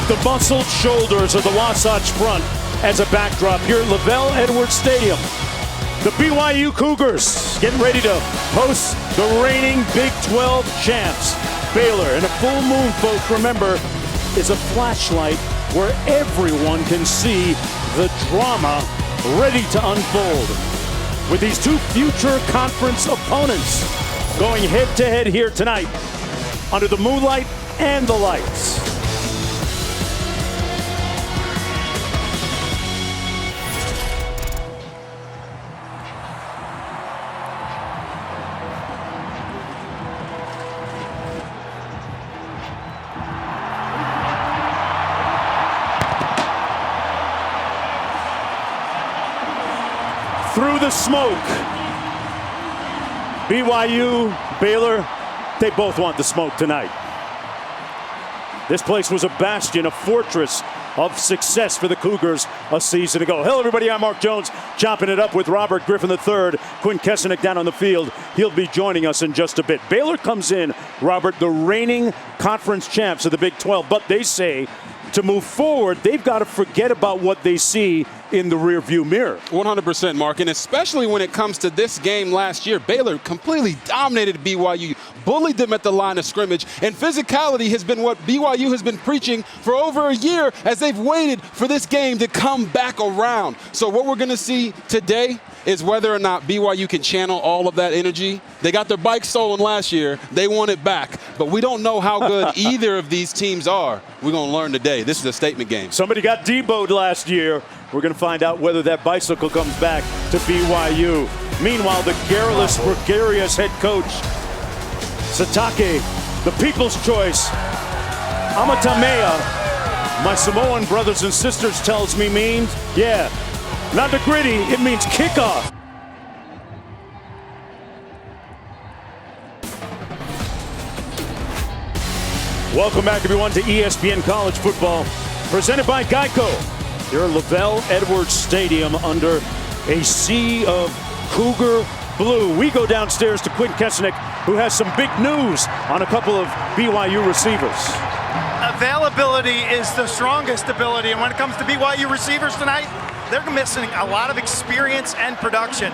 With the muscled shoulders of the Wasatch Front as a backdrop here at LaVell Edwards Stadium, the BYU Cougars getting ready to host the reigning Big 12 champs, Baylor. And a full moon, folks, remember, is a flashlight where everyone can see the drama ready to unfold. With these two future conference opponents going head-to-head here tonight under the moonlight and the lights. Through the smoke, BYU, Baylor, they both want the smoke tonight. This place was a bastion, a fortress of success for the Cougars a season ago. Hello, everybody. I'm Mark Jones, chopping it up with Robert Griffin III. Quinn Kessenich down on the field. He'll be joining us in just a bit. Baylor comes in, Robert, the reigning conference champs of the Big 12, but they say to move forward, they've got to forget about what they see in the rearview mirror. 100%, Mark, and especially when it comes to this game last year. Baylor completely dominated BYU, bullied them at the line of scrimmage, and physicality has been what BYU has been preaching for over a year as they've waited for this game to come back around. So what we're going to see today is whether or not BYU can channel all of that energy. They got their bike stolen last year. They want it back. But we don't know how good either of these teams are. We're going to learn today. This is a statement game. Somebody got deboed last year. We're going to find out whether that bicycle comes back to BYU. Meanwhile, the garrulous, gregarious head coach, Satake, the people's choice, Amatamea, my Samoan brothers and sisters tells me means, yeah, not the gritty, it means kickoff. Welcome back, everyone, to ESPN College Football, presented by Geico. Here at LaVell Edwards Stadium under a sea of Cougar blue. We go downstairs to Quinn Kessenich, who has some big news on a couple of BYU receivers. Availability is the strongest ability, and when it comes to BYU receivers tonight, they're missing a lot of experience and production.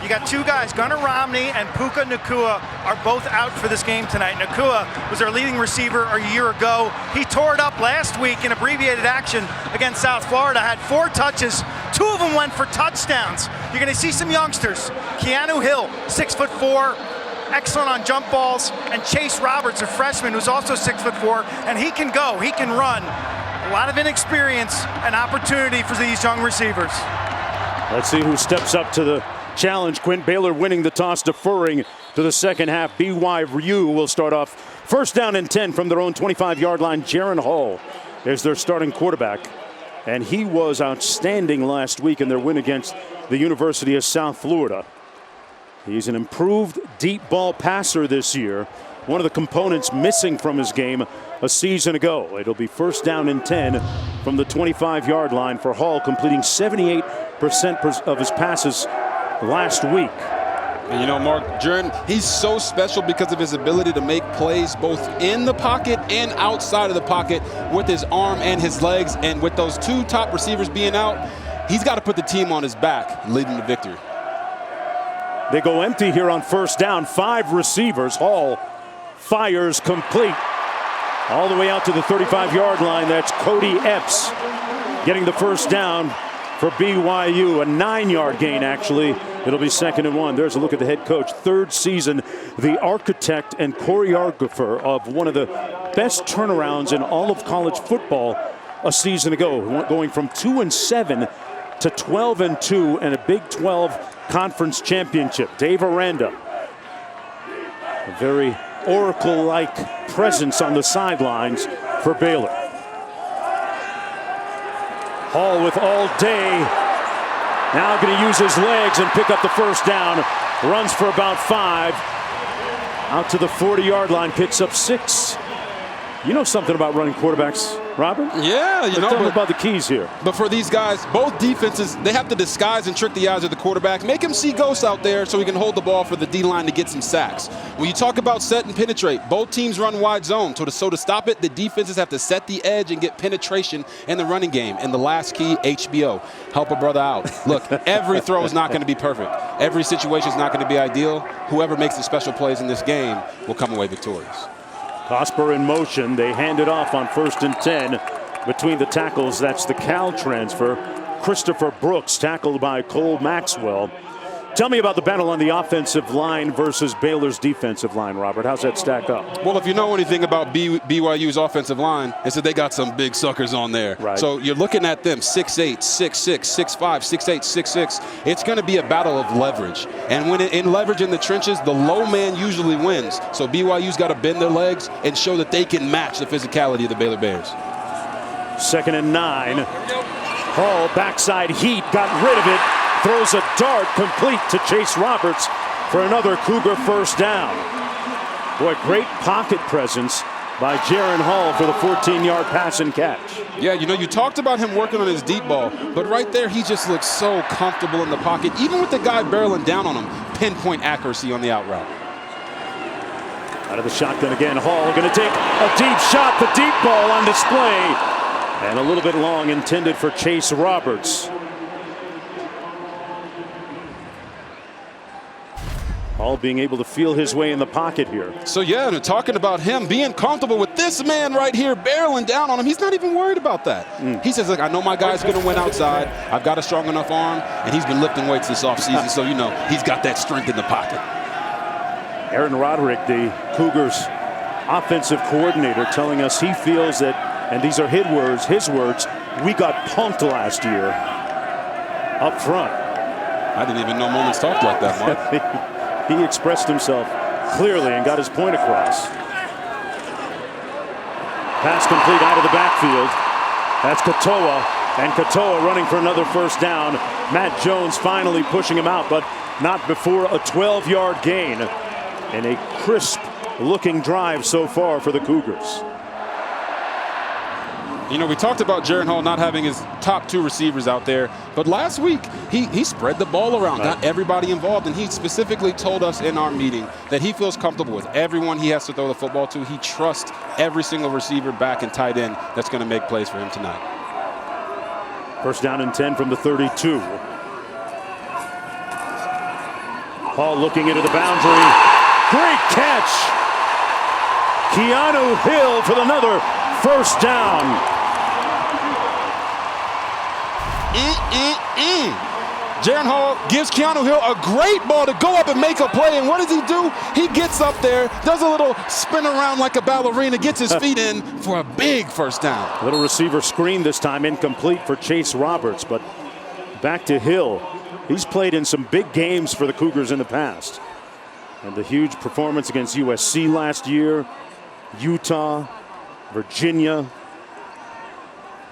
You got two guys, Gunnar Romney and Puka Nacua, are both out for this game tonight. Nacua was our leading receiver a year ago. He tore it up last week in abbreviated action against South Florida, had 4 touches. 2 of them went for touchdowns. You're going to see some youngsters. Keanu Hill, 6'4", excellent on jump balls, and Chase Roberts, a freshman who's also 6'4", and he can go, he can run. A lot of inexperience and opportunity for these young receivers. Let's see who steps up to the challenge. Quinn. Baylor winning the toss, deferring to the second half. BYU will start off first down and 10 from their own 25-yard line. Jaron Hall is their starting quarterback, and he was outstanding last week in their win against the University of South Florida. He's an improved deep ball passer this year, one of the components missing from his game a season ago. It'll be first down and 10 from the 25-yard line for Hall, completing 78% of his passes last week. And you know, Mark, Jaron, he's so special because of his ability to make plays both in the pocket and outside of the pocket with his arm and his legs. And with those 2 top receivers being out, he's got to put the team on his back, leading to victory. They go empty here on first down. 5 receivers. Hall fires complete all the way out to the 35-yard line. That's Cody Epps getting the first down for BYU. A 9-yard gain, actually. It'll be second and 1. There's a look at the head coach. 3rd season, the architect and choreographer of one of the best turnarounds in all of college football a season ago, going from 2-7 to 12-2 and a Big 12 conference championship. Dave Aranda, a very Oracle-like presence on the sidelines for Baylor. Hall with all day. Now going to use his legs and pick up the first down. Runs for about 5. Out to the 40-yard line, picks up 6. You know something about running quarterbacks? Robert? Yeah, Tell me about the keys here. But for these guys, both defenses, they have to disguise and trick the eyes of the quarterback. Make him see ghosts out there so he can hold the ball for the D-line to get some sacks. When you talk about set and penetrate, both teams run wide zone. So to stop it, the defenses have to set the edge and get penetration in the running game. And the last key, HBO. Help a brother out. Look, every throw is not going to be perfect. Every situation is not going to be ideal. Whoever makes the special plays in this game will come away victorious. Cosper in motion. They hand it off on 1st and 10 between the tackles. That's the Cal transfer, Christopher Brooks, tackled by Cole Maxwell. Tell me about the battle on the offensive line versus Baylor's defensive line, Robert. How's that stack up? Well, if you know anything about BYU's offensive line, it's that they got some big suckers on there. Right. So you're looking at them 6'8", 6'6", 6'5", 6'8", 6'6". It's going to be a battle of leverage. And when in leverage in the trenches, the low man usually wins. So BYU's got to bend their legs and show that they can match the physicality of the Baylor Bears. 2nd and 9. Hall, backside heat, got rid of it. Throws a dart complete to Chase Roberts for another Cougar first down. Boy, great pocket presence by Jaron Hall for the 14-yard pass and catch. Yeah, you know, you talked about him working on his deep ball, but right there he just looks so comfortable in the pocket. Even with the guy barreling down on him, pinpoint accuracy on the out route. Out of the shotgun again, Hall going to take a deep shot, the deep ball on display. And a little bit long, intended for Chase Roberts. Hall being able to feel his way in the pocket here. So yeah, and talking about him being comfortable with this man right here barreling down on him, he's not even worried about that. He says, look, I know my guy's going to win outside. I've got a strong enough arm, and he's been lifting weights this offseason, so you know he's got that strength in the pocket. Aaron Roderick, the Cougars offensive coordinator, telling us he feels that, and these are his words, we got punked last year up front. I didn't even know Moments talked like that, Mark. He expressed himself clearly and got his point across. Pass complete out of the backfield. That's Katoa, and Katoa running for another first down. Matt Jones finally pushing him out, but not before a 12-yard gain and a crisp-looking drive so far for the Cougars. You know, we talked about Jaron Hall not having his top 2 receivers out there, but last week he spread the ball around, got everybody involved, and he specifically told us in our meeting that he feels comfortable with everyone he has to throw the football to. He trusts every single receiver, back, and tight end that's going to make plays for him tonight. First down and 10 from the 32. Hall looking into the boundary. Great catch! Keanu Hill for another first down. Jaron Hall gives Keanu Hill a great ball to go up and make a play, and what does he do? He gets up there, does a little spin around like a ballerina, gets his feet in for a big first down. Little receiver screen this time, incomplete for Chase Roberts, but back to Hill. He's played in some big games for the Cougars in the past. And the huge performance against USC last year, Utah, Virginia.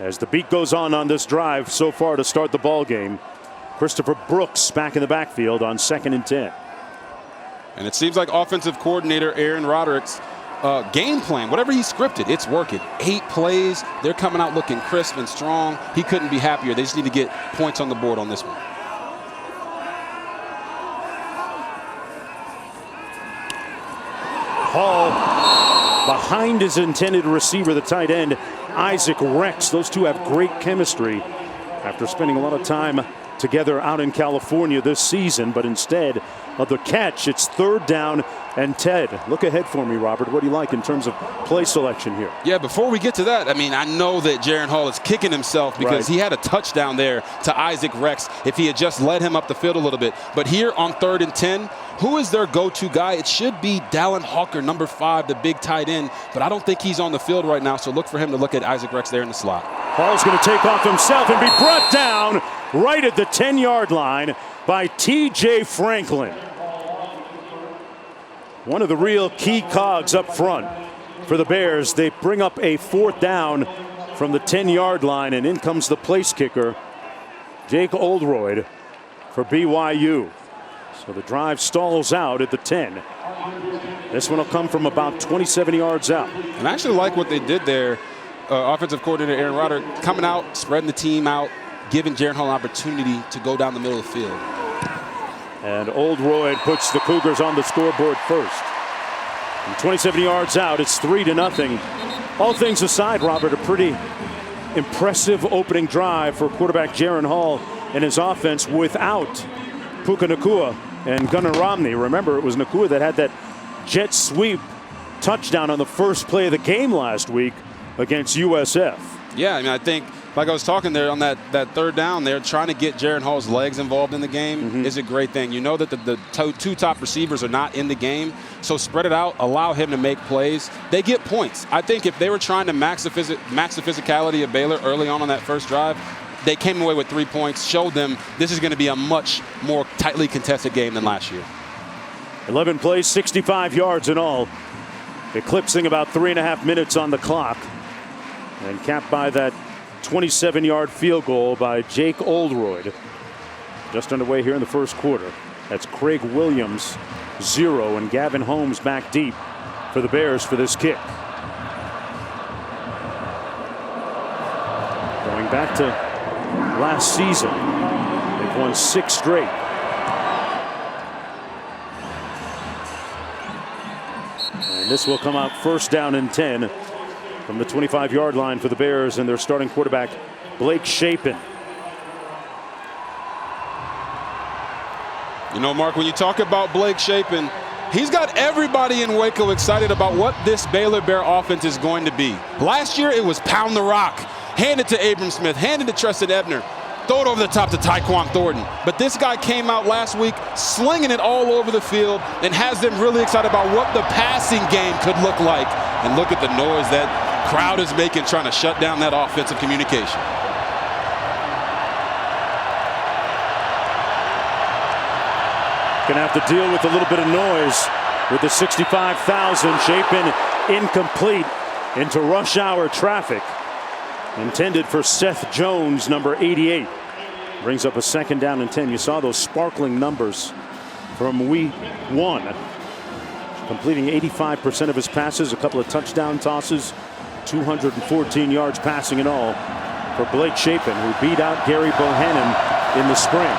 As the beat goes on this drive so far to start the ball game, Christopher Brooks back in the backfield on 2nd and 10. And it seems like offensive coordinator Aaron Roderick's game plan, whatever he scripted, it's working. 8 plays, they're coming out looking crisp and strong. He couldn't be happier. They just need to get points on the board on this one. Hall behind his intended receiver, the tight end, Isaac Rex. Those two have great chemistry after spending a lot of time together out in California this season, but instead of the catch, it's 3rd down and 10. Look ahead for me, Robert. What do you like in terms of play selection here? Yeah, before we get to that, I mean, I know that Jaron Hall is kicking himself because he had a touchdown there to Isaac Rex if he had just led him up the field a little bit. But here on 3rd and 10, who is their go-to guy? It should be Dallin Hawker, number 5, the big tight end, but I don't think he's on the field right now, so look for him to look at Isaac Rex there in the slot. Hall's going to take off himself and be brought down right at the 10-yard line by T.J. Franklin. One of the real key cogs up front for the Bears. They bring up a 4th down from the 10-yard line, and in comes the place kicker, Jake Oldroyd for BYU. So the drive stalls out at the 10. This one will come from about 27 yards out. And I actually like what they did there. offensive coordinator Aaron Rodder coming out, spreading the team out, giving Jaren Hall an opportunity to go down the middle of the field. And Oldroyd puts the Cougars on the scoreboard first. From 27 yards out, it's 3-0. All things aside, Robert, a pretty impressive opening drive for quarterback Jaren Hall and his offense without Puka Nacua and Gunnar Romney. Remember, it was Nacua that had that jet sweep touchdown on the first play of the game last week against USF. Yeah, I mean, I think, like I was talking there on that third down there, trying to get Jaren Hall's legs involved in the game is a great thing. You know that the two top receivers are not in the game, so spread it out, allow him to make plays. They get points. I think if they were trying to max the physicality of Baylor early on that first drive, they came away with 3 points, showed them this is going to be a much more tightly contested game than last year. 11 plays, 65 yards in all, eclipsing about 3.5 minutes on the clock, and capped by that 27-yard field goal by Jake Oldroyd. Just underway here in the first quarter. That's Craig Williams, 0, and Gavin Holmes back deep for the Bears for this kick. Going back to last season, they've won 6 straight. And this will come out first down and 10 from the 25-yard line for the Bears and their starting quarterback, Blake Shapen. You know, Mark, when you talk about Blake Shapen, he's got everybody in Waco excited about what this Baylor Bear offense is going to be. Last year, it was pound the rock, hand it to Abram Smith, hand it to Treston Ebner, throw it over the top to Tyquan Thornton. But this guy came out last week slinging it all over the field and has them really excited about what the passing game could look like. And look at the noise that crowd is making trying to shut down that offensive communication. Gonna have to deal with a little bit of noise with the 65,000. Shapen incomplete into rush hour traffic. Intended for Seth Jones, number 88. Brings up a second down and 10. You saw those sparkling numbers from week 1. Completing 85% of his passes, a couple of touchdown tosses, 214 yards passing in all for Blake Shapen, who beat out Gary Bohannon in the spring.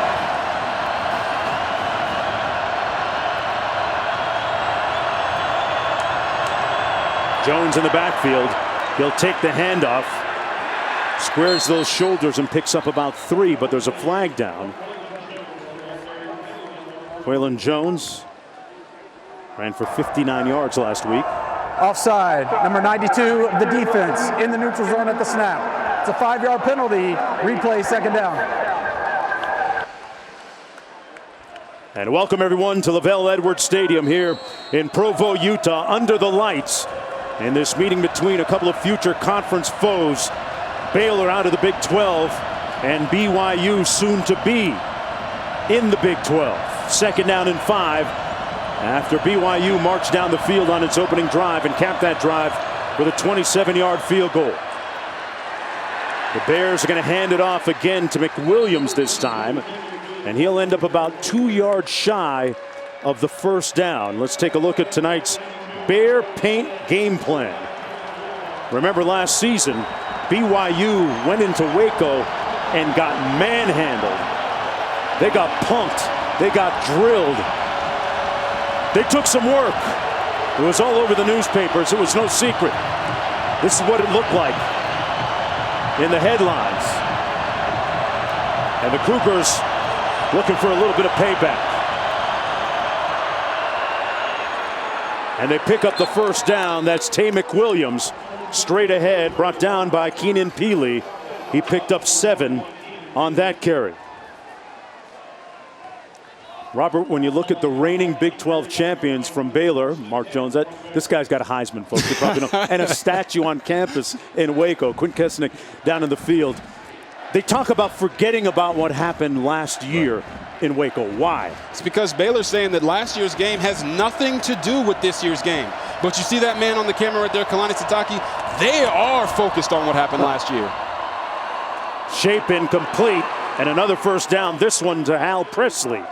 Jones in the backfield. He'll take the handoff, squares those shoulders and picks up about 3, but there's a flag down. Waylon Jones ran for 59 yards last week. Offside, number 92 of the defense in the neutral zone at the snap. It's a 5-yard penalty. Replay, second down. And welcome everyone to Lavelle Edwards Stadium here in Provo, Utah, under the lights in this meeting between a couple of future conference foes. Baylor out of the Big 12 and BYU soon to be in the Big 12. Second down and 5. After BYU marched down the field on its opening drive and capped that drive with a 27-yard field goal. The Bears are going to hand it off again to McWilliams this time, and he'll end up about 2 yards shy of the first down. Let's take a look at tonight's Bear Paint game plan. Remember last season, BYU went into Waco and got manhandled. They got punked. They got drilled. They took some work. It was all over the newspapers. It was no secret. This is what it looked like in the headlines. And the Cougars looking for a little bit of payback. And they pick up the first down. That's Tay McWilliams straight ahead, brought down by Keenan Peely. He picked up 7 on that carry. Robert, when you look at the reigning Big 12 champions from Baylor, Mark Jones, this guy's got a Heisman, folks. You probably know, and a statue on campus in Waco. Quinn Kesnick down in the field. They talk about forgetting about what happened last year in Waco. Why? It's because Baylor's saying that last year's game has nothing to do with this year's game. But you see that man on the camera right there, Kalani Sitake? They are focused on what happened last year. Shapen complete, and another first down. This one to Hal Presley.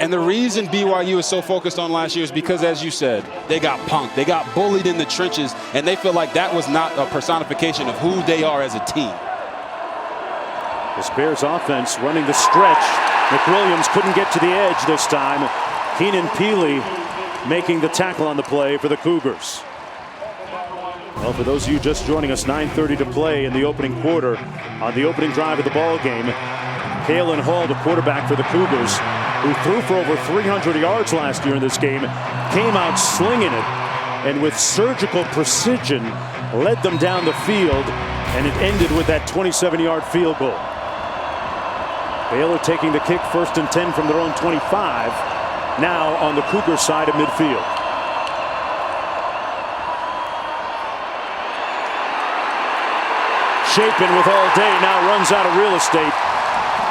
And the reason BYU is so focused on last year is because, as you said, they got punked. They got bullied in the trenches, and they feel like that was not a personification of who they are as a team. This Bears offense running the stretch. McWilliams couldn't get to the edge this time. Keenan Peely making the tackle on the play for the Cougars. Well, for those of you just joining us, 9:30 to play in the opening quarter. On the opening drive of the ball game, Kalen Hall, the quarterback for the Cougars, who threw for over 300 yards last year in this game, came out slinging it and with surgical precision led them down the field, and it ended with that 27-yard field goal. Baylor taking the kick, 1st and 10 from their own 25, now on the Cougar side of midfield. Chapin with all day now runs out of real estate,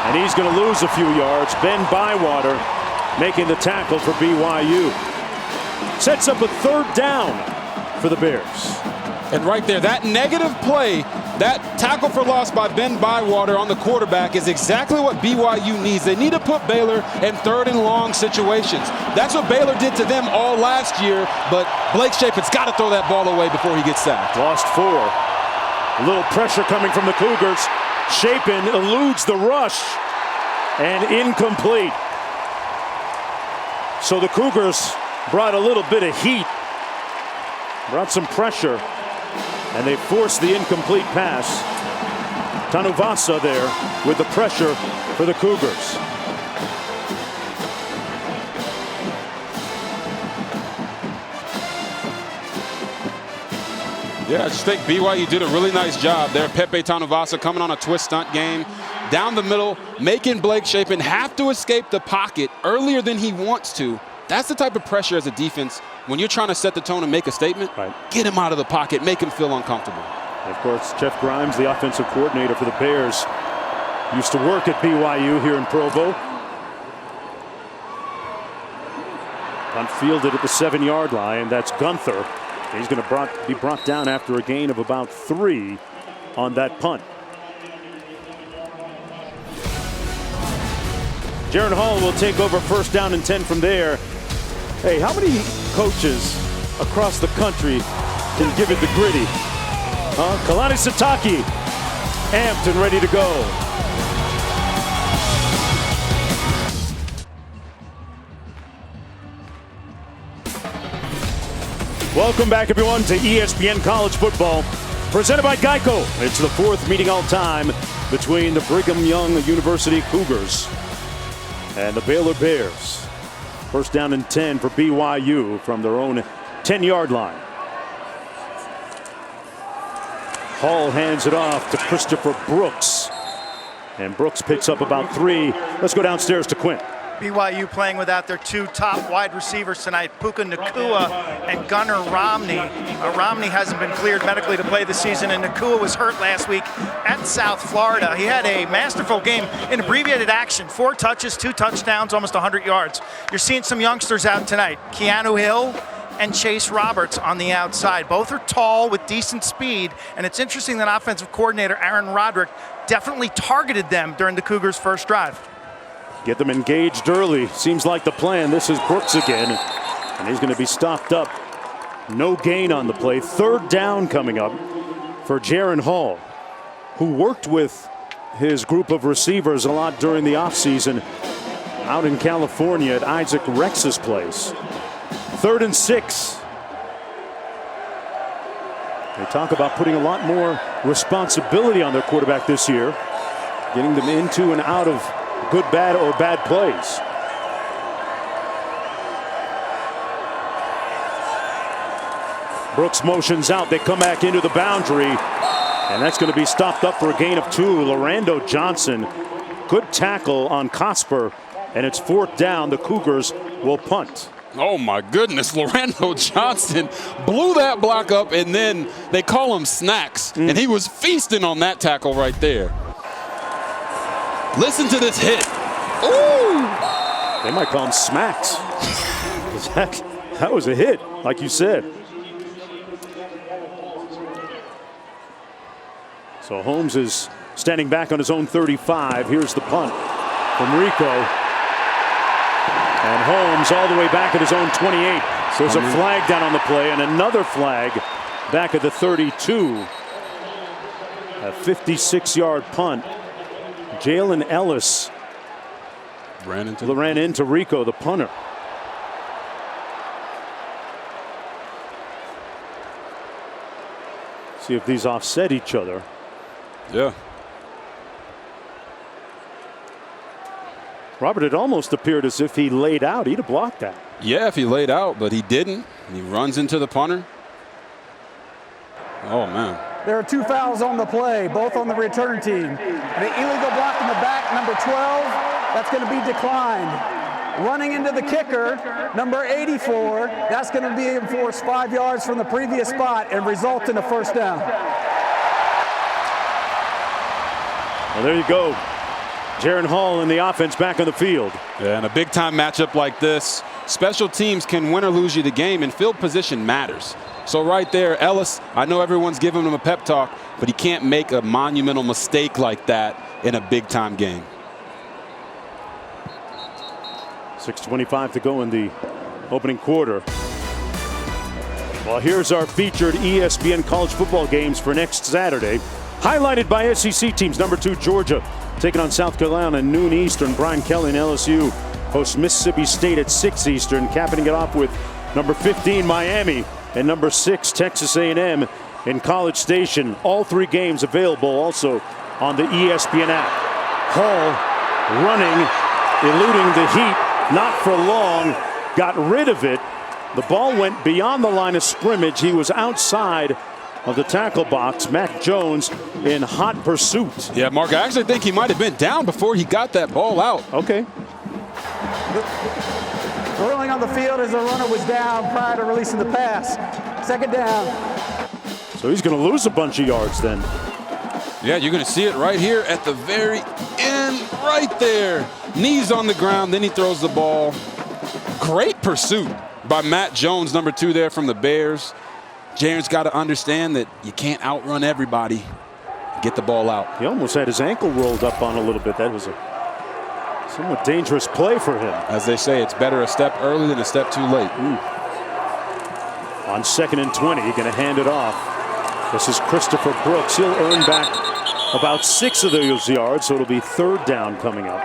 and he's going to lose a few yards. Ben Bywater making the tackle for BYU. Sets up a 3rd down for the Bears. And right there, that negative play, that tackle for loss by Ben Bywater on the quarterback is exactly what BYU needs. They need to put Baylor in 3rd and long situations. That's what Baylor did to them all last year, but Blake Chapin's got to throw that ball away before he gets sacked. Lost 4. A little pressure coming from the Cougars. Chapin eludes the rush and incomplete. So the Cougars brought a little bit of heat, brought some pressure, and they forced the incomplete pass. Tanuvasa there with the pressure for the Cougars. Yeah, I just think BYU did a really nice job there. Pepe Tanuvasa coming on a twist stunt game. Down the middle, making Blake Chapin have to escape the pocket earlier than he wants to. That's the type of pressure as a defense when you're trying to set the tone and make a statement. Right. Get him out of the pocket, make him feel uncomfortable. Of course, Jeff Grimes, the offensive coordinator for the Bears, used to work at BYU here in Provo. Unfielded at the 7-yard line. That's Gunther. He's going to be brought down after a gain of about 3 on that punt. Jaron Hall will take over 1st down and 10 from there. Hey, how many coaches across the country can give it the gritty? Kalani Sitake, amped and ready to go. Welcome back, everyone, to ESPN College Football, presented by Geico. It's the 4th meeting all time between the Brigham Young University Cougars and the Baylor Bears. 1st down and 10 for BYU from their own 10-yard line. Hall hands it off to Christopher Brooks, and Brooks picks up about 3. Let's go downstairs to Quinn. BYU playing without their 2 top wide receivers tonight, Puka Nacua and Gunnar Romney. Romney hasn't been cleared medically to play this season, and Nacua was hurt last week at South Florida. He had a masterful game in abbreviated action, 4 touches, 2 touchdowns, almost 100 yards. You're seeing some youngsters out tonight, Keanu Hill and Chase Roberts on the outside. Both are tall with decent speed, and it's interesting that offensive coordinator Aaron Roderick definitely targeted them during the Cougars' first drive. Get them engaged early. Seems like the plan. This is Brooks again, and he's going to be stopped up. No gain on the play. 3rd down coming up for Jaron Hall, who worked with his group of receivers a lot during the offseason out in California at Isaac Rex's place. 3rd and 6. They talk about putting a lot more responsibility on their quarterback this year, getting them into and out of good, bad, or bad plays. Brooks motions out. They come back into the boundary, and that's going to be stopped up for a gain of 2. Lorando Johnson, good tackle on Cosper, and it's 4th down. The Cougars will punt. Oh my goodness, Lorando Johnson blew that block up, and then they call him Snacks, and he was feasting on that tackle right there. Listen to this hit. Ooh! They might call him Smacks. That was a hit, like you said. So Holmes is standing back on his own 35. Here's the punt from Rico. And Holmes all the way back at his own 28. So there's a flag down on the play and another flag back at the 32. A 56-yard punt. Jalen Ellis ran into Rico, the punter. See if these offset each other. Yeah. Robert, it almost appeared as if he laid out. He'd have blocked that. Yeah, if he laid out, but he didn't. He runs into the punter. Oh, man. There are 2 fouls on the play, both on the return team. The illegal block in the back, number 12, that's going to be declined. Running into the kicker, number 84, that's going to be enforced 5 yards from the previous spot and result in a first down. Well, there you go. Jaron Hall and the offense back on the field. Yeah, and a big-time matchup like this, special teams can win or lose you the game, and field position matters. So right there, Ellis, I know everyone's giving him a pep talk, but he can't make a monumental mistake like that in a big-time game. 6:25 to go in the opening quarter. Well, here's our featured ESPN college football games for next Saturday. Highlighted by SEC teams. Number 2, Georgia, taking on South Carolina, noon Eastern. Brian Kelly and LSU hosts Mississippi State at 6 Eastern. Capping it off with number 15, Miami, and number 6, Texas A&M in College Station. All 3 games available also on the ESPN app. Hall running, eluding the heat, not for long, got rid of it. The ball went beyond the line of scrimmage. He was outside of the tackle box. Mac Jones in hot pursuit. Yeah, Mark, I actually think he might have been down before he got that ball out. Okay. Rolling on the field as the runner was down prior to releasing the pass. Second down. So he's going to lose a bunch of yards then. Yeah, you're going to see it right here at the very end, right there. Knees on the ground, then he throws the ball. Great pursuit by Matt Jones, number 2 there from the Bears. Jaren's got to understand that you can't outrun everybody. Get the ball out. He almost had his ankle rolled up on a little bit. That was a somewhat dangerous play for him. As they say, it's better a step early than a step too late. On 2nd and 20, going to hand it off. This is Christopher Brooks. He'll earn back about 6 of those yards, so it'll be 3rd down coming up.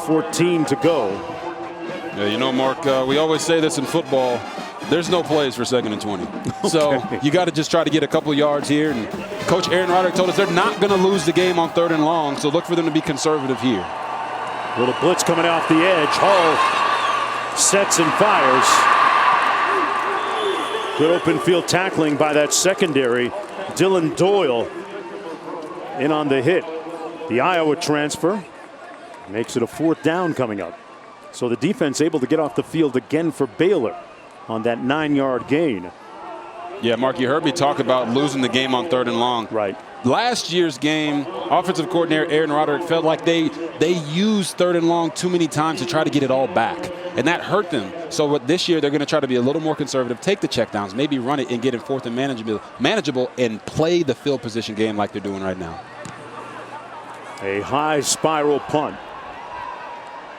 14 to go. Yeah, you know, Mark, we always say this in football. There's no plays for 2nd and 20. Okay. So you got to just try to get a couple yards here. And Coach Aaron Roderick told us they're not going to lose the game on 3rd and long, so look for them to be conservative here. Little blitz coming off the edge. Hall sets and fires. Good open field tackling by that secondary. Dylan Doyle in on the hit. The Iowa transfer makes it a 4th down coming up. So the defense able to get off the field again for Baylor on that 9-yard gain. Yeah, Mark, you heard me talk about losing the game on 3rd and long. Right. Last year's game, offensive coordinator Aaron Roderick felt like they used 3rd and long too many times to try to get it all back. And that hurt them. So this year, they're going to try to be a little more conservative, take the checkdowns, maybe run it and get it 4th and manageable and play the field position game like they're doing right now. A high spiral punt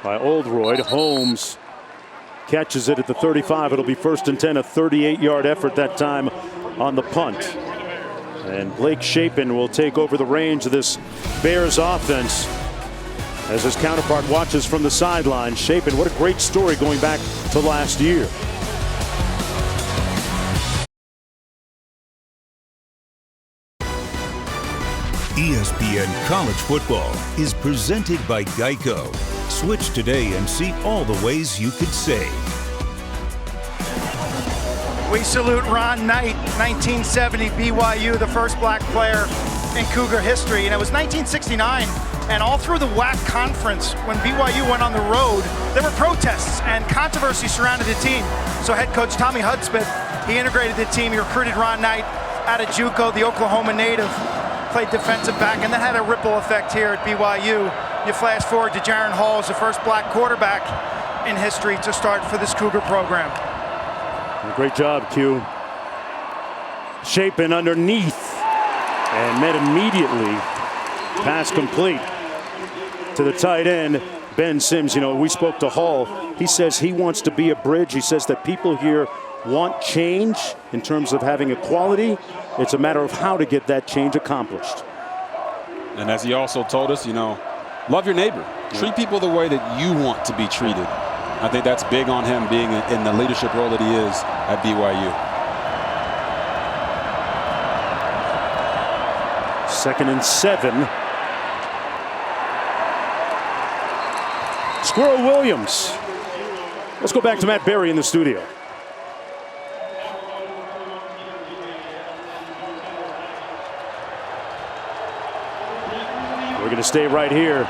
by Oldroyd. Holmes catches it at the 35. It'll be 1st and 10, a 38-yard effort that time on the punt. And Blake Shapen will take over the reins of this Bears offense as his counterpart watches from the sideline. Shapen, what a great story going back to last year. ESPN College Football is presented by Geico. Switch today and see all the ways you could save. We salute Ron Knight, 1970 BYU, the first black player in Cougar history. And it was 1969, and all through the WAC conference, when BYU went on the road, there were protests and controversy surrounded the team. So head coach Tommy Hudspeth, he integrated the team. He recruited Ron Knight out of JUCO, the Oklahoma native, played defensive back, and that had a ripple effect here at BYU. You flash forward to Jaron Hall as the first black quarterback in history to start for this Cougar program. Great job, Q. Shapen underneath and met immediately. Pass complete to the tight end, Ben Sims, you know, we spoke to Hall. He says he wants to be a bridge. He says that people here want change in terms of having equality. It's a matter of how to get that change accomplished. And as he also told us, you know, love your neighbor. Treat people the way that you want to be treated. I think that's big on him being in the leadership role that he is at BYU. 2nd and 7. Squirrel Williams. Let's go back to Matt Berry in the studio. We're going to stay right here.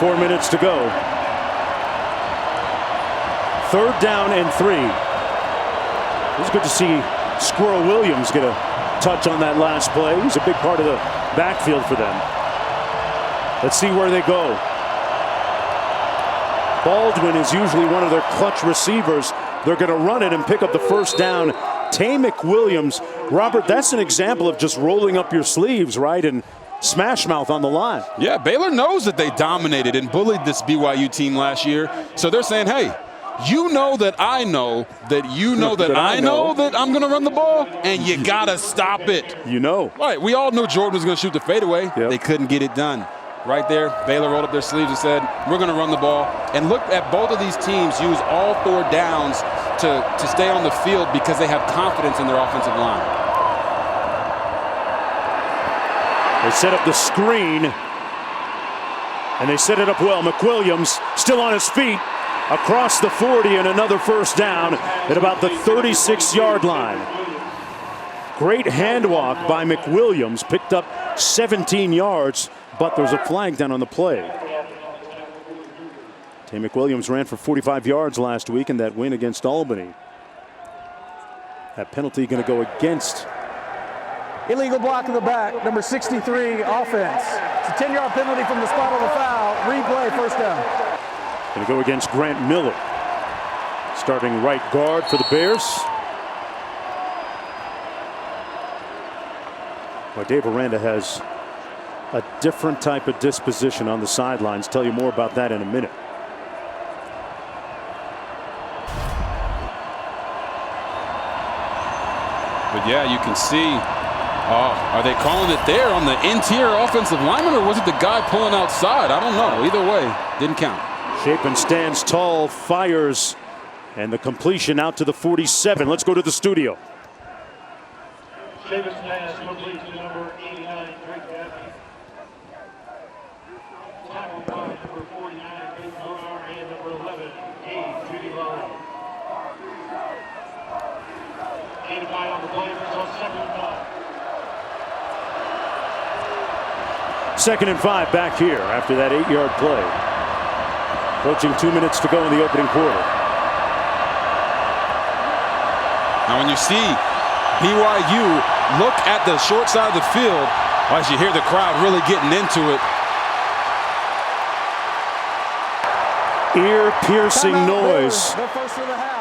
4 minutes to go. 3rd down and 3. It was good to see Squirrel Williams get a touch on that last play. He's a big part of the backfield for them. Let's see where they go. Baldwin is usually one of their clutch receivers. They're going to run it and pick up the 1st down. Tamick Williams. Robert, that's an example of just rolling up your sleeves, right? And smash mouth on the line. Yeah, Baylor knows that they dominated and bullied this BYU team last year. So they're saying, hey, you know that I know that you know that I know that I'm going to run the ball, and you got to stop it. You know. Right, we all knew Jordan was going to shoot the fadeaway. Yep. They couldn't get it done. Right there, Baylor rolled up their sleeves and said, we're going to run the ball. And look at both of these teams use all 4 downs to stay on the field because they have confidence in their offensive line. They set up the screen, and they set it up well. McWilliams still on his feet across the 40, and another 1st down at about the 36-yard line. Great hand walk by McWilliams, picked up 17 yards, but there's a flag down on the play. Tamick Williams ran for 45 yards last week in that win against Albany. That penalty going to go against. Illegal block in the back, number 63, offense. It's a 10-yard penalty from the spot of the foul. Replay, 1st down. Going to go against Grant Miller. Starting right guard for the Bears. Well, Dave Aranda has a different type of disposition on the sidelines. Tell you more about that in a minute. But yeah, you can see, are they calling it there on the interior offensive lineman, or was it the guy pulling outside? I don't know. Either way, didn't count. Chapin stands tall, fires, and the completion out to the 47. Let's go to the studio. Chapin's pass complete to number 89, Drake Gaffney. Tackle by number 49, Peyton Hodar, and number 11, Judy Lowry. 85 on the play, brings on 2nd and 5. 2nd and 5 back here after that 8-yard play. Approaching 2 minutes to go in the opening quarter. Now when you see BYU look at the short side of the field, as you hear the crowd really getting into it. Ear-piercing noise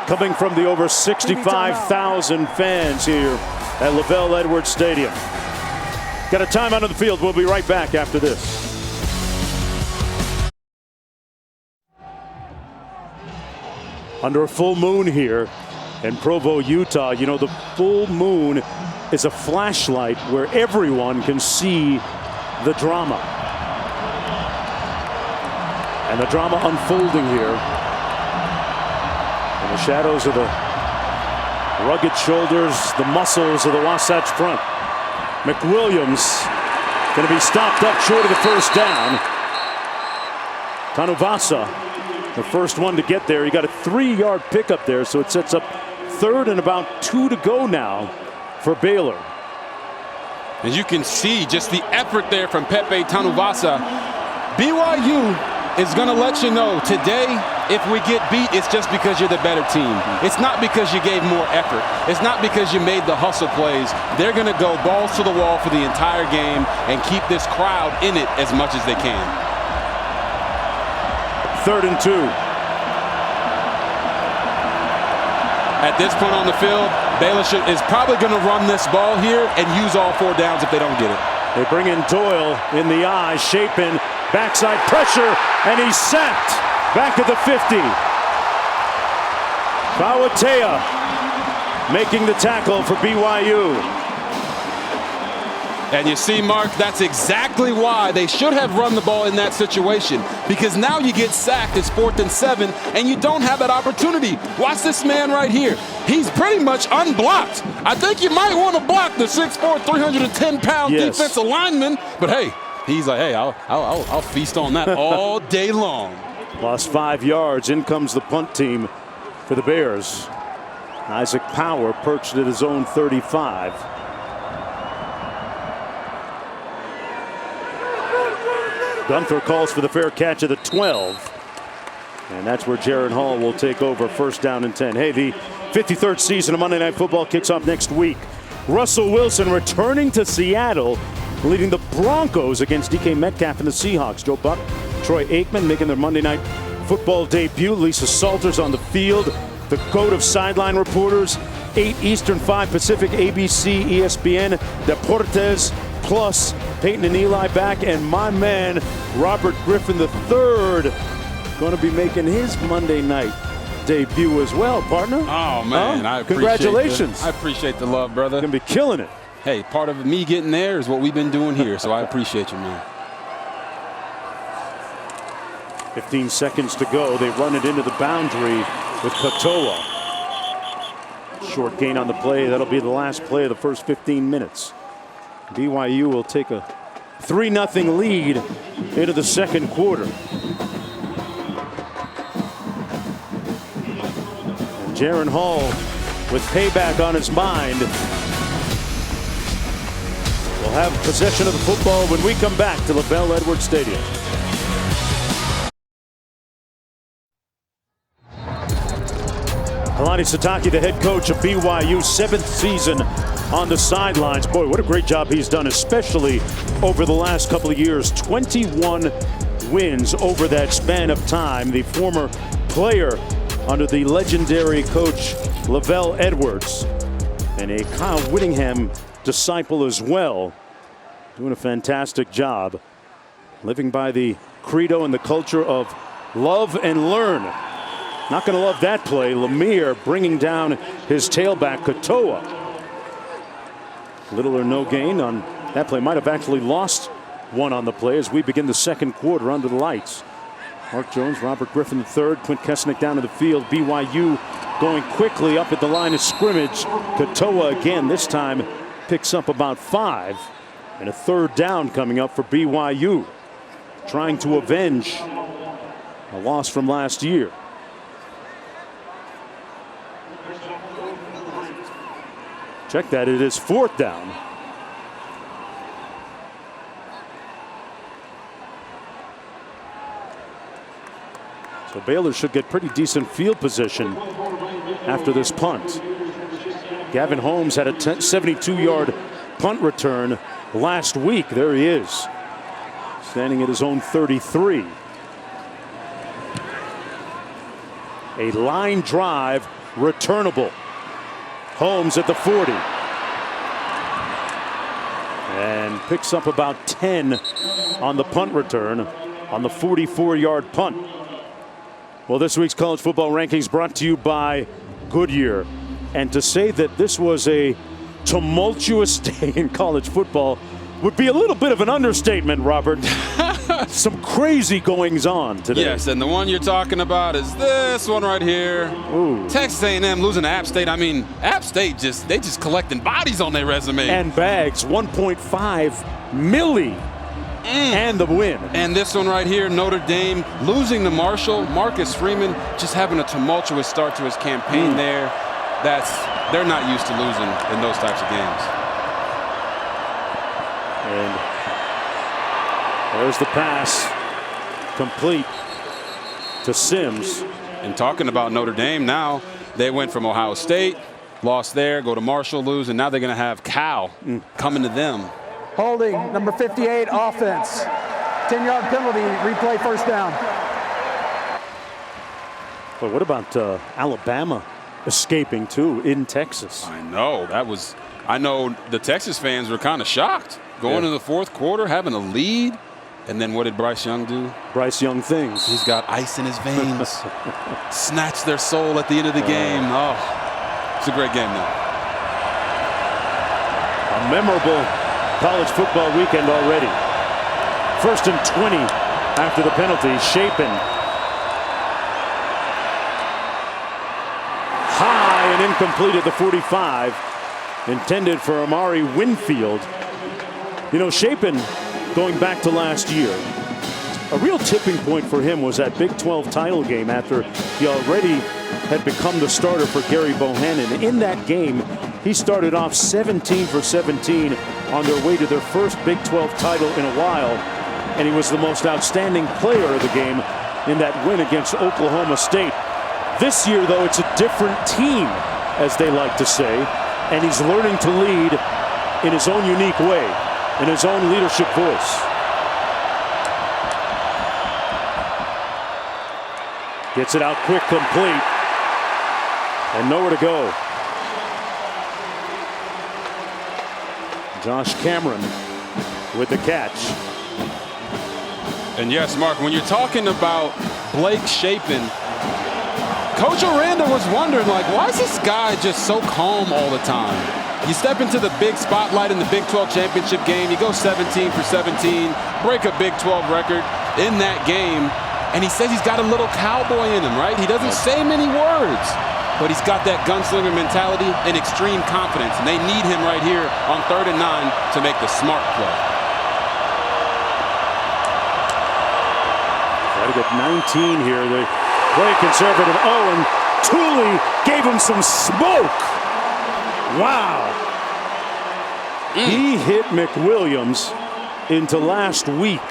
coming from the over 65,000 fans here at Lavelle Edwards Stadium. Got a timeout on the field. We'll be right back after this. Under a full moon here in Provo, Utah. You know, the full moon is a flashlight where everyone can see the drama. And the drama unfolding here in the shadows of the rugged shoulders, the muscles of the Wasatch Front. McWilliams going to be stopped up short of the 1st down. Tanuvasa, the first one to get there. He got a 3-yard pickup there, so it sets up 3rd and about 2 to go now for Baylor. And you can see just the effort there from Pepe Tanuvasa. BYU is going to let you know today, if we get beat, it's just because you're the better team. It's not because you gave more effort. It's not because you made the hustle plays. They're going to go balls to the wall for the entire game and keep this crowd in it as much as they can. 3rd and 2. At this point on the field, Baylor is probably going to run this ball here and use all 4 downs if they don't get it. They bring in Doyle in the eye. Chapin Backside pressure, and he's sacked. Back at the 50. Kawatea making the tackle for BYU. And you see, Mark, that's exactly why they should have run the ball in that situation, because now you get sacked, it's 4th and 7, and you don't have that opportunity. Watch this man right here. He's pretty much unblocked. I think you might want to block the 6'4", 310-pound defensive lineman, but hey, he's like, hey, I'll feast on that all day long. Lost 5 yards. In comes the punt team for the Bears. Isaac Power perched at his own 35. Gunther calls for the fair catch at the 12. And that's where Jaron Hall will take over, 1st down and 10. Hey, the 53rd season of Monday Night Football kicks off next week. Russell Wilson returning to Seattle, leading the Broncos against DK Metcalf and the Seahawks. Joe Buck, Troy Aikman making their Monday Night Football debut. Lisa Salters on the field, the GOAT of sideline reporters. 8 Eastern, 5 Pacific, ABC, ESPN, Deportes, plus Peyton and Eli back, and my man Robert Griffin III going to be making his Monday night debut as well, partner. Oh man, I appreciate congratulations. I appreciate the love, brother. Going to be killing it. Hey, part of me getting there is what we've been doing here, so I appreciate you, man. 15 seconds to go. They run it into the boundary with Katoa. Short gain on the play. That'll be the last play of the first 15 minutes. BYU will take a 3-0 lead into the second quarter. And Jaron Hall with payback on his mind will have possession of the football when we come back to LaBelle Edwards Stadium. Kalani Sitake, the head coach of BYU, 7th season on the sidelines. Boy, what a great job he's done, especially over the last couple of years. 21 wins over that span of time. The former player under the legendary coach LaBelle Edwards, and a Kyle Whittingham disciple as well, doing a fantastic job, living by the credo and the culture of love and learn. Not going to love that play. Lemire bringing down his tailback, Katoa. Little or no gain on that play. Might have actually lost one on the play as we begin the second quarter under the lights. Mark Jones, Robert Griffin III, Quint Kesnick down to the field. BYU going quickly up at the line of scrimmage. Katoa again, this time picks up about 5. And a 3rd down coming up for BYU. Trying to avenge a loss from last year. Check that, it is 4th down. So Baylor should get pretty decent field position after this punt. Gavin Holmes had a 72-yard punt return last week. There he is, standing at his own 33. A line drive, returnable. Holmes at the 40. And picks up about 10 on the punt return on the 44-yard punt. Well, this week's college football rankings brought to you by Goodyear. And to say that this was a tumultuous day in college football would be a little bit of an understatement, Robert. Some crazy goings on today. Yes, and the one you're talking about is this one right here. Ooh. Texas A&M losing to App State. I mean, App State they just collecting bodies on their resume. And bags, 1.5 milli. And the win. And this one right here, Notre Dame losing to Marshall. Marcus Freeman just having a tumultuous start to his campaign there. They're not used to losing in those types of games. And there's the pass, complete to Sims. And talking about Notre Dame now, they went from Ohio State, lost there, go to Marshall, lose, and now they're going to have Cal coming to them. Holding, number 58, offense. 10-yard penalty, replay, 1st down. But what about Alabama escaping too in Texas? I know, I know the Texas fans were kind of shocked. Going to the 4th quarter, having a lead. And then what did Bryce Young do? Bryce Young things. He's got ice in his veins. Snatched their soul at the end of the game. Oh, it's a great game now. A memorable college football weekend already. 1st and 20 after the penalty. Chapin. High and incomplete at the 45. Intended for Amari Winfield. You know, Chapin, going back to last year, a real tipping point for him was that Big 12 title game after he already had become the starter for Gary Bohannon. In that game, he started off 17 for 17 on their way to their first Big 12 title in a while, and he was the most outstanding player of the game in that win against Oklahoma State. This year, though, it's a different team, as they like to say, and he's learning to lead in his own unique way, in his own leadership voice. Gets it out quick, complete, and nowhere to go. Josh Cameron with the catch. And yes, Mark, when you're talking about Blake Chapin, Coach Aranda was wondering, like, why is this guy just so calm all the time? You step into the big spotlight in the Big 12 championship game, you go 17 for 17, break a Big 12 record in that game, and he says he's got a little cowboy in him, right? He doesn't say many words, but he's got that gunslinger mentality and extreme confidence, and they need him right here on 3rd and 9 to make the smart play. Try to get 19 here. They play conservative. Oh, and Tooley gave him some smoke. Wow. He hit McWilliams into last week.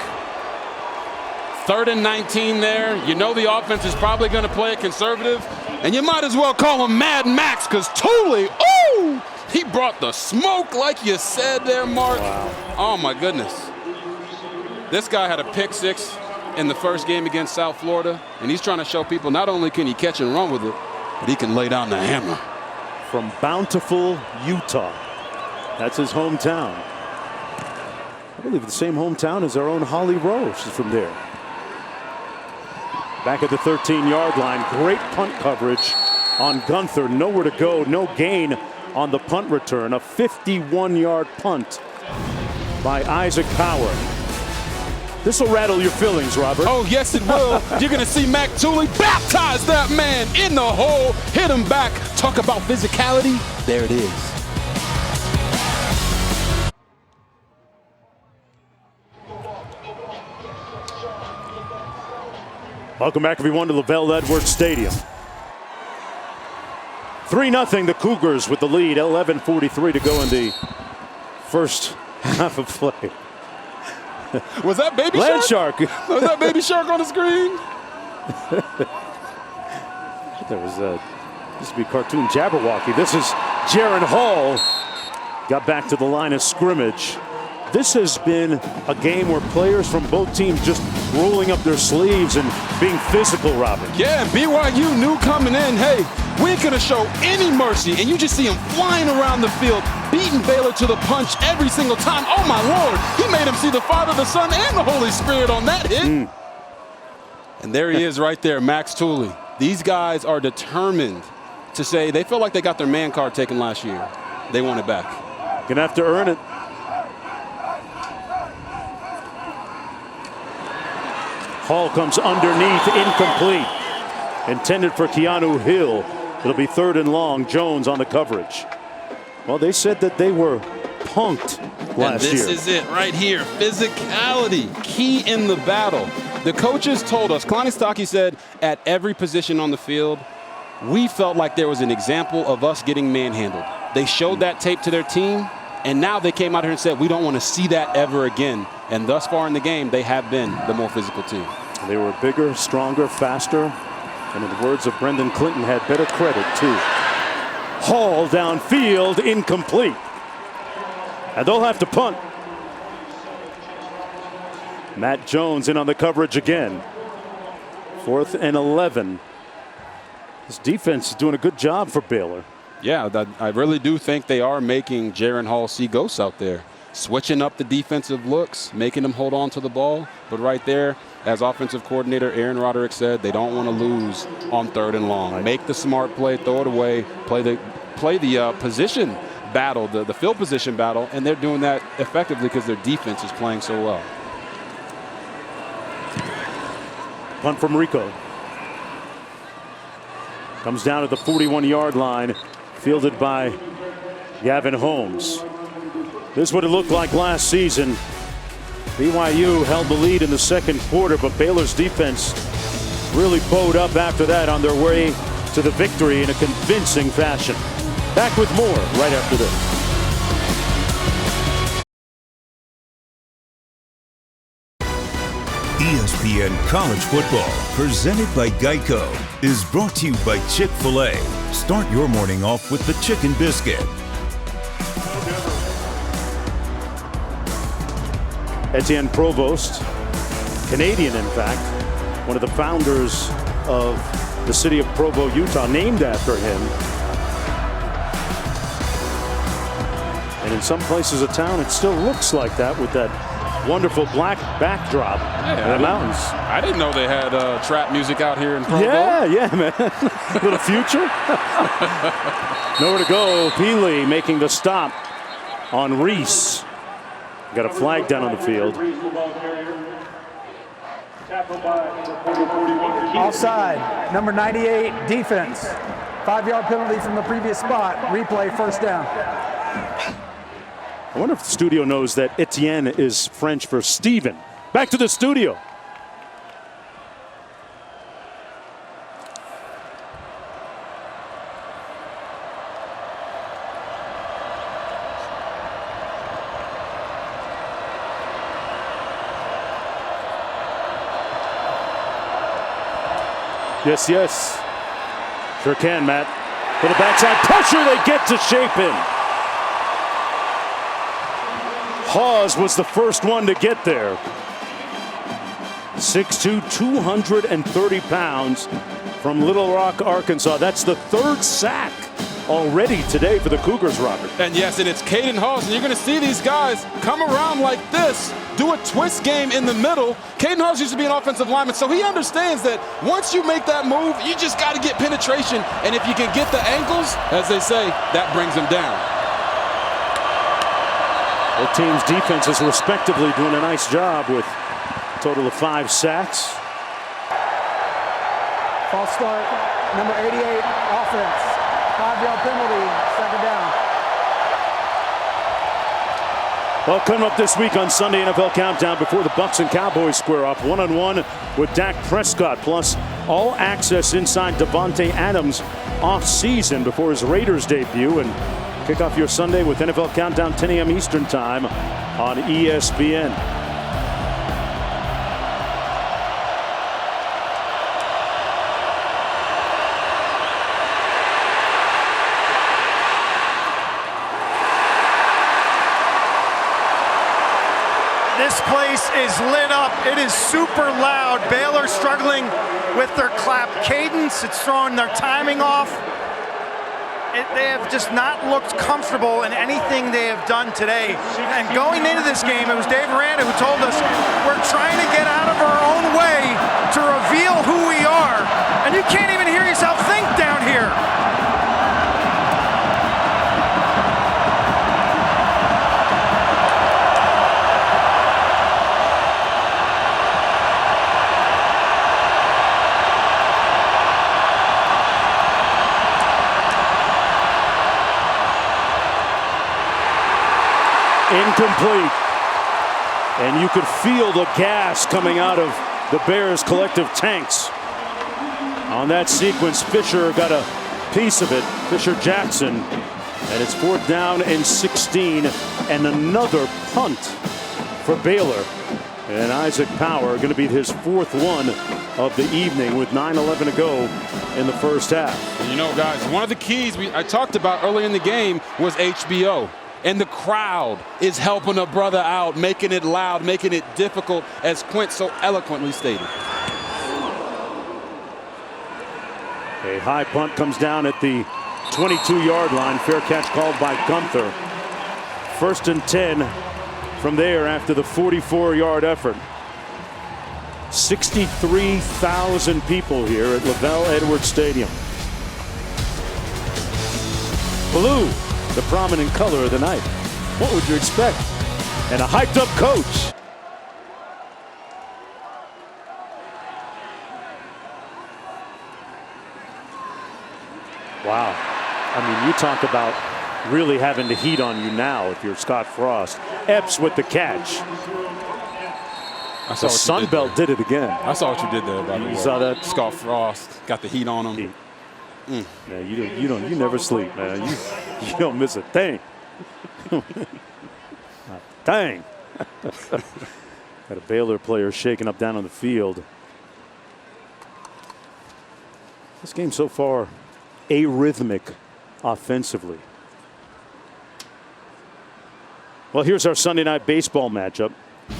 3rd and 19 there. You know the offense is probably going to play it conservative, and you might as well call him Mad Max, because Tooley, ooh, he brought the smoke like you said there, Mark. Wow. Oh, my goodness. This guy had a pick 6 in the first game against South Florida, and he's trying to show people not only can he catch and run with it, but he can lay down the hammer. From Bountiful, Utah. That's his hometown. I believe the same hometown as our own Holly Rowe. She's from there. Back at the 13-yard line. Great punt coverage on Gunther. Nowhere to go. No gain on the punt return. A 51-yard punt by Isaac Power. This will rattle your feelings, Robert. Oh, yes, it will. You're going to see Mac Tooley baptize that man in the hole, hit him back. Talk about physicality. There it is. Welcome back, everyone, to LaVell Edwards Stadium. 3-0, the Cougars with the lead. 11:43 to go in the first half of play. Was that Baby Land Shark? Was that Baby Shark on the screen? There was used to be cartoon Jabberwocky. This is Jaron Hall. Got back to the line of scrimmage. This has been a game where players from both teams just rolling up their sleeves and being physical, Robin. Yeah, BYU knew coming in, hey, we ain't gonna show any mercy, and you just see him flying around the field, beating Baylor to the punch every single time. Oh my Lord, he made him see the Father, the Son, and the Holy Spirit on that hit. And there he is right there, Max Tooley. These guys are determined to say they feel like they got their man card taken last year. They want it back. Gonna have to earn it. Hall comes underneath, incomplete. Intended for Keanu Hill. It'll be 3rd and long. Jones on the coverage. Well, they said that they were punked last year. And this is it right here. Physicality, key in the battle. The coaches told us, Kalani Stocky said, at every position on the field, we felt like there was an example of us getting manhandled. They showed that tape to their team, and now they came out here and said, we don't want to see that ever again. And thus far in the game, they have been the more physical team. They were bigger, stronger, faster, and in the words of Brendan Clinton, had better credit too. Hall downfield, incomplete. And they'll have to punt. Matt Jones in on the coverage again. 4th and 11. This defense is doing a good job for Baylor. Yeah, I really do think they are making Jaron Hall see ghosts out there. switching up the defensive looks, making them hold on to the ball. But right there, as offensive coordinator Aaron Roderick said, they don't want to lose on 3rd and long. Make the smart play, throw it away, play the position battle, the field position battle, and they're doing that effectively because their defense is playing so well. Punt from Rico. Comes down at the 41-yard line, fielded by Gavin Holmes. This is what it looked like last season. BYU held the lead in the 2nd quarter, but Baylor's defense really bowed up after that on their way to the victory in a convincing fashion. Back with more right after this. ESPN College Football, presented by Geico, is brought to you by Chick-fil-A. Start your morning off with the chicken biscuit. Etienne Provost, Canadian in fact, one of the founders of the city of Provo, Utah, named after him. And in some places of town, it still looks like that with that wonderful black backdrop in the mountains. I didn't know they had trap music out here in Provo. Yeah, man. Little Future. Nowhere to go. Peely making the stop on Reese. Got a flag down on the field. Offside, number 98, defense. 5-yard penalty from the previous spot. Replay, 1st down. I wonder if the studio knows that Etienne is French for Stephen. Back to the studio. Yes. Sure can, Matt. For the backside pressure, they get to Chapin. Hawes was the first one to get there. 6'2", 230 pounds from Little Rock, Arkansas. That's the 3rd sack already today for the Cougars, Robert. And yes, and it's Caden Hawes, and you're going to see these guys come around like this, do a twist game in the middle. Caden Hawes used to be an offensive lineman, so he understands that once you make that move, you just got to get penetration, and if you can get the ankles, as they say, that brings them down. Both teams' defenses respectively doing a nice job with a total of 5 sacks. False start, number 88, offense. 5-yard penalty, 2nd down. Well, coming up this week on Sunday NFL Countdown before the Bucs and Cowboys square off one-on-one with Dak Prescott, plus all access inside Devontae Adams off season before his Raiders debut, and kick off your Sunday with NFL Countdown 10 a.m. Eastern Time on ESPN. This place is lit up. It is super loud. Baylor struggling with their clap cadence. It's throwing their timing off. They have just not looked comfortable in anything they have done today. And going into this game, it was Dave Aranda who told us, we're trying to get out of our own way to reveal who we are. And you can't even hear yourself think down here. Incomplete. And you could feel the gas coming out of the Bears' collective tanks. On that sequence, Fisher got a piece of it, Fisher Jackson. And it's 4th down and 16. And another punt for Baylor. And Isaac Power going to be his 4th one of the evening with 9:11 to go in the first half. And you know, guys, one of the keys I talked about early in the game was HBO. And the crowd is helping a brother out, making it loud, making it difficult, as Quint so eloquently stated. A high punt comes down at the 22-yard line. Fair catch called by Gunther. 1st and 10 from there after the 44-yard effort. 63,000 people here at Lavelle Edwards Stadium. Blue, the prominent color of the night. What would you expect? And a hyped up coach. Wow. I mean, you talk about really having the heat on you now if you're Scott Frost. Epps with the catch. The Sun Belt did it again. I saw what you did there, by the way. You saw that? Scott Frost got the heat on him. Man, you never sleep, man. You don't miss a thing. Dang. Got a Baylor player shaking up down on the field. This game so far arrhythmic offensively. Well, here's our Sunday night baseball matchup.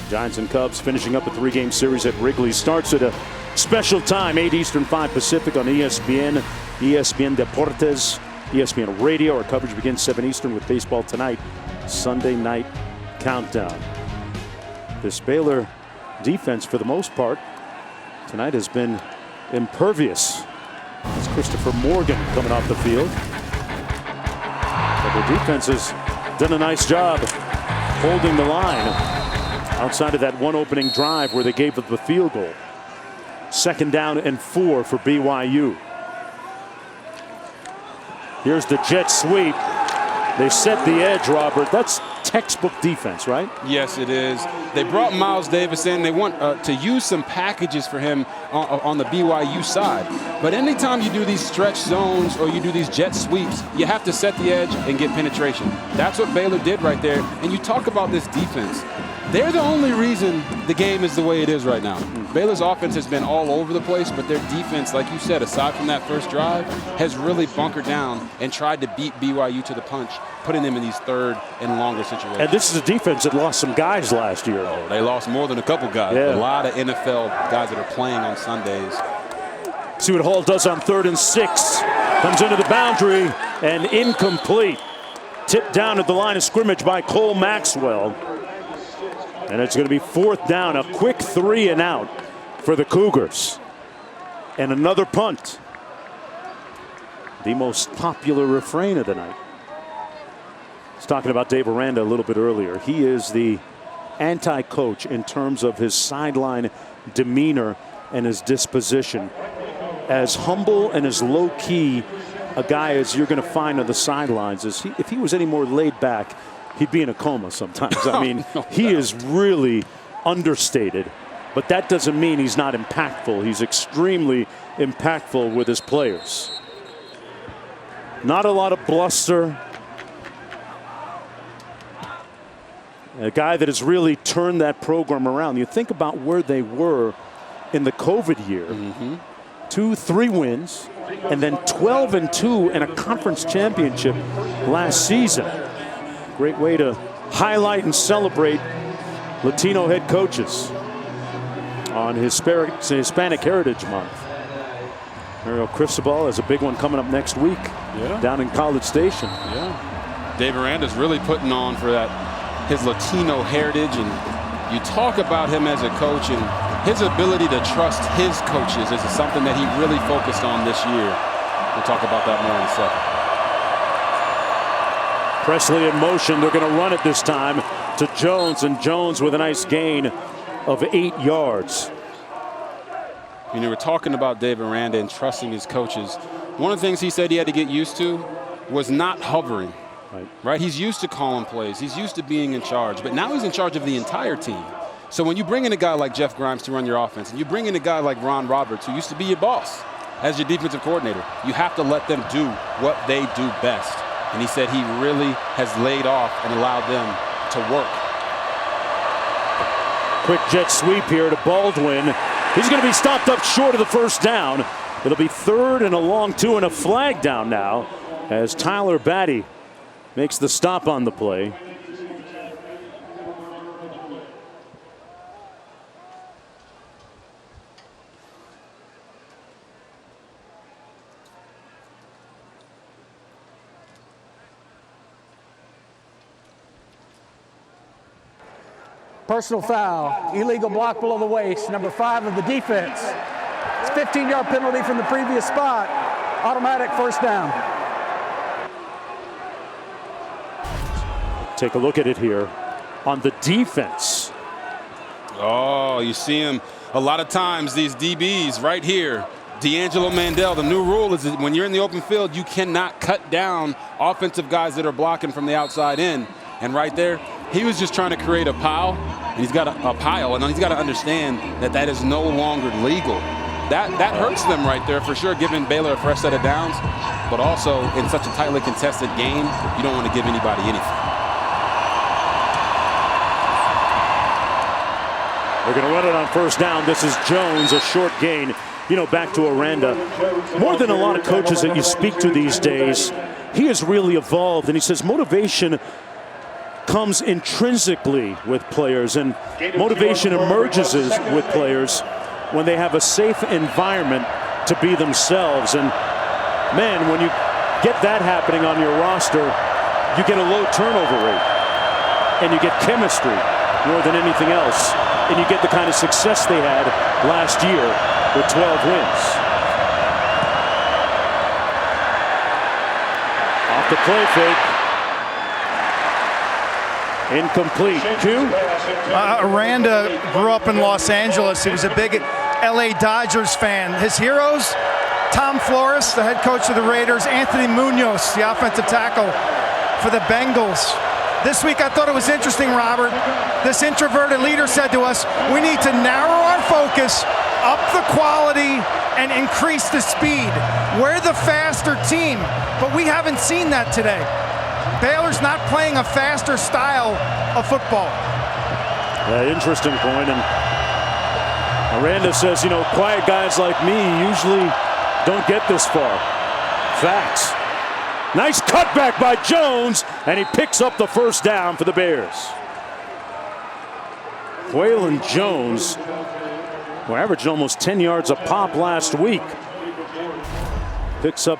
Giants and Cubs finishing up a 3-game series at Wrigley. Starts at a special time, 8 Eastern, 5 Pacific on ESPN, ESPN Deportes, ESPN Radio. Our coverage begins 7 Eastern with Baseball Tonight, Sunday night countdown. This Baylor defense, for the most part, tonight has been impervious. It's Christopher Morgan coming off the field. But the defense has done a nice job holding the line outside of that one opening drive where they gave up the field goal. 2nd down and 4 for BYU. Here's the jet sweep. They set the edge, Robert. That's textbook defense, right? Yes, it is. They brought Miles Davis in. They want to use some packages for him on the BYU side. But anytime you do these stretch zones or you do these jet sweeps, you have to set the edge and get penetration. That's what Baylor did right there. And you talk about this defense. They're the only reason the game is the way it is right now. Baylor's offense has been all over the place, but their defense, like you said, aside from that first drive, has really bunkered down and tried to beat BYU to the punch, putting them in these 3rd and longer situations. And this is a defense that lost some guys last year. Oh, they lost more than a couple guys. Yeah. A lot of NFL guys that are playing on Sundays. See what Hall does on 3rd and 6. Comes into the boundary and incomplete. Tipped down at the line of scrimmage by Cole Maxwell. And it's going to be 4th down, a quick 3 and out for the Cougars. And another punt. The most popular refrain of the night. I was talking about Dave Aranda a little bit earlier. He is the anti-coach in terms of his sideline demeanor and his disposition. As humble and as low-key a guy as you're going to find on the sidelines. If he was any more laid back, he'd be in a coma sometimes. I mean, he is really understated, but that doesn't mean he's not impactful. He's extremely impactful with his players. Not a lot of bluster. A guy that has really turned that program around. You think about where they were in the COVID year. 2-3 wins, and then 12-2 and a conference championship last season. Great way to highlight and celebrate Latino head coaches on Hispanic Heritage Month. Mario Cristobal has a big one coming up next week down in College Station. Yeah. Dave Aranda's really putting on for his Latino heritage, and you talk about him as a coach and his ability to trust his coaches is something that he really focused on this year. We'll talk about that more in a second. Presley in motion. They're going to run it this time to Jones, and Jones with a nice gain of 8 yards. You know, we're talking about Dave Aranda and trusting his coaches. One of the things he said he had to get used to was not hovering. Right? He's used to calling plays. He's used to being in charge, but now he's in charge of the entire team. So when you bring in a guy like Jeff Grimes to run your offense, and you bring in a guy like Ron Roberts, who used to be your boss as your defensive coordinator, you have to let them do what they do best. And he said he really has laid off and allowed them to work. Quick jet sweep here to Baldwin. He's going to be stopped up short of the first down. It'll be 3rd and a long 2 and a flag down now as Tyler Batty makes the stop on the play. Personal foul, illegal block below the waist, number 5 of the defense. It's a 15-yard penalty from the previous spot. Automatic first down. Take a look at it here on the defense. Oh, you see him a lot of times, these DBs right here. D'Angelo Mandel, the new rule is that when you're in the open field, you cannot cut down offensive guys that are blocking from the outside in. And right there, he was just trying to create a pile, and he's got a pile, and he's got to understand that that is no longer legal. That hurts them right there for sure, giving Baylor a fresh set of downs, but also in such a tightly contested game, you don't want to give anybody anything. They're going to run it on first down. This is Jones, a short gain. You know, back to Aranda. More than a lot of coaches that you speak to these days, he has really evolved. And he says motivation comes intrinsically with players, and motivation emerges with players when they have a safe environment to be themselves. And man, when you get that happening on your roster, you get a low turnover rate, and you get chemistry more than anything else. And you get the kind of success they had last year with 12 wins. Off the play fake. Incomplete. Q? Aranda grew up in Los Angeles. He was a big LA Dodgers fan. His heroes, Tom Flores, the head coach of the Raiders, Anthony Munoz, the offensive tackle for the Bengals. This week I thought it was interesting, Robert. This introverted leader said to us, we need to narrow our focus, up the quality, and increase the speed. We're the faster team, but we haven't seen that today. Baylor's not playing a faster style of football. Interesting point. And Aranda says, you know, quiet guys like me usually don't get this far. Facts. Nice cutback by Jones, and he picks up the first down for the Bears. Waylon Jones, who averaged almost 10 yards a pop last week, picks up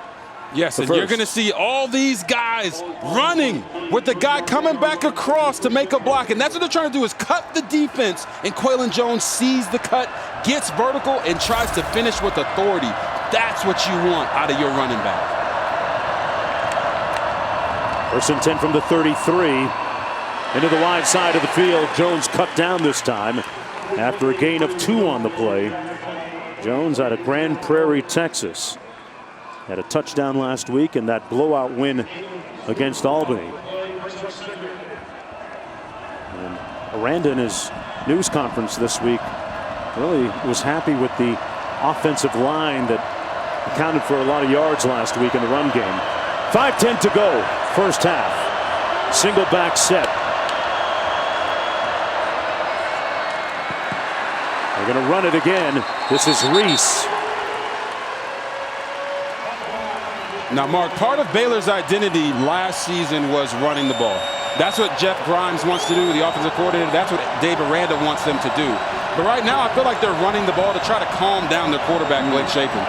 Yes, and first. you're going to see all these guys running with the guy coming back across to make a block. And that's what they're trying to do, is cut the defense. And Waylon Jones sees the cut, gets vertical, and tries to finish with authority. That's what you want out of your running back. First and 10 from the 33. Into the wide side of the field. Jones cut down this time after a gain of 2 on the play. Jones out of Grand Prairie, Texas. Had a touchdown last week in that blowout win against Albany. And Aranda in his news conference this week really was happy with the offensive line that accounted for a lot of yards last week in the run game. 5:10 to go, first half. Single back set. They're going to run it again. This is Reese. Now, Mark, part of Baylor's identity last season was running the ball. That's what Jeff Grimes wants to do, the offensive coordinator. That's what Dave Aranda wants them to do. But right now, I feel like they're running the ball to try to calm down their quarterback, Blake Shapen.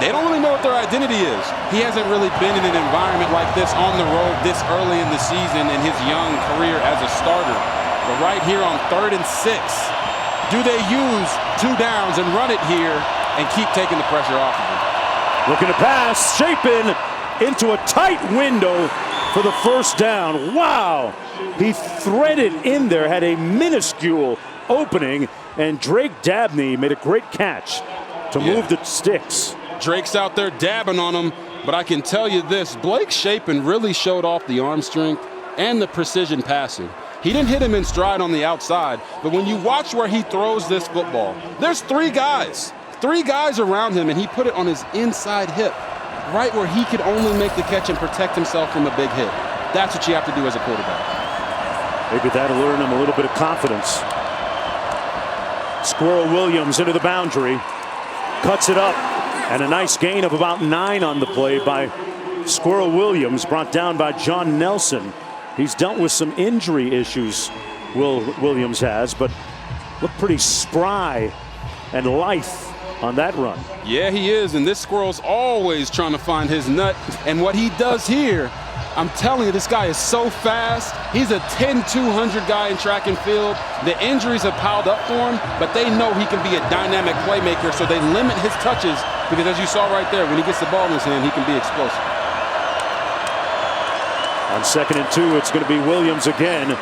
They don't really know what their identity is. He hasn't really been in an environment like this on the road this early in the season in his young career as a starter. But right here on 3rd and 6, do they use 2 downs and run it here and keep taking the pressure off of him? Looking to pass, Shapen into a tight window for the first down. Wow, he threaded in there, had a minuscule opening, and Drake Dabney made a great catch to move the sticks. Drake's out there dabbing on him, but I can tell you this, Blake Shapen really showed off the arm strength and the precision passing. He didn't hit him in stride on the outside, but when you watch where he throws this football, there's 3 guys around him, and he put it on his inside hip, right where he could only make the catch and protect himself from a big hit. That's what you have to do as a quarterback. Maybe that'll earn him a little bit of confidence. Squirrel Williams into the boundary, cuts it up, and a nice gain of about 9 on the play by Squirrel Williams, brought down by John Nelson. He's dealt with some injury issues, Williams has, but looked pretty spry and lithe on that run. Yeah, he is, and this squirrel's always trying to find his nut, and what he does here, I'm telling you, this guy is so fast. He's a 10-200 guy in track and field. The injuries have piled up for him, but they know he can be a dynamic playmaker, so they limit his touches because, as you saw right there, when he gets the ball in his hand, he can be explosive. On 2nd and 2, it's going to be Williams again.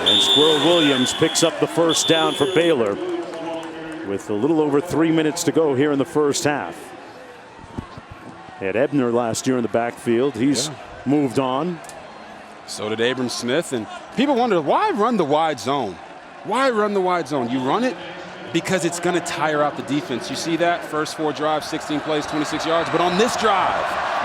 And Squirrel Williams picks up the first down for Baylor with a little over 3 minutes to go here in the first half. Had Ebner last year in the backfield. He's moved on. So did Abram Smith. And people wonder, why run the wide zone? Why run the wide zone? You run it because it's going to tire out the defense. You see that? First 4 drives, 16 plays, 26 yards. But on this drive,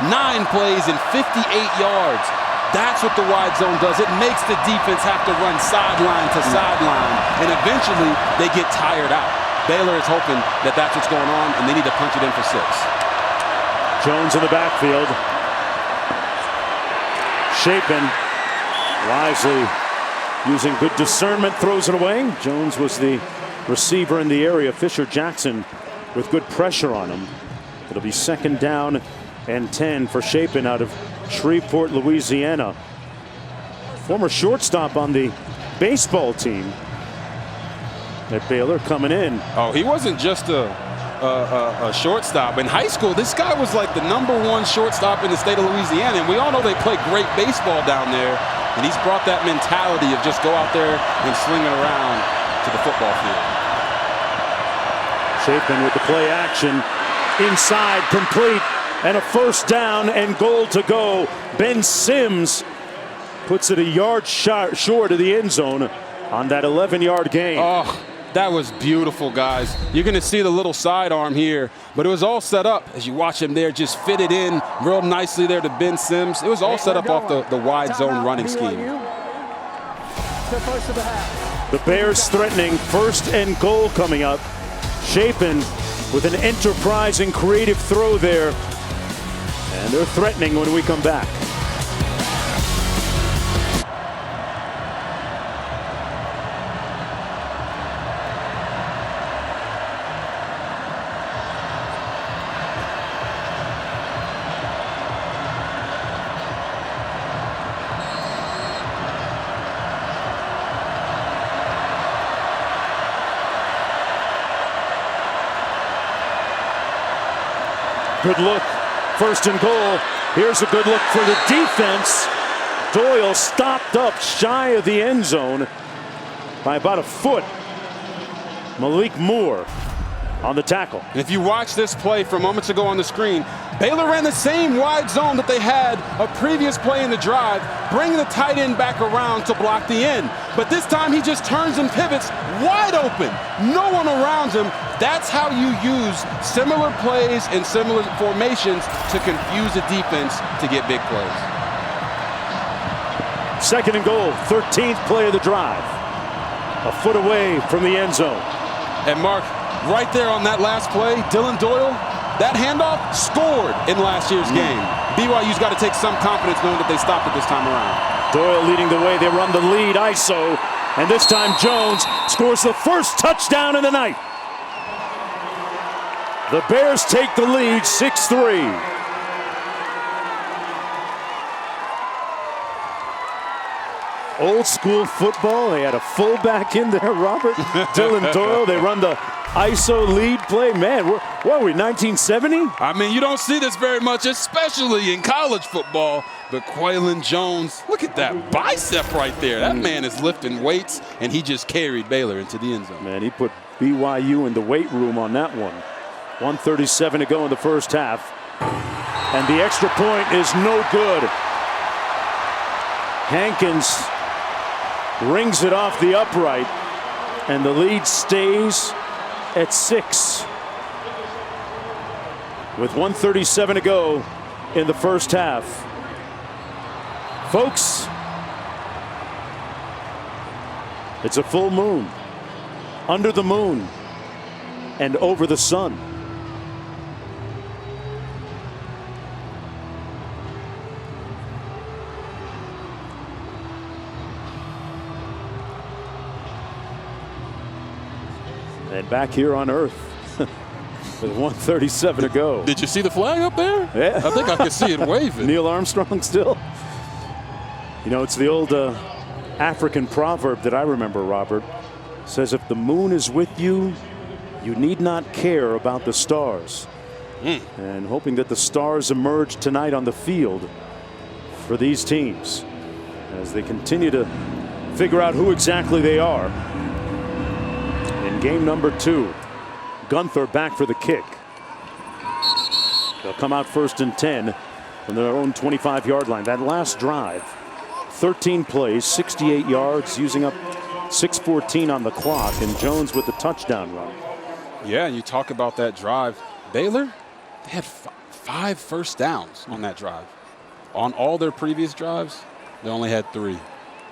9 plays and 58 yards. That's what the wide zone does. It makes the defense have to run sideline to sideline. And eventually, they get tired out. Baylor is hoping that that's what's going on, and they need to punch it in for 6. Jones in the backfield. Shapen wisely using good discernment, throws it away. Jones was the receiver in the area. Fisher Jackson with good pressure on him. It'll be 2nd down and 10 for Shapen out of Shreveport, Louisiana. Former shortstop on the baseball team at Baylor coming in. Oh, he wasn't just a shortstop. In high school, this guy was like the #1 shortstop in the state of Louisiana, and we all know they play great baseball down there, and he's brought that mentality of just go out there and sling it around to the football field. Shapen with the play action, inside, complete, and a first down and goal to go. Ben Sims puts it a yard short of the end zone on that 11-yard gain. Oh, that was beautiful, guys. You're going to see the little sidearm here, but it was all set up. As you watch him there, just fit it in real nicely there to Ben Sims. It was all set up off the wide zone running scheme. The Bears threatening 1st and goal coming up. Shapen with an enterprising, creative throw there. And they're threatening when we come back. Good look. 1st and goal. Here's a good look for the defense. Doyle stopped up shy of the end zone by about a foot. Malik Moore on the tackle. If you watch this play from moments ago on the screen, Baylor ran the same wide zone that they had a previous play in the drive, bringing the tight end back around to block the end. But this time he just turns and pivots wide open. No one around him. That's how you use similar plays and similar formations to confuse the defense to get big plays. 2nd and goal, 13th play of the drive. A foot away from the end zone. And Mark, right there on that last play, Dylan Doyle, that handoff scored in last year's game. BYU's got to take some confidence knowing that they stopped it this time around. Doyle leading the way. They run the lead ISO. And this time Jones scores the first touchdown of the night. The Bears take the lead 6-3. Old school football. They had a fullback in there, Robert. Dylan Doyle. They run the ISO lead play. Man, what are we, 1970? I mean, you don't see this very much, especially in college football. But Quaylen Jones, look at that bicep right there. That man is lifting weights, and he just carried Baylor into the end zone. Man, he put BYU in the weight room on that one. 1:37 to go in the first half. And the extra point is no good. Hankins rings it off the upright, and the lead stays at 6. With 1:37 to go in the first half. Folks, it's a full moon, under the moon, and over the sun. And back here on Earth, with 1:37 to go. Did you see the flag up there? Yeah. I think I could see it waving. Neil Armstrong still. You know, it's the old African proverb that I remember, Robert. It says, if the moon is with you, you need not care about the stars. And hoping that the stars emerge tonight on the field for these teams as they continue to figure out who exactly they are. In game number 2, Gunther back for the kick. They'll come out 1st and 10 from their own 25-yard line. That last drive, 13 plays, 68 yards, using up 6:14 on the clock, and Jones with the touchdown run. Yeah, and you talk about that drive. Baylor, they had 5 first downs on that drive. On all their previous drives, they only had 3.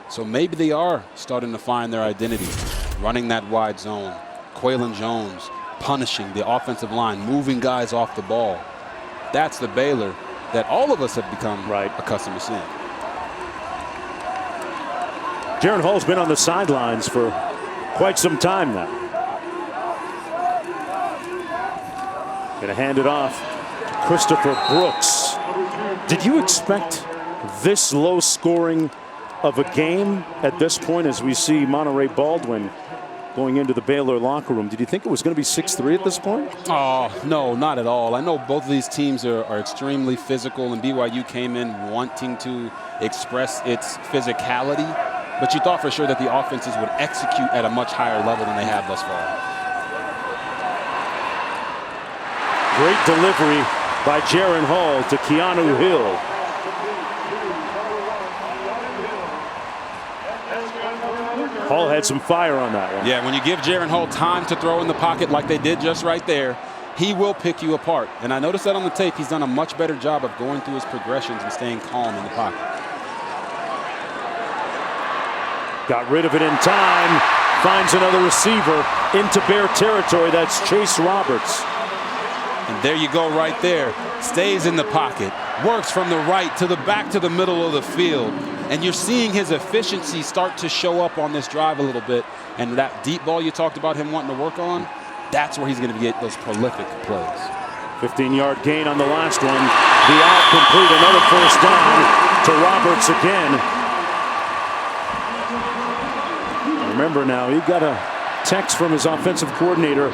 So maybe they are starting to find their identity, running that wide zone. Quaylon Jones punishing the offensive line, moving guys off the ball. That's the Baylor that all of us have become accustomed to seeing. Jaron Hall's been on the sidelines for quite some time now. Gonna hand it off to Christopher Brooks. Did you expect this low scoring of a game at this point as we see Monterey Baldwin going into the Baylor locker room? Did you think it was going to be 6-3 at this point? Oh, no, not at all. I know both of these teams are extremely physical, and BYU came in wanting to express its physicality, but you thought for sure that the offenses would execute at a much higher level than they have thus far. Great delivery by Jaron Hall to Keanu Hill. Hall had some fire on that one. Yeah, when you give Jaron Hall time to throw in the pocket like they did just right there, he will pick you apart. And I noticed that on the tape, he's done a much better job of going through his progressions and staying calm in the pocket. Got rid of it in time. Finds another receiver into Bear territory. That's Chase Roberts. And there you go right there. Stays in the pocket. Works from the right to the back to the middle of the field. And you're seeing his efficiency start to show up on this drive a little bit. And that deep ball you talked about him wanting to work on, that's where he's going to get those prolific plays. 15-yard gain on the last one. The out complete. Another first down to Roberts again. Remember now, he got a text from his offensive coordinator,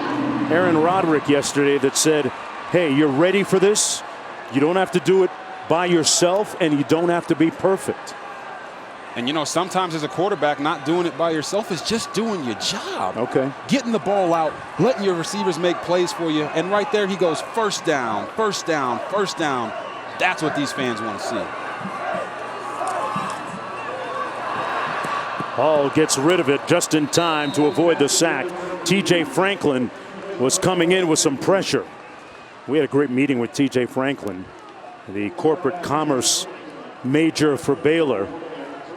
Aaron Roderick, yesterday that said, hey, you're ready for this? You don't have to do it by yourself, and you don't have to be perfect. And, you know, sometimes as a quarterback, not doing it by yourself is just doing your job. Okay. Getting the ball out, letting your receivers make plays for you. And right there he goes, first down, first down, first down. That's what these fans want to see. Hall gets rid of it just in time to avoid the sack. TJ Franklin was coming in with some pressure. We had a great meeting with TJ Franklin, the corporate commerce major for Baylor.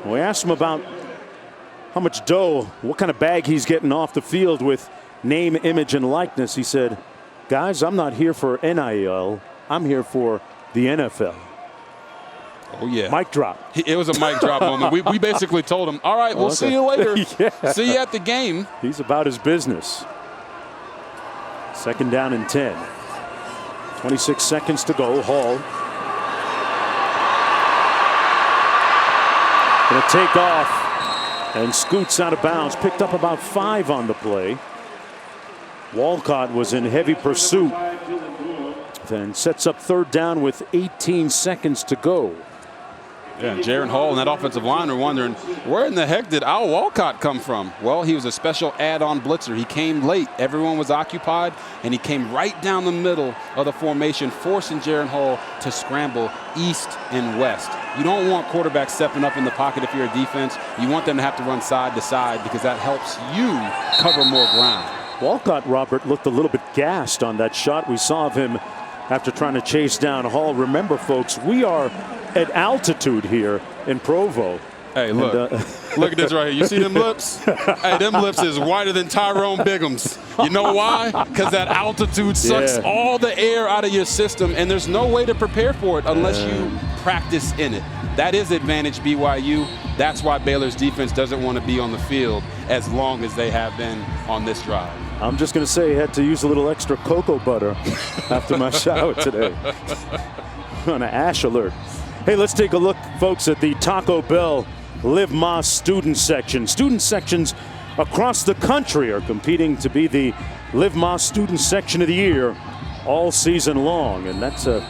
We asked him about how much dough, what kind of bag he's getting off the field with name, image, and likeness. He said, guys, I'm not here for NIL. I'm here for the NFL. Oh, yeah. Mic drop. It was a mic drop moment. We basically told him, all right, we'll see you later. Yeah. See you at the game. He's about his business. 2nd down and 10. 26 seconds to go. Hall going to take off and scoots out of bounds. Picked up about 5 on the play. Walcott was in heavy pursuit. Then sets up 3rd down with 18 seconds to go. Yeah, Jaron Hall and that offensive line are wondering, where in the heck did Al Walcott come from? Well, he was a special add-on blitzer. He came late. Everyone was occupied, and he came right down the middle of the formation, forcing Jaron Hall to scramble east and west. You don't want quarterbacks stepping up in the pocket if you're a defense. You want them to have to run side to side because that helps you cover more ground. Walcott, Robert, looked a little bit gassed on that shot we saw of him after trying to chase down Hall. Remember, folks, we are at altitude here in Provo. Hey, look. Look at this right here. You see them lips? Hey, them lips is whiter than Tyrone Bigum's. You know why? Because that altitude sucks all the air out of your system, and there's no way to prepare for it unless you practice in it. That is advantage BYU. That's why Baylor's defense doesn't want to be on the field as long as they have been on this drive. I'm just going to say I had to use a little extra cocoa butter after my shower today. On an ash alert. Hey, let's take a look, folks, at the Taco Bell Live Más student section. Student sections across the country are competing to be the Live Más student section of the year all season long, and that's a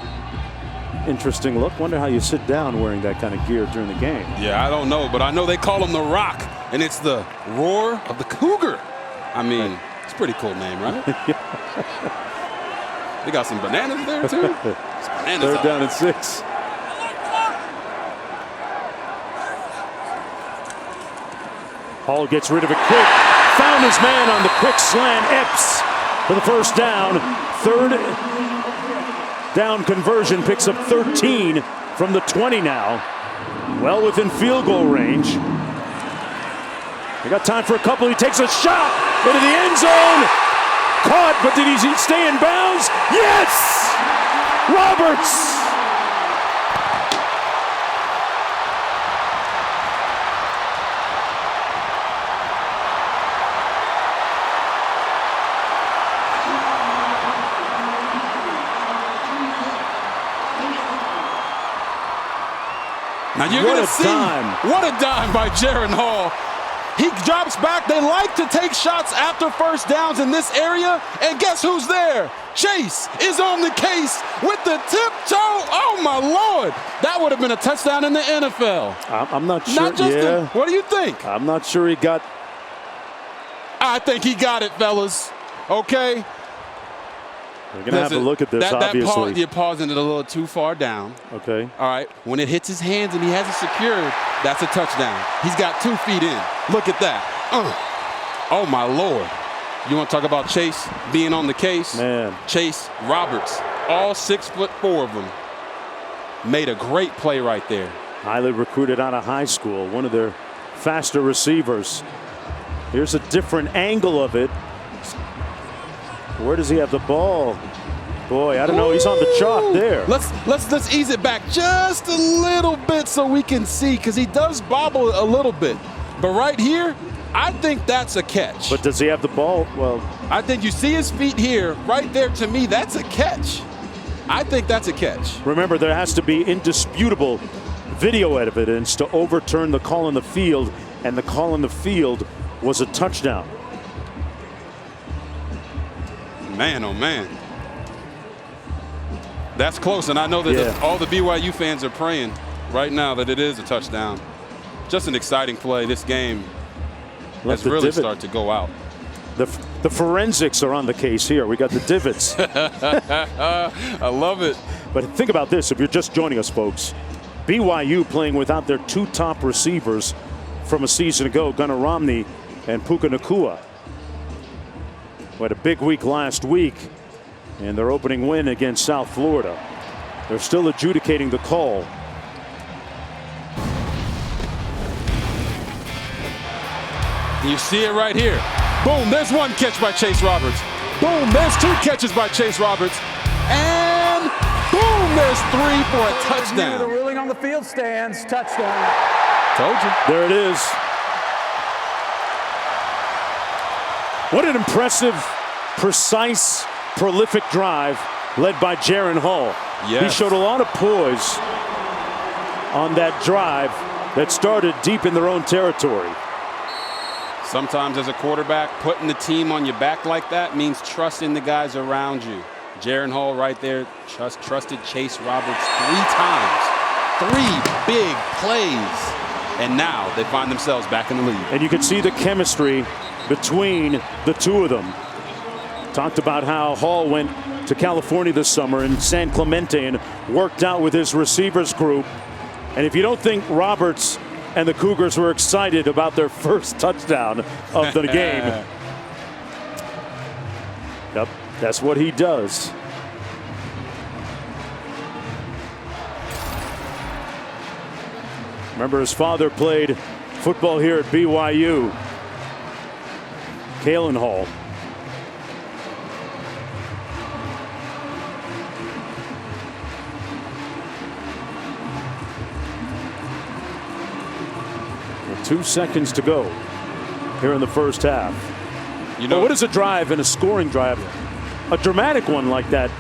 interesting look. Wonder how you sit down wearing that kind of gear during the game. Yeah, I don't know, but I know they call him the Rock, and it's the roar of the Cougar. I mean, it's a pretty cool name, right? They got some bananas there, too. Third down and 6. Hall gets rid of it quick. Found his man on the quick slant. Epps for the first down. Third down conversion, picks up 13 from the 20 now. Well within field goal range. They got time for a couple. He takes a shot into the end zone. Caught, but did he stay in bounds? Yes! Roberts! Now you're going to see what a dime by Jaren Hall. He drops back. They like to take shots after first downs in this area. And guess who's there? Chase is on the case with the tiptoe. Oh, my Lord. That would have been a touchdown in the NFL. I'm not sure. Not just what do you think? I'm not sure he got. I think he got it, fellas. Okay. We're going to have to look at this, obviously. You're pausing it a little too far down. Okay. All right. When it hits his hands and he has it secured, that's a touchdown. He's got 2 feet in. Look at that. Oh, my Lord. You want to talk about Chase being on the case? Man. Chase Roberts, all 6'4" of them, made a great play right there. Highly recruited out of high school. One of their faster receivers. Here's a different angle of it. Where does he have the ball? Boy, I don't know. He's on the chalk there. Let's ease it back just a little bit so we can see, because he does bobble a little bit. But right here, I think that's a catch. But does he have the ball? Well, I think you see his feet here. Right there, to me, that's a catch. I think that's a catch. Remember, there has to be indisputable video evidence to overturn the call in the field, and the call in the field was a touchdown. Man, oh, man. That's close, and I know that all the BYU fans are praying right now that it is a touchdown. Just an exciting play. This game has really started to go out. The forensics are on the case here. We got the divots. I love it. But think about this. If you're just joining us, folks, BYU playing without their 2 top receivers from a season ago, Gunnar Romney and Puka Nacua. We had a big week last week in their opening win against South Florida. They're still adjudicating the call. You see it right here. Boom, there's 1 catch by Chase Roberts. Boom, there's 2 catches by Chase Roberts. And boom, there's 3 for a touchdown. The ruling on the field stands. Touchdown. Told you. There it is. What an impressive, precise, prolific drive led by Jaren Hall. Yes. He showed a lot of poise on that drive that started deep in their own territory. Sometimes as a quarterback, putting the team on your back like that means trusting the guys around you. Jaren Hall right there trusted Chase Roberts 3 times. 3 big plays. And now they find themselves back in the lead. And you can see the chemistry between the 2 of them. Talked about how Hall went to California this summer in San Clemente and worked out with his receivers group. And if you don't think Roberts and the Cougars were excited about their first touchdown of the game, yep, that's what he does. Remember, his father played football here at BYU. Kalen Hall. 2 seconds to go here in the first half. You know, what is a drive and a scoring drive, a dramatic one like that,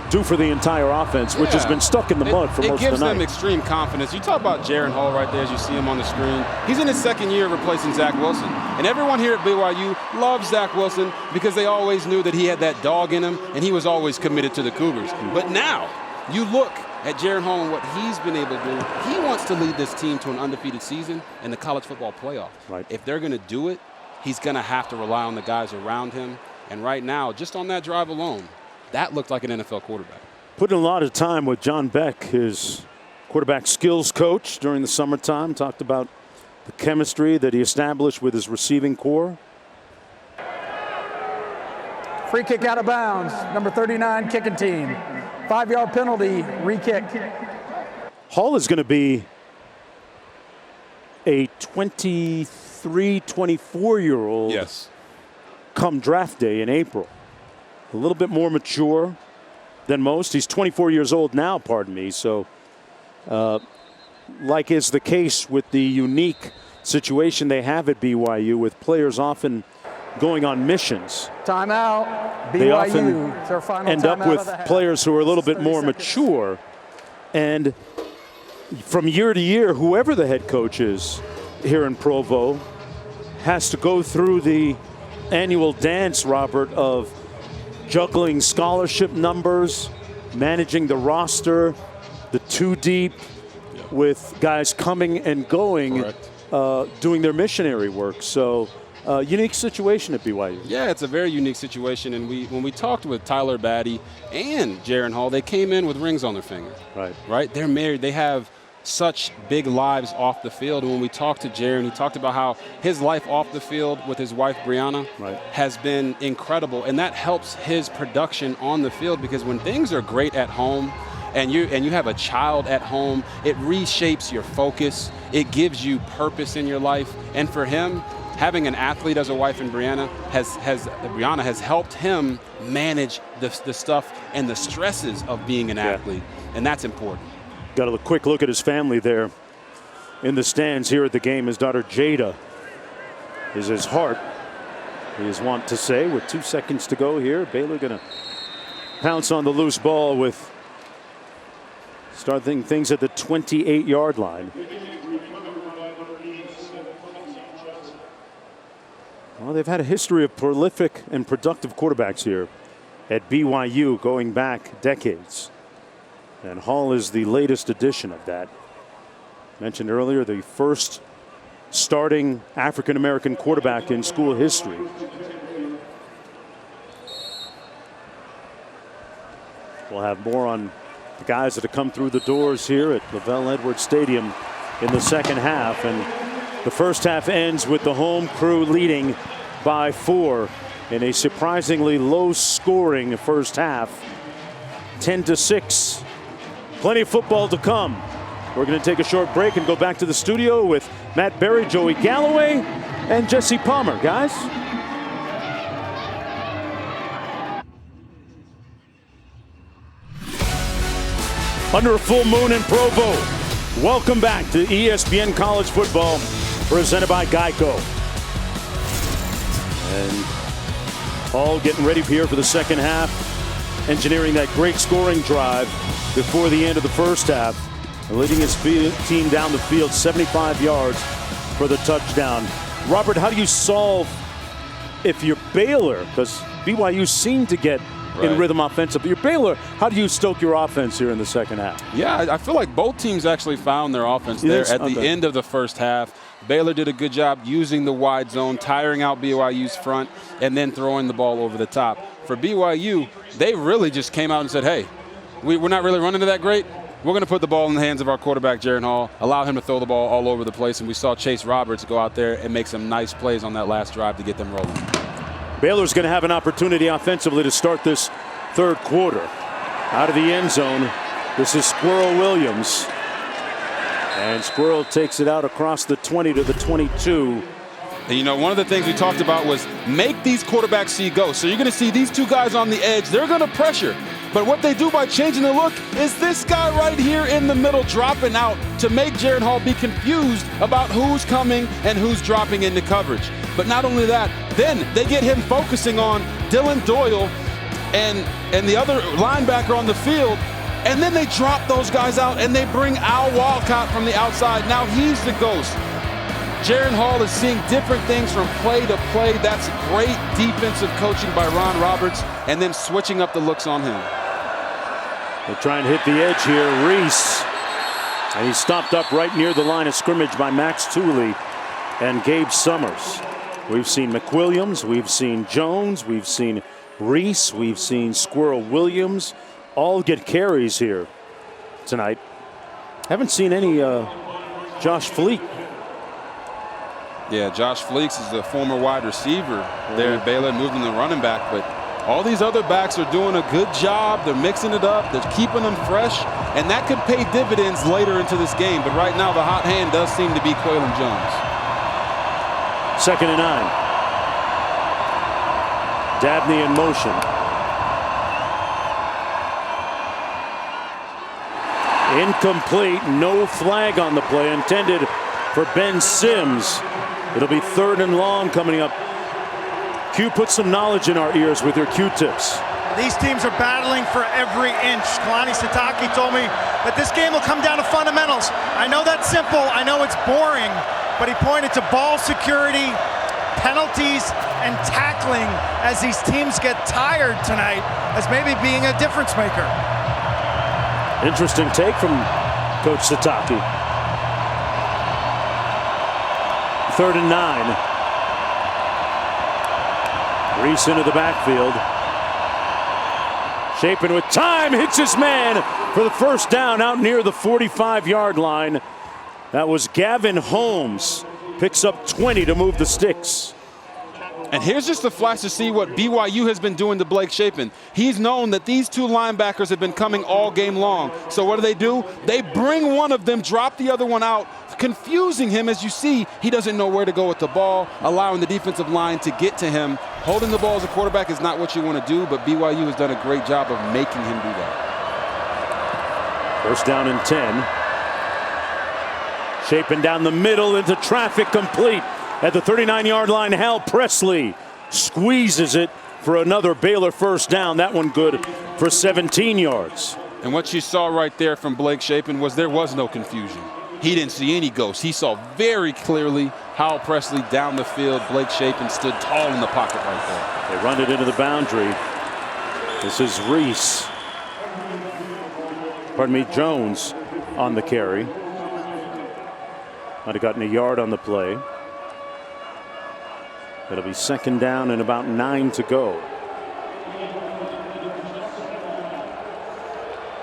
do for the entire offense, which has been stuck in the mud for most of the night? It gives them extreme confidence. You talk about Jaron Hall right there as you see him on the screen. He's in his second year replacing Zach Wilson. And everyone here at BYU loves Zach Wilson because they always knew that he had that dog in him and he was always committed to the Cougars. But now you look at Jaron Hall and what he's been able to do. He wants to lead this team to an undefeated season in the college football playoff. Right. If they're going to do it, he's going to have to rely on the guys around him. And right now, just on that drive alone, that looked like an NFL quarterback. Putting a lot of time with John Beck, his quarterback skills coach during the summertime, talked about the chemistry that he established with his receiving core. Free kick out of bounds, number 39 kicking team. 5-yard penalty, re-kick. Hall is going to be a 23, 24-year-old come draft day in April. A little bit more mature than most. He's 24 years old now, pardon me. So, like is the case with the unique situation they have at BYU with players often going on missions. Timeout. BYU. They often It's our final end up timeout with of the half. players who are a little bit 30 more seconds. mature. And from year to year, whoever the head coach is here in Provo has to go through the annual dance, Robert, of juggling scholarship numbers, managing the roster, the two deep, with guys coming and going, doing their missionary work. So, unique situation at BYU. Yeah, it's a very unique situation. And when we talked with Tyler Batty and Jaron Hall, they came in with rings on their finger. Right? They're married. They have such big lives off the field. And when we talked to Jaron, he talked about how his life off the field with his wife, Brianna, has been incredible. And that helps his production on the field, because when things are great at home and you have a child at home, it reshapes your focus. It gives you purpose in your life. And for him, having an athlete as a wife in Brianna has helped him manage the stuff and the stresses of being an athlete. And that's important. Got a quick look at his family there in the stands here at the game. His daughter Jada is his heart, he is wont to say, with 2 seconds to go here. Baylor going to pounce on the loose ball with starting things at the 28-yard line. Well, they've had a history of prolific and productive quarterbacks here at BYU going back decades. And Hall is the latest edition of that. Mentioned earlier, the first starting African-American quarterback in school history. We'll have more on the guys that have come through the doors here at Lavelle Edwards Stadium in the second half. And the first half ends with the home crew leading by 4 in a surprisingly low-scoring first half. 10-6. Plenty of football to come. We're going to take a short break and go back to the studio with Matt Berry, Joey Galloway, and Jesse Palmer. Guys? Under a full moon in Provo. Welcome back to ESPN College Football, presented by Geico. And Hall getting ready here for the second half, engineering that great scoring drive before the end of the first half, and leading his team down the field 75 yards for the touchdown. Robert, how do you solve if you're Baylor? Because BYU seemed to get in rhythm offensively. You're Baylor. How do you stoke your offense here in the second half? Yeah, I feel like both teams actually found their offense there at the end of the first half. Baylor did a good job using the wide zone, tiring out BYU's front, and then throwing the ball over the top. For BYU, they really just came out and said, hey, we're not really running to that great. We're going to put the ball in the hands of our quarterback, Jaron Hall, allow him to throw the ball all over the place. And we saw Chase Roberts go out there and make some nice plays on that last drive to get them rolling. Baylor's going to have an opportunity offensively to start this third quarter. Out of the end zone, this is Squirrel Williams. And Squirrel takes it out across the 20 to the 22. And, you know, one of the things we talked about was make these quarterbacks see go. So you're going to see these two guys on the edge. They're going to pressure. But what they do by changing the look is this guy right here in the middle dropping out to make Jaren Hall be confused about who's coming and who's dropping into coverage. But not only that, then they get him focusing on Dylan Doyle and the other linebacker on the field, and then they drop those guys out and they bring Al Walcott from the outside. Now he's the ghost. Jaren Hall is seeing different things from play to play. That's great defensive coaching by Ron Roberts, and then switching up the looks on him. They try and hit the edge here. Reese. And he's stopped up right near the line of scrimmage by Max Tooley and Gabe Summers. We've seen McWilliams. We've seen Jones. We've seen Reese. We've seen Squirrel Williams all get carries here tonight. Haven't seen any Josh Fleek. Yeah, Josh Fleeks is the former wide receiver there at Baylor, moved him to running back. But all these other backs are doing a good job. They're mixing it up. They're keeping them fresh. And that could pay dividends later into this game. But right now, the hot hand does seem to be Quaylon Jones. 2nd and 9. Dabney in motion. Incomplete. No flag on the play. Intended for Ben Sims. It'll be 3rd and long coming up. Q, put some knowledge in our ears with your Q-tips. These teams are battling for every inch. Kalani Sitake told me that this game will come down to fundamentals. I know that's simple. I know it's boring. But he pointed to ball security, penalties, and tackling as these teams get tired tonight as maybe being a difference maker. Interesting take from Coach Sitake. 3rd and 9. Reese into the backfield. Shapen with time, hits his man for the first down out near the 45-yard line. That was Gavin Holmes. Picks up 20 to move the sticks. And here's just a flash to see what BYU has been doing to Blake Shapen. He's known that these two linebackers have been coming all game long. So what do? They bring one of them, drop the other one out, confusing him. As you see, he doesn't know where to go with the ball, allowing the defensive line to get to him. Holding the ball as a quarterback is not what you want to do, but BYU has done a great job of making him do that. 1st down and 10. Shapen down the middle into traffic, complete at the 39-yard line. Hal Presley squeezes it for another Baylor 1st down. That one good for 17 yards. And what you saw right there from Blake Shapen was there was no confusion. He didn't see any ghosts. He saw very clearly Hal Presley down the field. Blake Shapen stood tall in the pocket right there. They run it into the boundary. This is Reese. Jones on the carry. Might have gotten a yard on the play. It'll be 2nd down and about 9 to go.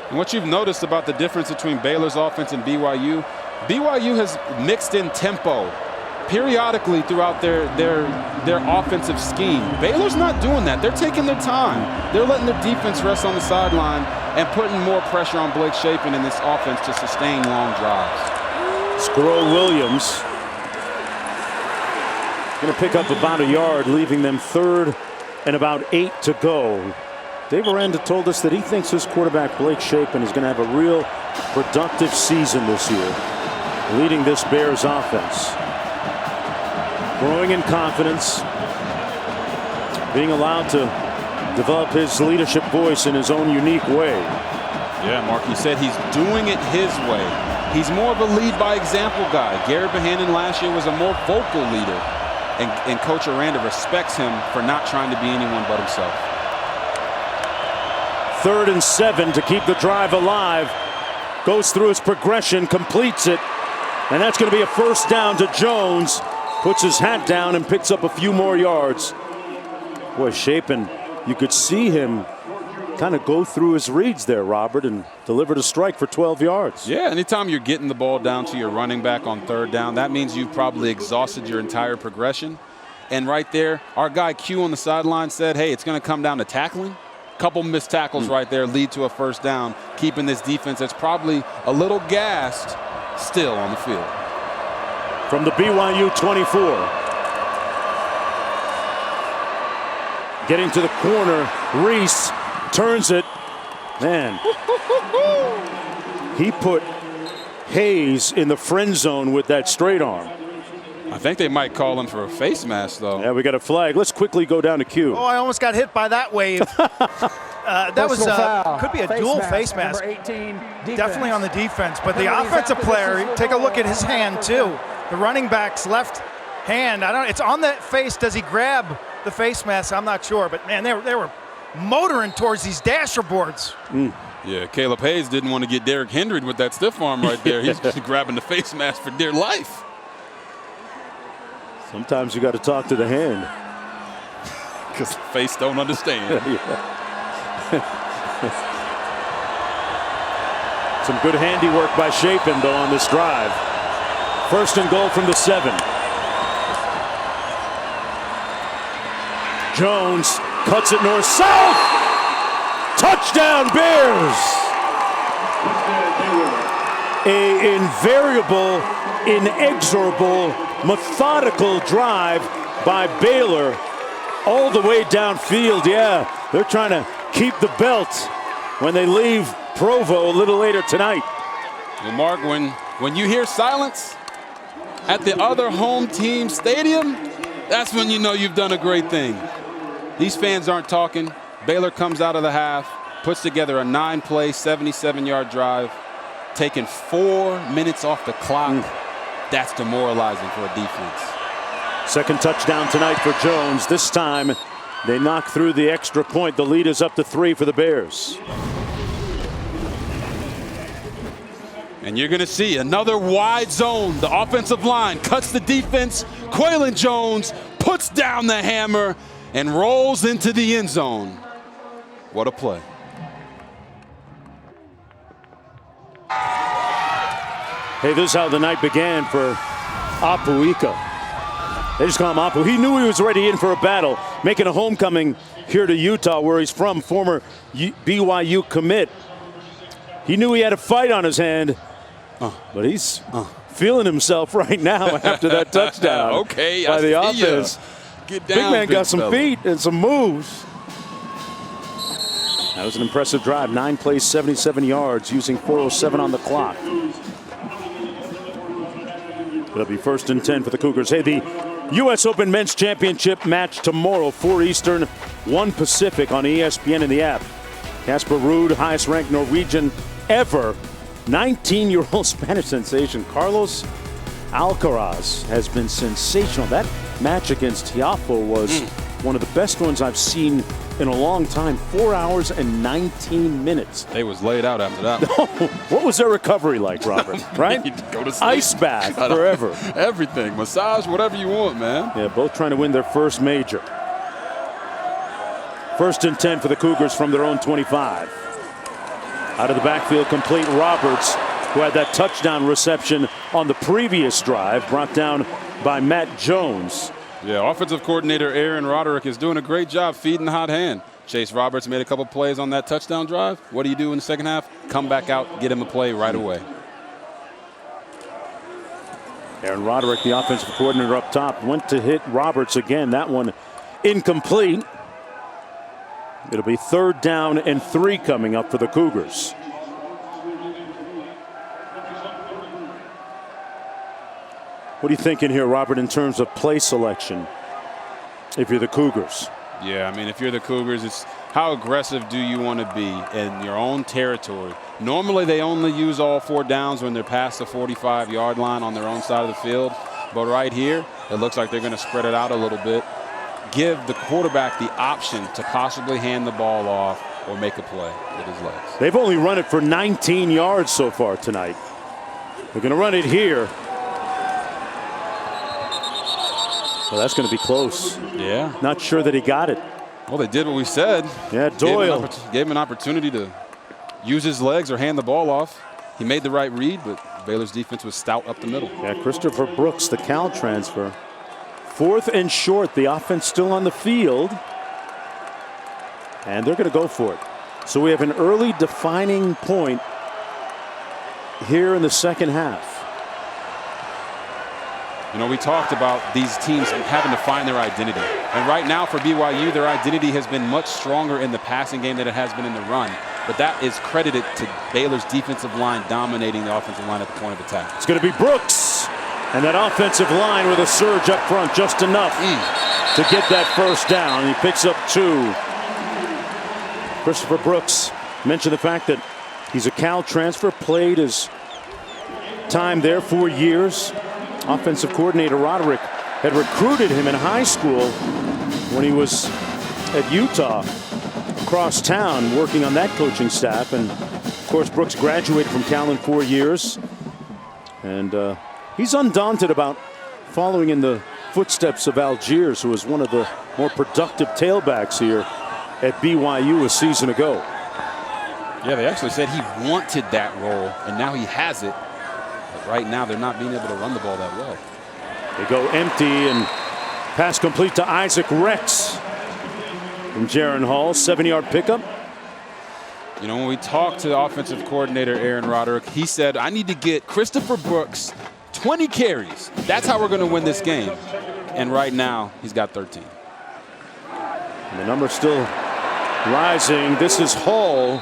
And what you've noticed about the difference between Baylor's offense and BYU has mixed in tempo periodically throughout their offensive scheme. Baylor's not doing that. They're taking their time. They're letting their defense rest on the sideline and putting more pressure on Blake Shapen in this offense to sustain long drives. Squirrel Williams going to pick up about a yard, leaving them 3rd and about 8 to go. Dave Aranda told us that he thinks his quarterback Blake Shapen is going to have a real productive season this year, leading this Bears offense. Growing in confidence, being allowed to develop his leadership voice in his own unique way. Yeah, Mark, he said he's doing it his way. He's more of a lead by example guy. Garrett Bohannon last year was a more vocal leader, and Coach Aranda respects him for not trying to be anyone but himself. 3rd and 7 to keep the drive alive. Goes through his progression, completes it, and that's going to be a 1st down to Jones. Puts his hat down and picks up a few more yards. Boy, Shapen, you could see him kind of go through his reads there, Robert, and delivered a strike for 12 yards. Yeah, anytime you're getting the ball down to your running back on 3rd down, that means you've probably exhausted your entire progression. And right there, our guy Q on the sideline said, hey, it's going to come down to tackling. Couple missed tackles right there lead to a 1st down, keeping this defense that's probably a little gassed still on the field. From the BYU 24. Getting to the corner, Reese turns it Man, he put Hayes in the friend zone with that straight arm. I think they might call him for a face mask, though. Yeah, we got a flag. Let's quickly go down to Q. Oh, I almost got hit by that wave. That was could be a dual face mask. Number 18, defense. Definitely on the defense, but the offensive player, take a look at his hand too. The running back's left hand, it's on that face. Does he grab the face mask? I'm not sure, but man, they were motoring towards these dasher boards. Yeah, Caleb Hayes didn't want to get Derrick Henry with that stiff arm right there. He's just grabbing the face mask for dear life. Sometimes you got to talk to the hand. Because the face don't understand. Some good handiwork by Chapin, though, on this drive. 1st and goal from the 7. Jones cuts it north-south. Touchdown, Bears! A invariable, inexorable, methodical drive by Baylor all the way downfield. Yeah, they're trying to keep the belt when they leave Provo a little later tonight. Well, Mark, when you hear silence at the other home team stadium, that's when you know you've done a great thing. These fans aren't talking. Baylor comes out of the half, puts together a 9-play, 77-yard drive, taking 4 minutes off the clock. That's demoralizing for a defense. 2nd touchdown tonight for Jones. This time they knock through the extra point. The lead is up to 3 for the Bears. And you're going to see another wide zone. The offensive line cuts the defense. Quaylon Jones puts down the hammer and rolls into the end zone. What a play. Hey, this is how the night began for Apuika. They just call him Apu. He knew he was already in for a battle, making a homecoming here to Utah, where he's from, former BYU commit. He knew he had a fight on his hand, but he's feeling himself right now after that touchdown. Okay, by the offense. Get down, big man got some fella. feet and some moves. That was an impressive drive. 9 plays, 77 yards, using 4:07 on the clock. It'll be 1st and 10 for the Cougars. Hey, the U.S. Open Men's Championship match tomorrow, 4 Eastern, 1 Pacific on ESPN in the app. Casper Ruud, highest ranked Norwegian ever. 19-year-old Spanish sensation Carlos Alcaraz has been sensational. That match against Tiafoe was one of the best ones I've seen in a long time. 4 hours and 19 minutes. They was laid out after that. What was their recovery like, Robert? Right? Go to sleep. Ice bath forever. Everything. Massage, whatever you want, man. Yeah, both trying to win their first major. 1st and 10 for the Cougars from their own 25. Out of the backfield, complete. Roberts, who had that touchdown reception on the previous drive, brought down by Matt Jones. Yeah, offensive coordinator Aaron Roderick is doing a great job feeding the hot hand. Chase Roberts made a couple plays on that touchdown drive. What do you do in the second half? Come back out, get him a play right away. Aaron Roderick, the offensive coordinator up top, went to hit Roberts again. That one incomplete. It'll be 3rd down and 3 coming up for the Cougars. What are you thinking here, Robert, in terms of play selection if you're the Cougars? Yeah, I mean, if you're the Cougars, it's how aggressive do you want to be in your own territory? Normally, they only use all 4 downs when they're past the 45-yard line on their own side of the field. But right here, it looks like they're going to spread it out a little bit. Give the quarterback the option to possibly hand the ball off or make a play with his legs. They've only run it for 19 yards so far tonight. They're going to run it here. So that's going to be close. Yeah. Not sure that he got it. Well, they did what we said. Yeah, Doyle. Gave him an opportunity to use his legs or hand the ball off. He made the right read, but Baylor's defense was stout up the middle. Yeah, Christopher Brooks, the Cal transfer. 4th and short. The offense still on the field. And they're going to go for it. So we have an early defining point here in the second half. You know, we talked about these teams having to find their identity. And right now for BYU, their identity has been much stronger in the passing game than it has been in the run. but that is credited to Baylor's defensive line dominating the offensive line at the point of attack. It's going to be Brooks. And that offensive line with a surge up front, just enough to get that first down. He picks up 2. Christopher Brooks mentioned the fact that he's a Cal transfer, played his time there 4 years. Offensive coordinator Roderick had recruited him in high school when he was at Utah, across town, working on that coaching staff. And of course, Brooks graduated from Cal in 4 years. And he's undaunted about following in the footsteps of Algiers, who was one of the more productive tailbacks here at BYU a season ago. Yeah, they actually said he wanted that role, and now he has it. But right now, they're not being able to run the ball that well. They go empty, and pass complete to Isaac Rex from Jaron Hall. 7-yard pickup. You know, when we talked to the offensive coordinator, Aaron Roderick, he said, I need to get Christopher Brooks 20 carries. That's how we're going to win this game. And right now, he's got 13. And the number's still rising. This is Hall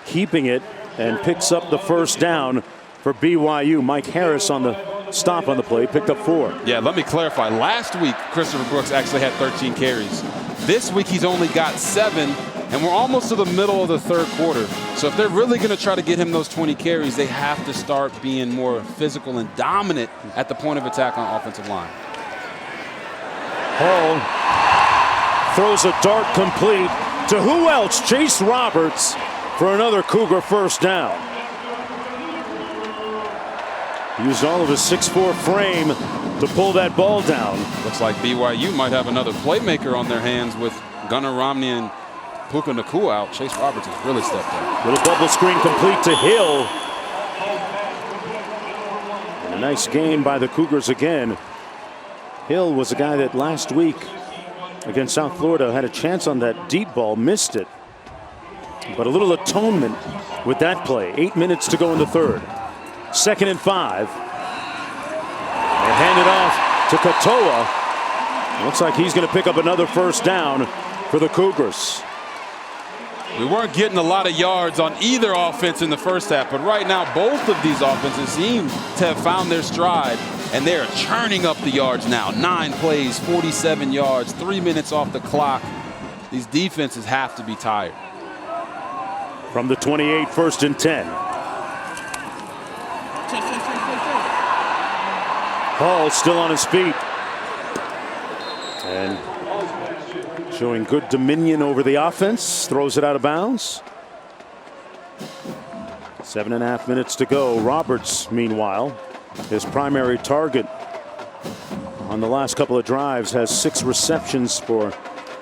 keeping it and picks up the first down for BYU. Mike Harris on the stop on the play, picked up 4. Yeah, let me clarify. Last week, Christopher Brooks actually had 13 carries. This week, he's only got 7. And we're almost to the middle of the third quarter. So if they're really going to try to get him those 20 carries, they have to start being more physical and dominant at the point of attack on offensive line. Hall throws a dart complete to who else? Chase Roberts for another Cougar first down. Used all of his 6'4" frame to pull that ball down. Looks like BYU might have another playmaker on their hands with Gunnar Romney and Puka Nacua out. Chase Roberts has really stepped up. Little bubble screen complete to Hill. And a nice gain by the Cougars again. Hill was a guy that last week against South Florida had a chance on that deep ball, missed it. But a little atonement with that play. 8 minutes to go in the third. 2nd and 5. And hand it off to Katoa. Looks like he's going to pick up another first down for the Cougars. We weren't getting a lot of yards on either offense in the first half, but right now both of these offenses seem to have found their stride, and they're churning up the yards now. 9 plays, 47 yards, 3 minutes off the clock. These defenses have to be tired. From the 28, 1st and 10. Hall still on his feet. And showing good dominion over the offense. Throws it out of bounds. 7.5 minutes to go. Roberts, meanwhile, his primary target on the last couple of drives, has 6 receptions for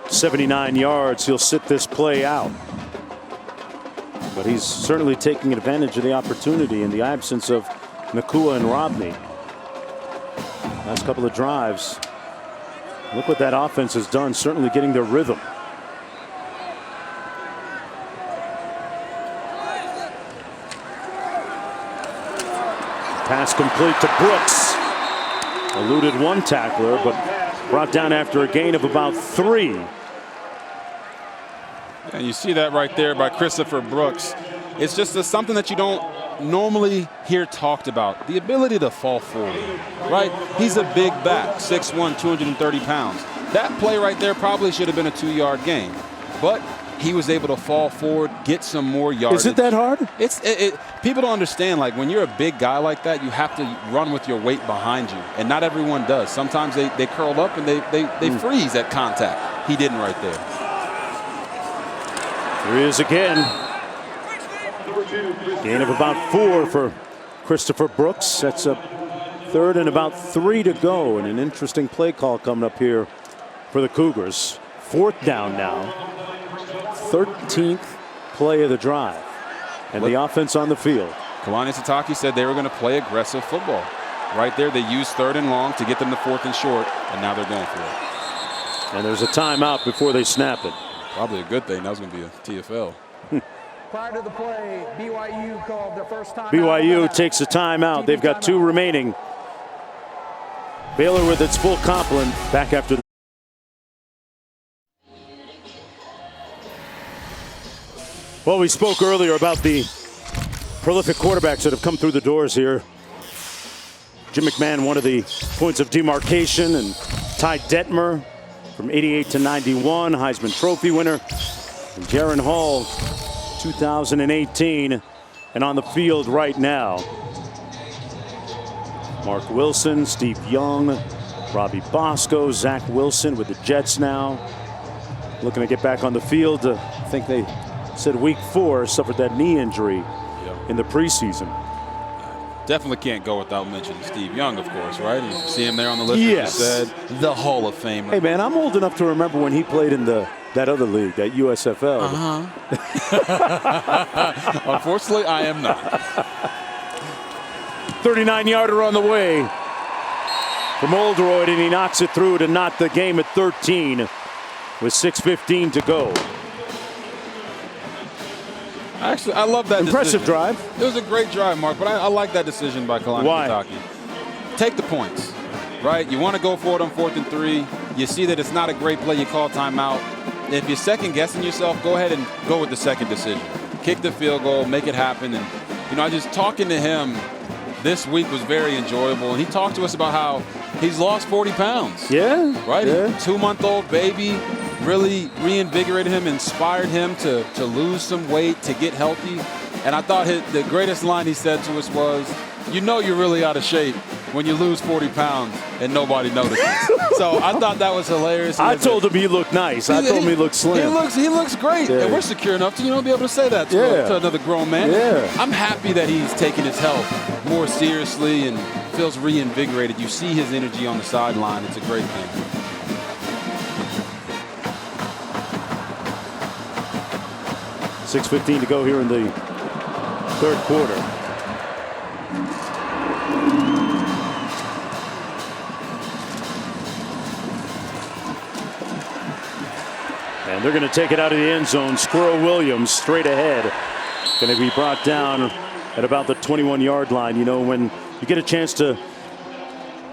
79 yards. He'll sit this play out. But he's certainly taking advantage of the opportunity in the absence of Nacua and Romney. Last couple of drives. Look what that offense has done, certainly getting their rhythm. Pass complete to Brooks. Eluded one tackler, but brought down after a gain of about 3. And you see that right there by Christopher Brooks. It's just something that you don't normally hear talked about. The ability to fall forward, right? He's a big back, 6'1", 230 pounds. That play right there probably should have been a 2-yard gain. But he was able to fall forward, get some more yardage. Is it that hard? People don't understand, like, when you're a big guy like that, you have to run with your weight behind you. And not everyone does. Sometimes they curl up and they freeze at contact. He didn't right there. Here he is again. Gain of about 4 for Christopher Brooks. That's a 3rd and about 3 to go. And an interesting play call coming up here for the Cougars. 4th down now. 13th play of the drive. And the offense on the field. Kalani Sitake said they were going to play aggressive football. Right there, they used 3rd and long to get them to 4th and short, and now they're going for it. And there's a timeout before they snap it. Probably a good thing. That was going to be a TFL. Prior to the play, BYU called their first time. BYU takes a timeout. They've got 2 remaining. Baylor with its full complement back after Well, we spoke earlier about the prolific quarterbacks that have come through the doors here. Jim McMahon, one of the points of demarcation, and Ty Detmer from 88 to 91, Heisman Trophy winner. And Jaron Hall, 2018, and on the field right now. Mark Wilson, Steve Young, Robbie Bosco, Zach Wilson with the Jets now. Looking to get back on the field. I think they said week 4, suffered that knee injury in the preseason. Definitely can't go without mentioning Steve Young, of course, right? You see him there on the list. Yes. You said the Hall of Famer. Hey, man, I'm old enough to remember when he played in that other league, that USFL. Unfortunately, I am not. 39-yarder on the way from Oldroyd, and he knocks it through to knot the game at 13 with 6:15 to go. Actually, I love that Impressive decision. drive. It was a great drive, Mark, but I like that decision by Kalani Why? Sitake. Take the points, right? You want to go for it on 4th and 3. You see that it's not a great play, you call timeout. If you're second-guessing yourself, go ahead and go with the second decision. Kick the field goal, make it happen. And, I just talking to him this week was very enjoyable. And he talked to us about how he's lost 40 pounds. Yeah. Right? Yeah. 2-month-old baby. Really reinvigorated him, inspired him to lose some weight, to get healthy. And I thought the greatest line he said to us was, you're really out of shape when you lose 40 pounds and nobody notices. So I thought that was hilarious. I told him he looked nice. I told him he looked slim. He looks great. Yeah. And we're secure enough to, be able to say that to another grown man. Yeah. I'm happy that he's taking his health more seriously and feels reinvigorated. You see his energy on the sideline. It's a great thing. $6:15 to go here in the third quarter. And they're going to take it out of the end zone. Squirrel Williams straight ahead. Going to be brought down at about the 21-yard line. When you get a chance to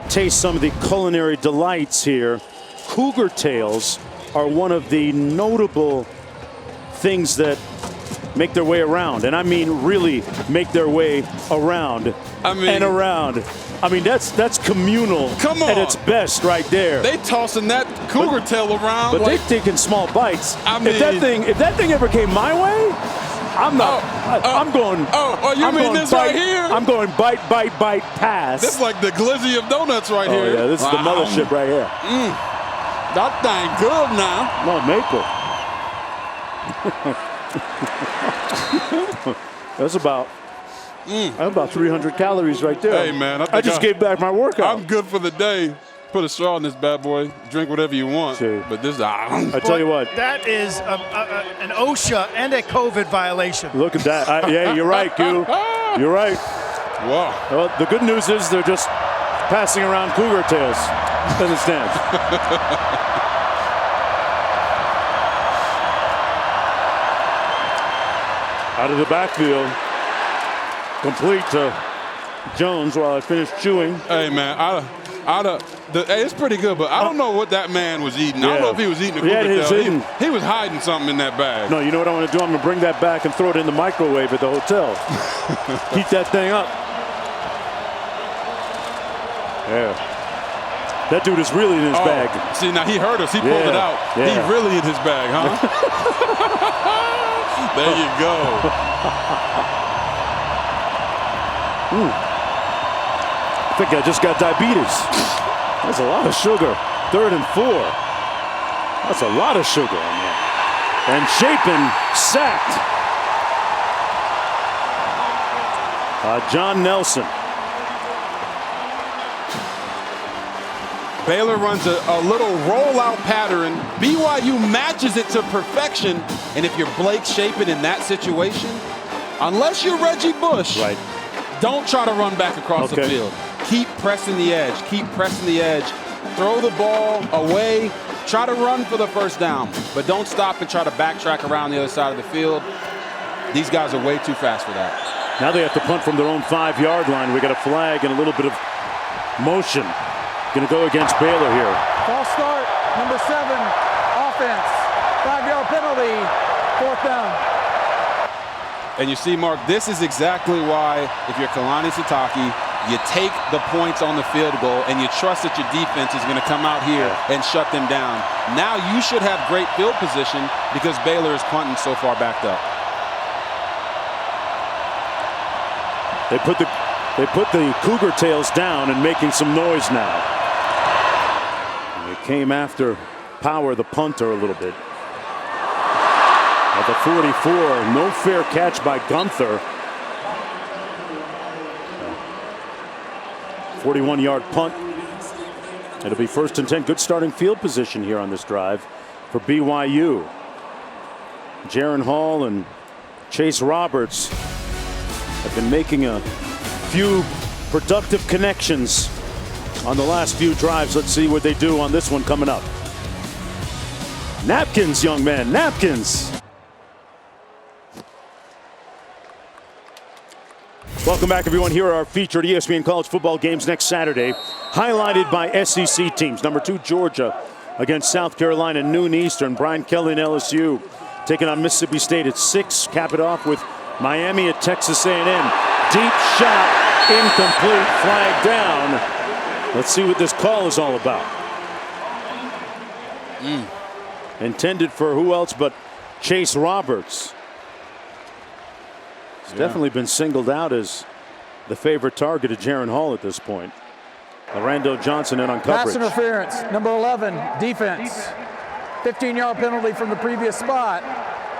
taste some of the culinary delights here, Cougar tails are one of the notable things that make their way around, and I mean really make their way around and around. I mean that's communal at its best right there. They tossing that cougar tail around, but they're taking small bites. If that thing ever came my way, I'm not. I'm going. You mean this bite, right here? I'm going bite, pass. This is like the glizzy of donuts right here. Oh yeah, this is the mothership right here. That thing good now. No, maple. That's about 300 calories right there. Hey man, I just gave back my workout. I'm good for the day. Put a straw in this bad boy. Drink whatever you want. Sure. But this, I tell you what. That is an OSHA and a COVID violation. Look at that. Yeah, you're right, Q. You're right. Wow. Well, the good news is they're just passing around cougar tails as it stands. Out of the backfield, complete to Jones while I finished chewing. Hey man, it's pretty good, but I don't know what that man was eating. I don't know if he was eating a cougar tail. He was hiding something in that bag. No, you know what I want to do? I'm going to bring that back and throw it in the microwave at the hotel. Heat that thing up. Yeah. That dude is really in his bag. See, now he heard us. He pulled it out. Yeah. He really in his bag, huh? There you go. I think I just got diabetes. That's a lot of sugar. 3rd and 4. That's a lot of sugar on that. And Chapin sacked. John Nelson. Baylor runs a little rollout pattern. BYU matches it to perfection. And if you're Blake Chapin in that situation, unless you're Reggie Bush, don't try to run back across the field. Keep pressing the edge. Keep pressing the edge. Throw the ball away. Try to run for the first down. But don't stop and try to backtrack around the other side of the field. These guys are way too fast for that. Now they have to punt from their own 5-yard line. We got a flag and a little bit of motion. Going to go against Baylor here. False start, number 7, offense. 5-yard penalty, 4th down. And you see, Mark, this is exactly why, if you're Kalani Sitake, you take the points on the field goal and you trust that your defense is going to come out here and shut them down. Now you should have great field position because Baylor is punting so far backed up. They put the Cougar tails down and making some noise now. And they came after Power, the punter, a little bit. At the 44, no fair catch by Gunther. 41-yard punt. It'll be 1st and 10. Good starting field position here on this drive for BYU. Jaron Hall and Chase Roberts have been making a few productive connections on the last few drives. Let's see what they do on this one coming up. Napkins, young man, napkins. Welcome back, everyone. Here are our featured ESPN college football games next Saturday, highlighted by SEC teams. Number 2, Georgia against South Carolina, noon Eastern. Brian Kelly and LSU taking on Mississippi State at 6. Cap it off with Miami at Texas A&M. Deep shot, incomplete, flag down. Let's see what this call is all about. Intended for who else but Chase Roberts. He's definitely been singled out as the favorite target of Jaron Hall at this point. Lorando Johnson in on coverage. Pass interference, number 11, defense. 15-yard penalty from the previous spot.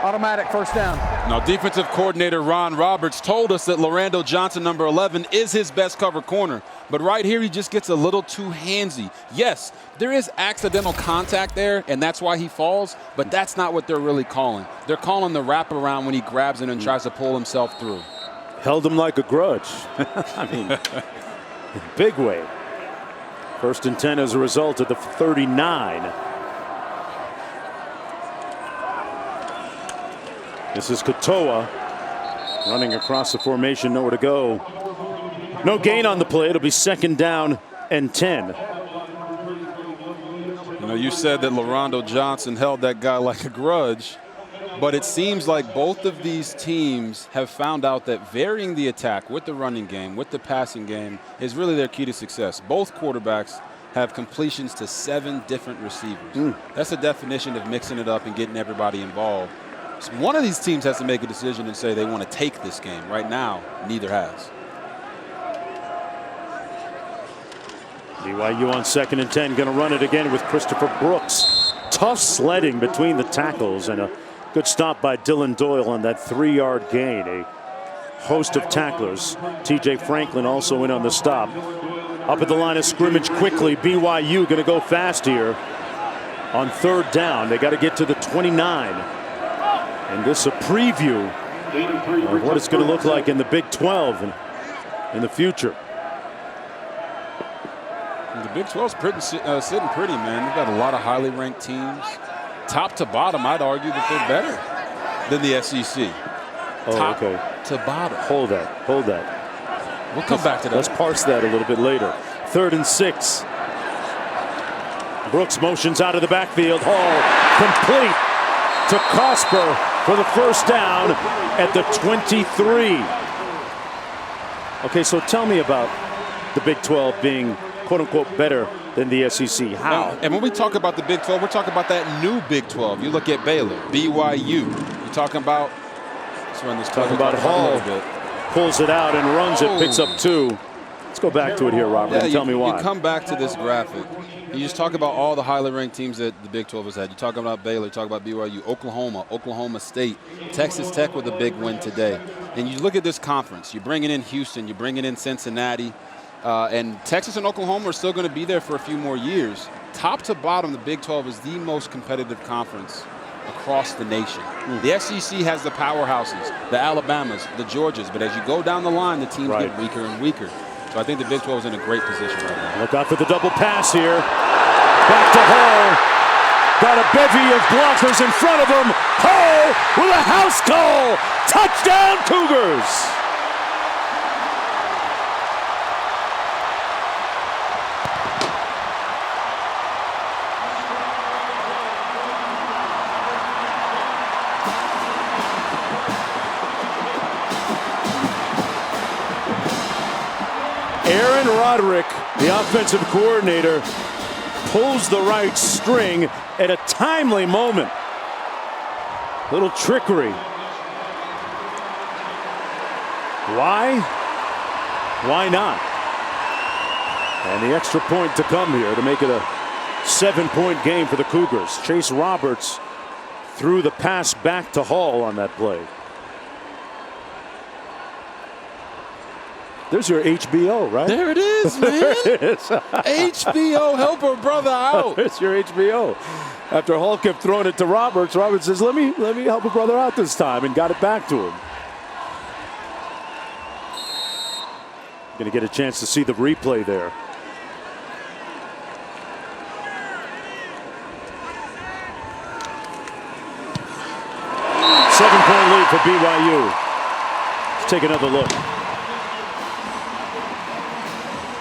Automatic 1st down. Now, defensive coordinator Ron Roberts told us that Lorando Johnson, number 11, is his best cover corner. But right here, he just gets a little too handsy. Yes, there is accidental contact there, and that's why he falls, but that's not what they're really calling. They're calling the wraparound when he grabs it and tries to pull himself through. Held him like a grudge. I mean, big way. 1st and 10 as a result at the 39. This is Katoa running across the formation, nowhere to go. No gain on the play. It'll be 2nd down and 10. You know, you said that Lorando Johnson held that guy like a grudge, but it seems like both of these teams have found out that varying the attack with the running game, with the passing game, is really their key to success. Both quarterbacks have completions to 7 different receivers. That's the definition of mixing it up and getting everybody involved. So one of these teams has to make a decision and say they want to take this game. Right now, neither has. BYU on 2nd and 10, going to run it again with Christopher Brooks. Tough sledding between the tackles and a good stop by Dylan Doyle on that 3-yard gain. A host of tacklers. TJ Franklin also in on the stop. Up at the line of scrimmage quickly. BYU going to go fast here on 3rd down. They got to get to the 29. And this is a preview of what it's going to look like in the Big 12 in the future. The Big 12's sitting pretty, man. They've got a lot of highly ranked teams. Top to bottom, I'd argue that they're better than the SEC. Oh, Top okay. to bottom. Hold that. We'll come back to that. Let's parse that a little bit later. 3rd and 6. Brooks motions out of the backfield. Hall complete to Cosper for the 1st down at the 23. Okay, so tell me about the Big 12 being quote-unquote better than the SEC. How? And when we talk about the Big 12, we're talking about that new Big 12. You look at Baylor, BYU. You're talking about, let's run this talking about Hall. Pulls it out and runs it, picks up 2. Let's go back to it here, Robert, and tell me why. You come back to this graphic. You just talk about all the highly ranked teams that the Big 12 has had. You talk about Baylor, you talk about BYU, Oklahoma State, Texas Tech with a big win today. And you look at this conference. You're bringing in Houston, you're bringing in Cincinnati, and Texas and Oklahoma are still going to be there for a few more years. Top to bottom, the Big 12 is the most competitive conference across the nation. The SEC has the powerhouses, the Alabamas, the Georgias, but as you go down the line, the teams get weaker and weaker. So I think the Big 12 is in a great position right now. Look out for the double pass here. Back to Hall. Got a bevy of blockers in front of him. Hall with a house call. Touchdown Cougars. Aaron Roderick, the offensive coordinator, pulls the right string at a timely moment. Little trickery. Why? Why not? And the extra point to come here to make it a 7-point game for the Cougars. Chase Roberts threw the pass back to Hall on that play. There's your HBO, right? There it is, man. There it is. HBO, help her brother out. It's your HBO. After Hall kept throwing it to Roberts, Roberts says, let me help a brother out this time, and got it back to him. Going to get a chance to see the replay there. Seven-point lead for BYU. Let's take another look.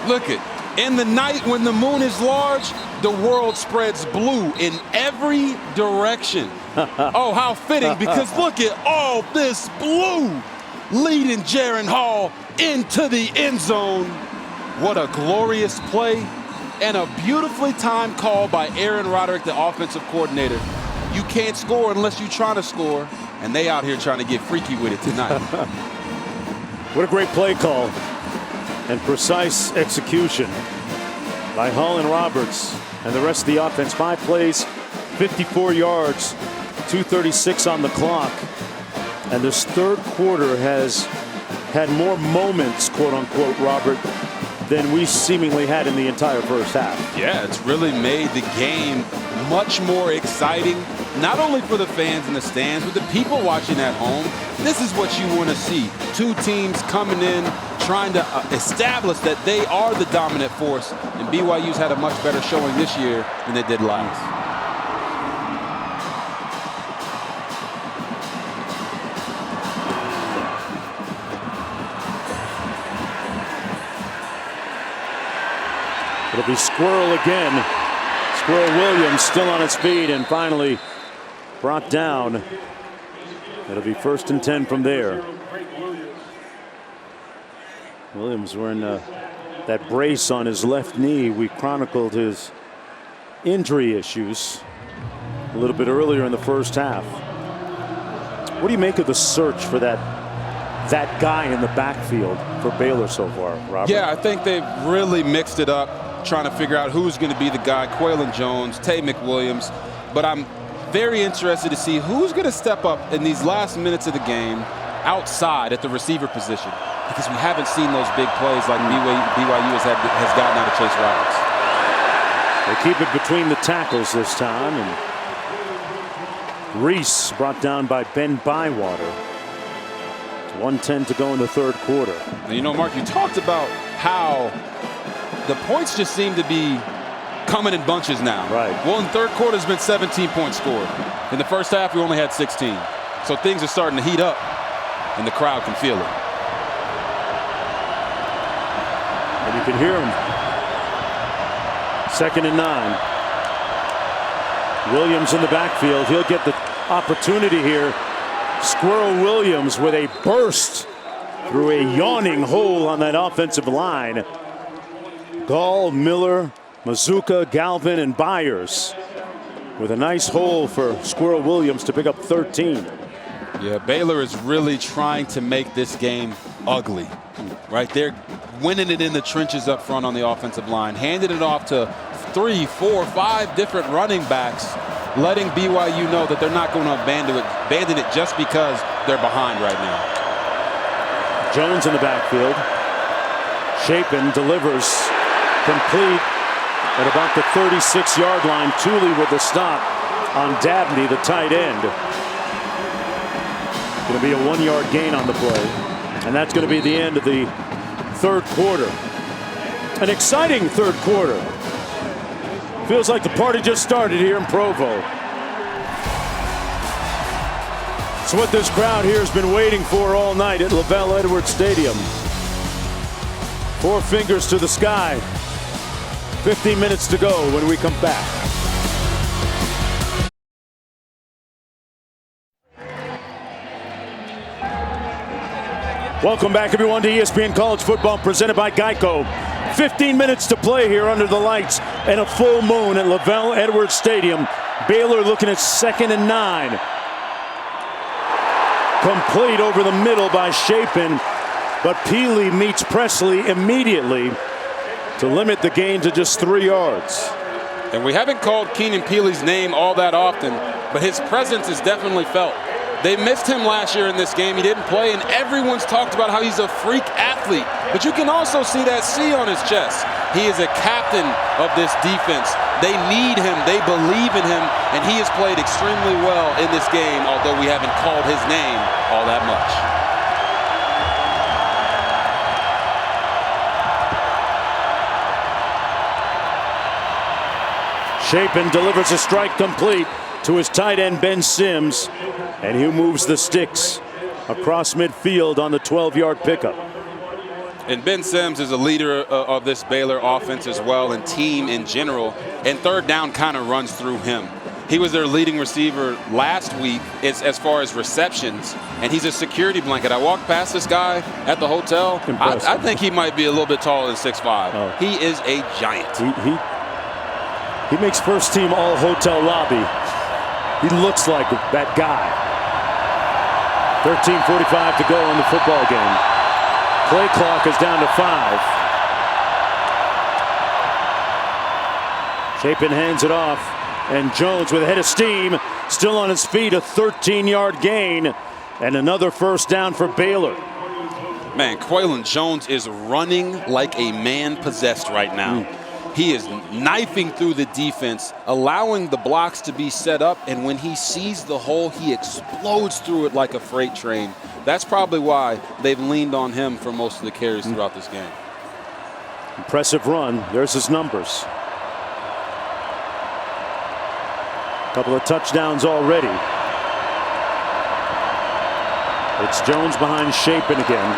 Look it. In the night when the moon is large, the world spreads blue in every direction. Oh, how fitting, because look at all this blue leading Jaren Hall into the end zone. What a glorious play and a beautifully timed call by Aaron Roderick, the offensive coordinator. You can't score unless you're trying to score, and they out here trying to get freaky with it tonight. What a great play call and precise execution by Hall and Roberts and the rest of the offense. 5 plays, 54 yards, 2:36 on the clock. And this third quarter has had more moments, quote unquote, Robert, than we seemingly had in the entire first half. Yeah, it's really made the game much more exciting, not only for the fans in the stands, but the people watching at home. This is what you want to see. Two teams coming in, trying to establish that they are the dominant force. And BYU's had a much better showing this year than they did last. It'll be Squirrel again. Squirrel Williams still on its feet and finally brought down. It'll be 1st and 10 from there. Williams wearing that brace on his left knee. We chronicled his injury issues a little bit earlier in the first half. What do you make of the search for that guy in the backfield for Baylor so far, Robert? Yeah, I think they've really mixed it up, trying to figure out who's going to be the guy. Quaylon Jones, Tay McWilliams. But I'm very interested to see who's going to step up in these last minutes of the game outside at the receiver position, because we haven't seen those big plays like BYU has gotten out of Chase Roberts. They keep it between the tackles this time, and Reese brought down by Ben Bywater. 1:10 to go in the third quarter. And you know, Mark, you talked about how the points just seem to be coming in bunches now. Right. Well, in the third quarter, there's been 17 points scored. In the first half, we only had 16. So things are starting to heat up, and the crowd can feel it. And you can hear him. 2nd and 9. Williams in the backfield. He'll get the opportunity here. Squirrel Williams with a burst through a yawning hole on that offensive line. Gall, Miller, Mazuka, Galvin, and Byers with a nice hole for Squirrel Williams to pick up 13. Yeah, Baylor is really trying to make this game ugly. Right? They're winning it in the trenches up front on the offensive line, handing it off to 3, 4, 5 different running backs, letting BYU know that they're not going to abandon it just because they're behind right now. Jones in the backfield. Chapin delivers complete at about the 36-yard line. Tooley with the stop on Dabney, the tight end. Going to be a 1-yard gain on the play. And that's going to be the end of the third quarter. An exciting third quarter. Feels like the party just started here in Provo. It's what this crowd here has been waiting for all night at LaVell Edwards Stadium. 4 fingers to the sky. 15 minutes to go when we come back. Welcome back, everyone, to ESPN College Football presented by Geico. 15 minutes to play here under the lights and a full moon at Lavelle Edwards Stadium. Baylor looking at 2nd and 9. Complete over the middle by Chapin, but Peely meets Presley immediately to limit the gain to just 3 yards. And we haven't called Keenan Peely's name all that often, but his presence is definitely felt. They missed him last year in this game. He didn't play, and everyone's talked about how he's a freak athlete. But you can also see that C on his chest. He is a captain of this defense. They need him. They believe in him, and he has played extremely well in this game, although we haven't called his name all that much. Chapin delivers a strike complete to his tight end, Ben Sims, and he moves the sticks across midfield on the 12-yard pickup. And Ben Sims is a leader of this Baylor offense as well, and team in general, and third down kind of runs through him. He was their leading receiver last week as far as receptions, and he's a security blanket. I walked past this guy at the hotel. I think he might be a little bit taller than 6'5". Oh. He is a giant. He makes first team all hotel lobby. He looks like that guy. 13:45 to go in the football game. Play clock is down to 5. Chapin hands it off, and Jones with a head of steam, still on his feet, a 13-yard gain, and another first down for Baylor. Man, Quaylon Jones is running like a man possessed right now. He is knifing through the defense, allowing the blocks to be set up, and when he sees the hole, he explodes through it like a freight train. That's probably why they've leaned on him for most of the carries throughout this game. Impressive run. There's his numbers. Couple of touchdowns already. It's Jones behind Chapin again.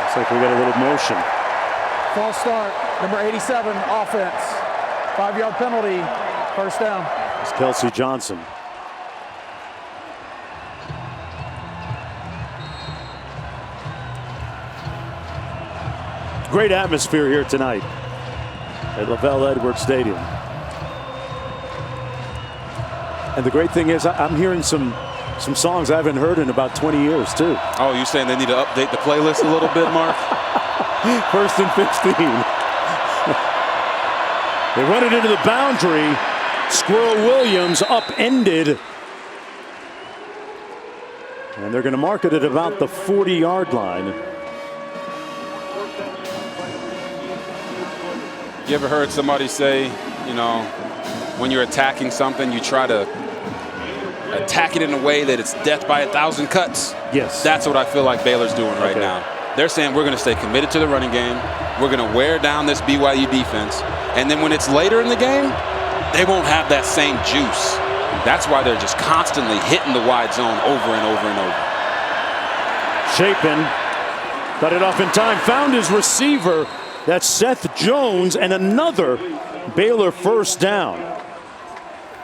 Looks like we got a little motion. False start, number 87, offense. 5-yard penalty, first down. It's Kelsey Johnson. Great atmosphere here tonight at Lavelle Edwards Stadium. And the great thing is I'm hearing some songs I haven't heard in about 20 years too. Oh, you saying they need to update the playlist a little bit, Mark? First and 15. They run it into the boundary. Squirrel Williams upended. And they're going to mark it at about the 40-yard line. You ever heard somebody say, you know, when you're attacking something, you try to attack it in a way that it's death by 1,000 cuts? Yes. That's what I feel like Baylor's doing right now. They're saying we're going to stay committed to the running game. We're going to wear down this BYU defense. And then when it's later in the game, they won't have that same juice. That's why they're just constantly hitting the wide zone over and over and over. Chapin cut it off in time, found his receiver. That's Seth Jones, and another Baylor first down.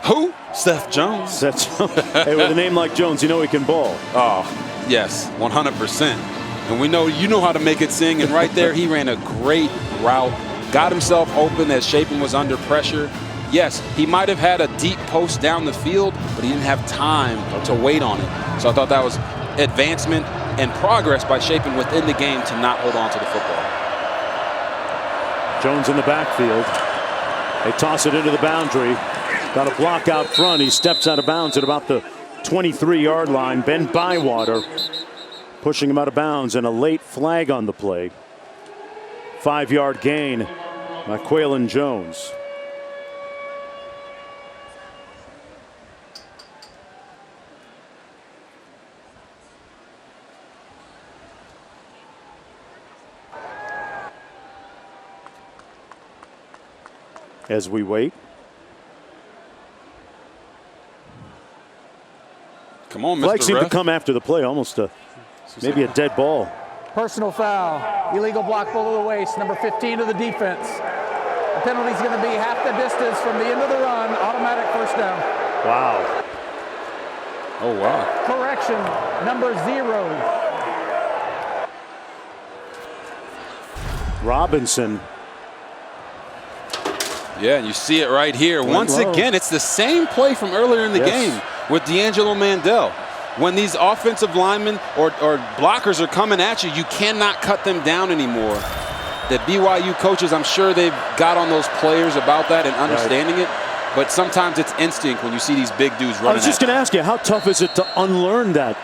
Who? Seth Jones. Seth Jones. Hey, with a name like Jones, you know he can ball. Oh, yes, 100%. And we know you know how to make it sing, and right there he ran a great route, got himself open as Chapin was under pressure. Yes, he might have had a deep post down the field, but he didn't have time to wait on it. So I thought that was advancement and progress by Chapin within the game to not hold on to the football. Jones in the backfield. They toss it into the boundary. Got a block out front. He steps out of bounds at about the 23-yard line. Ben Bywater pushing him out of bounds, and a late flag on the play. 5-yard gain by Quaylon Jones. As we wait. Come on, Mr. Flag seemed to Ref. come after the play, almost maybe a dead ball. Personal foul, illegal block below the waist, number 15 of the defense. The penalty is going to be half the distance from the end of the run, automatic first down. Wow. Oh, wow. Correction, number 0. Robinson. Yeah, and you see it right here. Once again, it's the same play from earlier in the game with D'Angelo Mandel. When these offensive linemen or blockers are coming at you, you cannot cut them down anymore. The BYU coaches, I'm sure they've got on those players about that and understanding it. But sometimes it's instinct when you see these big dudes running. I was just going to ask you, how tough is it to unlearn that?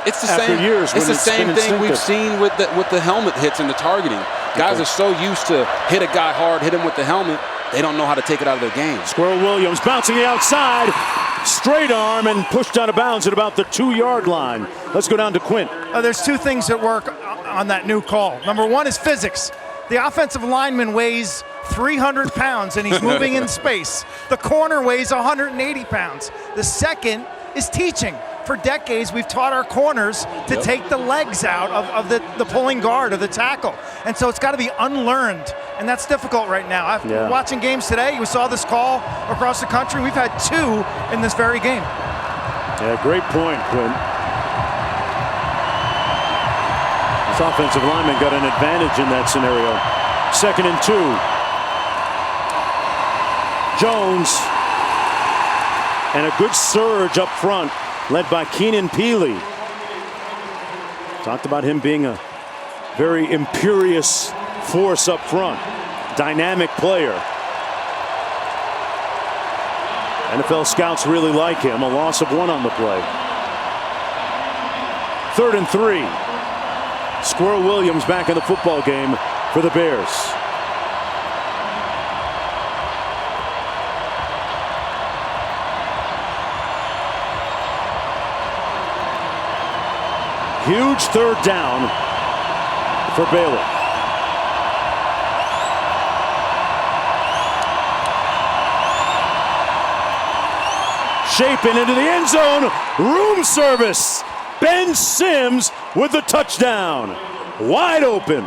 It's the same. Years it's the same thing we've seen with the helmet hits and the targeting. Guys are so used to hit a guy hard, hit him with the helmet, they don't know how to take it out of their game. Squirrel Williams bouncing the outside, straight arm, and pushed out of bounds at about the 2-yard line. Let's go down to Quint. There's two things that work on that new call. Number one is physics. The offensive lineman weighs 300 pounds and he's moving in space. The corner weighs 180 pounds. The second is teaching. For decades, we've taught our corners to take the legs out of the pulling guard of the tackle. And so it's got to be unlearned. And that's difficult right now. After watching games today, we saw this call across the country. We've had 2 in this very game. Yeah, great point, Quinn. This offensive lineman got an advantage in that scenario. 2nd and 2. Jones. And a good surge up front, led by Keenan Peely. Talked about him being a very imperious force up front. Dynamic player. NFL scouts really like him. A loss of 1 on the play. 3rd and 3. Squirrel Williams back in the football game for the Bears. Huge 3rd down for Baylor. Shaping into the end zone. Room service. Ben Sims with the touchdown. Wide open.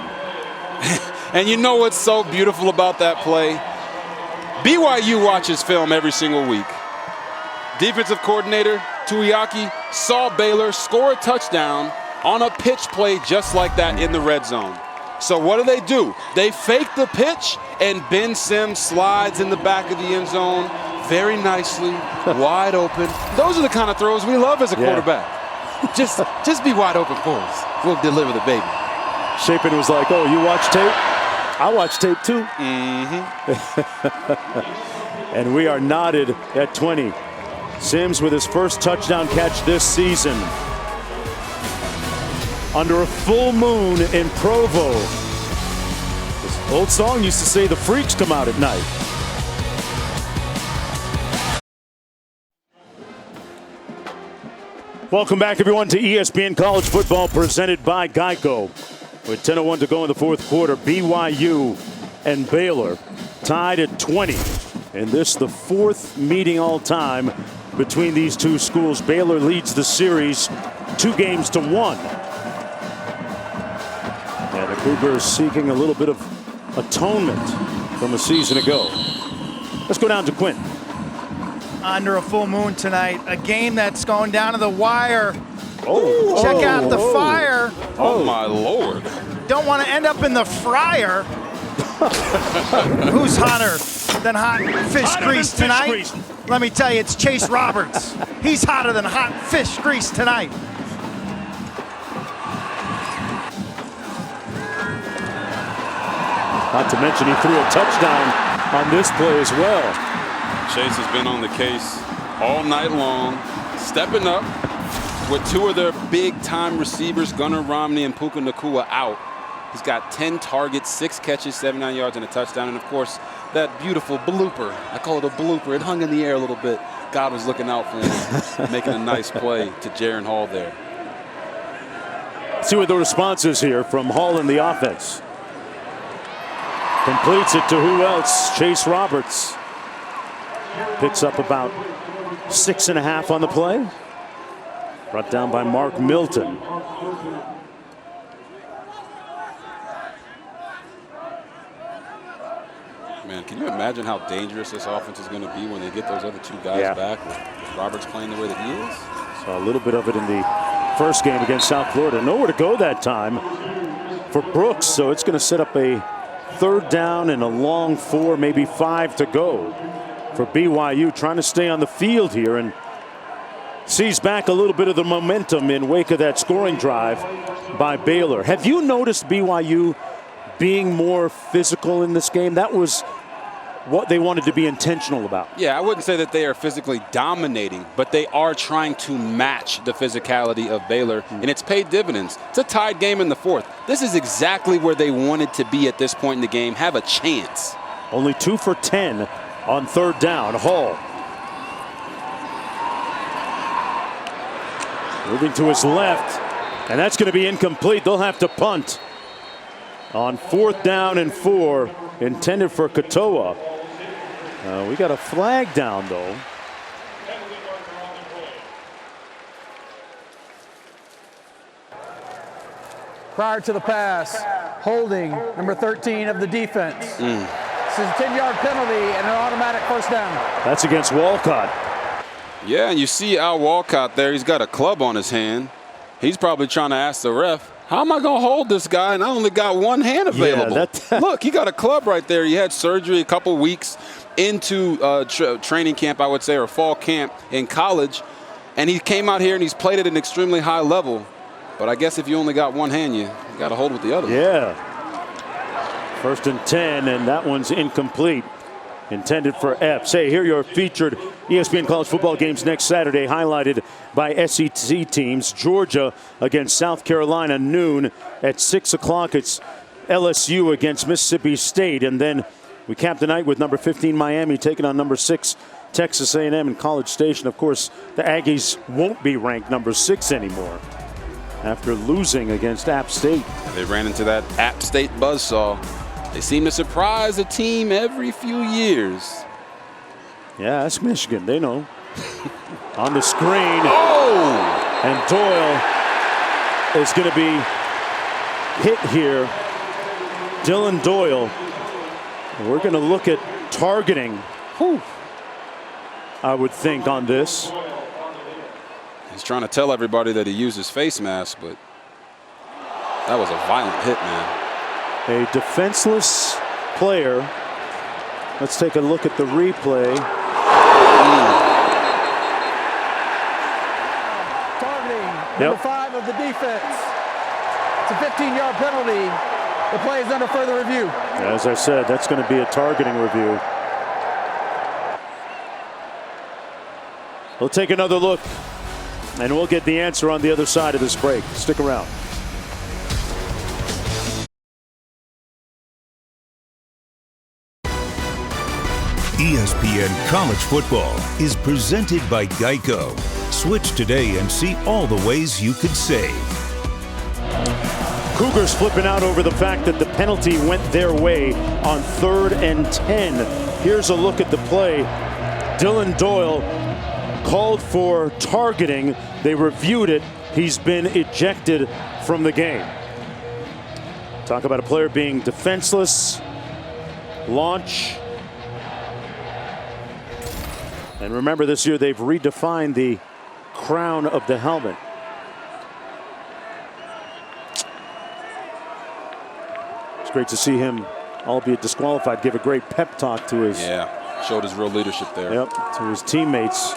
And you know what's so beautiful about that play? BYU watches film every single week. Defensive coordinator Tuiaki saw Baylor score a touchdown on a pitch play just like that in the red zone. So what do? They fake the pitch, and Ben Sims slides in the back of the end zone very nicely, wide open. Those are the kind of throws we love as a quarterback. Just be wide open for us. We'll deliver the baby. Shapin was like, oh, you watch tape? I watch tape too. And we are knotted at 20. Sims with his first touchdown catch this season. Under a full moon in Provo. This old song used to say the freaks come out at night. Welcome back, everyone, to ESPN College Football presented by Geico. With 10:01 to go in the 4th quarter, BYU and Baylor tied at 20. And this the 4th meeting all time between these two schools. Baylor leads the series 2-1. And the Cougars seeking a little bit of atonement from a season ago. Let's go down to Quinn. Under a full moon tonight, a game that's going down to the wire. Oh, check out the fire. Oh my Lord. Don't want to end up in the fryer. Who's hotter than hot fish grease tonight? Let me tell you, it's Chase Roberts. He's hotter than hot fish grease tonight. Not to mention he threw a touchdown on this play as well. Chase has been on the case all night long, stepping up with 2 of their big-time receivers, Gunnar Romney and Puka Nacua, out. He's got 10 targets, 6 catches, 79 yards, and a touchdown. And, of course, that beautiful blooper. I call it a blooper. It hung in the air a little bit. God was looking out for him, making a nice play to Jaron Hall there. See what the response is here from Hall in the offense. Completes it to who else? Chase Roberts. Picks up about 6.5 on the play. Brought down by Mark Milton. Man, can you imagine how dangerous this offense is going to be when they get those other two guys back with Roberts playing the way that he is? Saw a little bit of it in the first game against South Florida. Nowhere to go that time for Brooks, so it's going to set up a 3rd down and a long 4, maybe 5 to go for BYU, trying to stay on the field here and seize back a little bit of the momentum in wake of that scoring drive by Baylor. Have you noticed BYU being more physical in this game? That was what they wanted to be intentional about. Yeah, I wouldn't say that they are physically dominating, but they are trying to match the physicality of Baylor, and it's paid dividends. It's a tied game in the 4th. This is exactly where they wanted to be at this point in the game, have a chance. Only 2 for 10 on 3rd down. Hall moving to his left, and that's going to be incomplete. They'll have to punt on 4th down and 4, intended for Katoa. We got a flag down, though. Prior to the pass, holding number 13 of the defense. This is a 10-yard penalty and an automatic 1st down. That's against Walcott. Yeah, and you see Al Walcott there. He's got a club on his hand. He's probably trying to ask the ref, how am I going to hold this guy? And I only got one hand available. Yeah, Look, he got a club right there. He had surgery a couple weeks into training camp, I would say, or fall camp in college. And he came out here and he's played at an extremely high level. But I guess if you only got one hand, you got to hold with the other. Yeah. 1st and 10, and that one's incomplete. Intended for Epps. Hey, here are your featured ESPN college football games next Saturday, highlighted by SEC teams. Georgia against South Carolina, noon. At 6 o'clock, it's LSU against Mississippi State. And then we cap the night with number 15 Miami taking on number 6 Texas A&M in College Station. Of course, the Aggies won't be ranked number 6 anymore after losing against App State. They ran into that App State buzzsaw. They seem to surprise a team every few years. Yeah, that's Michigan. They know. On the screen. Oh! And Doyle is going to be hit here. Dylan Doyle. We're going to look at targeting, I would think, on this. He's trying to tell everybody that he used his face mask, but that was a violent hit, man. A defenseless player. Let's take a look at the replay. Targeting number 5 of the defense. It's a 15-yard penalty. The play is under further review. As I said, that's going to be a targeting review. We'll take another look, and we'll get the answer on the other side of this break. Stick around. ESPN College Football is presented by Geico. Switch today and see all the ways you could save. Cougars flipping out over the fact that the penalty went their way on 3rd and 10. Here's a look at the play. Dylan Doyle called for targeting. They reviewed it. He's been ejected from the game. Talk about a player being defenseless. Launch. And remember, this year they've redefined the crown of the helmet. It's great to see him, albeit disqualified, give a great pep talk to his. Yeah, showed his real leadership there. Yep, to his teammates.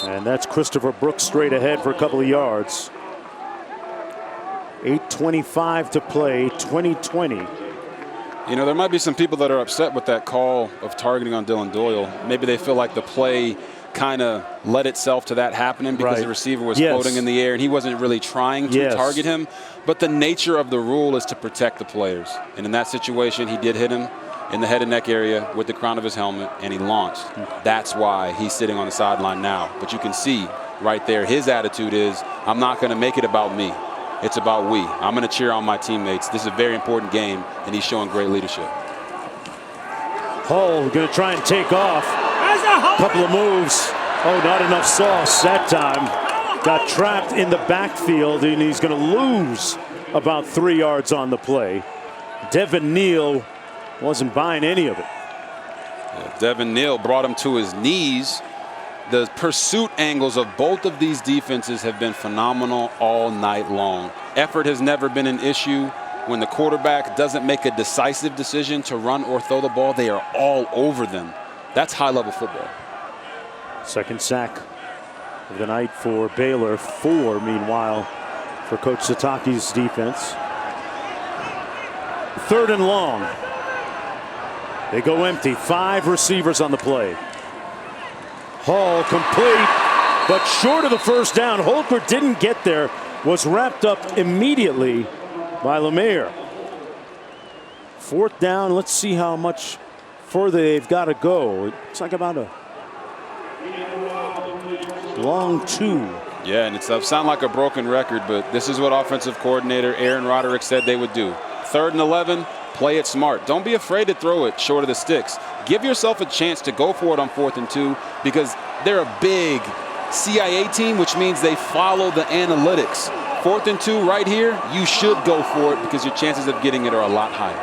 And that's Christopher Brooks straight ahead for a couple of yards. 8:25 to play, 20-20. You know, there might be some people that are upset with that call of targeting on Dylan Doyle. Maybe they feel like the play kind of led itself to that happening because the receiver was floating in the air and he wasn't really trying to target him. But the nature of the rule is to protect the players. And in that situation, he did hit him in the head and neck area with the crown of his helmet, and he launched. That's why he's sitting on the sideline now. But you can see right there, his attitude is, I'm not going to make it about me. It's about we. I'm going to cheer on my teammates. This is a very important game, and he's showing great leadership. Hull going to try and take off. Couple of moves. Oh, not enough sauce that time. Got trapped in the backfield, and he's going to lose about 3 yards on the play. Devin Neal wasn't buying any of it. Devin Neal brought him to his knees. The pursuit angles of both of these defenses have been phenomenal all night long. Effort has never been an issue. When the quarterback doesn't make a decisive decision to run or throw the ball, they are all over them. That's high-level football. Second sack of the night for Baylor. 4, meanwhile, for Coach Satake's defense. 3rd and long. They go empty. 5 receivers on the play. Hall complete, but short of the first down. Holker didn't get there. Was wrapped up immediately by Lemire. 4th down. Let's see how much further they've got to go. It's like about a long 2. Yeah, and it's sound like a broken record, but this is what offensive coordinator Aaron Roderick said they would do. 3rd and 11, play it smart. Don't be afraid to throw it short of the sticks. Give yourself a chance to go for it on 4th and 2 because they're a big CIA team, which means they follow the analytics. 4th and 2 right here, you should go for it because your chances of getting it are a lot higher.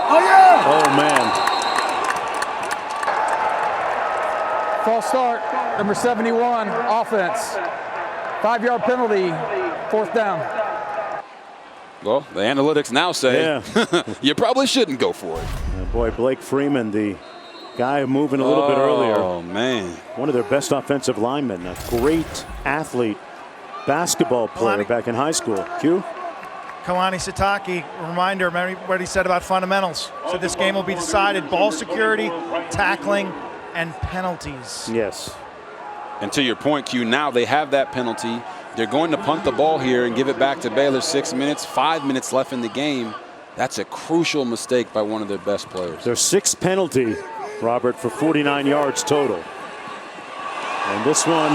Oh, yeah! Oh, man. False start, number 71, offense. 5-yard penalty, 4th down. Well, the analytics now say you probably shouldn't go for it. Boy, Blake Freeman, the guy moving a little bit earlier. Oh, man. One of their best offensive linemen. A great athlete, basketball player back in high school. Q? Kalani Sitake, reminder, remember what he said about fundamentals. So this game will be decided ball security, tackling, and penalties. Yes. And to your point, Q, now they have that penalty. They're going to punt the ball here and give it back to Baylor. 6 minutes, 5 minutes left in the game. That's a crucial mistake by one of their best players. Their 6th penalty, Robert, for 49 yards total. And this one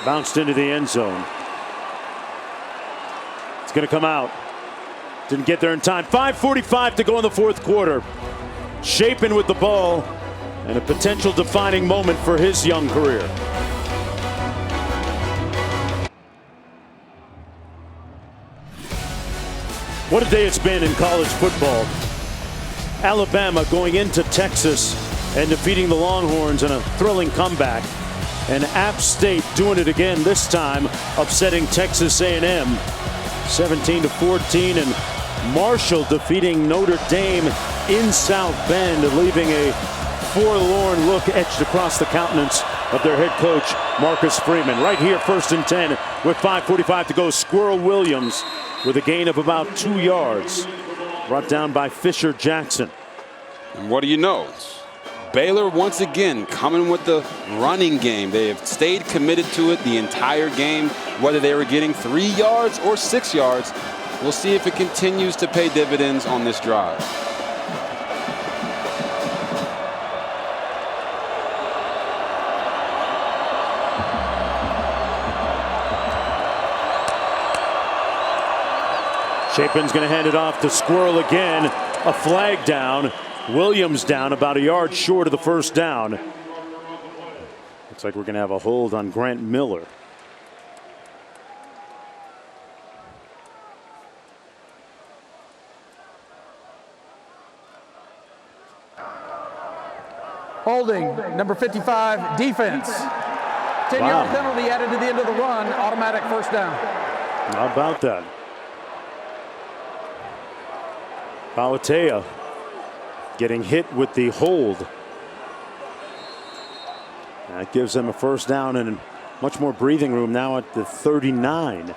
bounced into the end zone. It's going to come out. Didn't get there in time. 5:45 to go in the 4th quarter. Chapin with the ball and a potential defining moment for his young career. What a day it's been in college football. Alabama going into Texas and defeating the Longhorns in a thrilling comeback. And App State doing it again, this time upsetting Texas A&M 17-14. And Marshall defeating Notre Dame in South Bend, leaving a forlorn look etched across the countenance of their head coach, Marcus Freeman. Right here, 1st and 10 with 5:45 to go. Squirrel Williams with a gain of about 2 yards. Brought down by Fisher Jackson. And what do you know? Baylor once again coming with the running game. They have stayed committed to it the entire game, whether they were getting 3 yards or 6 yards. We'll see if it continues to pay dividends on this drive. Chapin's going to hand it off to Squirrel again. A flag down. Williams down about a yard short of the first down. Looks like we're going to have a hold on Grant Miller. Holding, number 55, defense. 10-yard penalty added to the end of the run, automatic 1st down. How about that? Bauatea getting hit with the hold. That gives them a 1st down and much more breathing room now at the 39.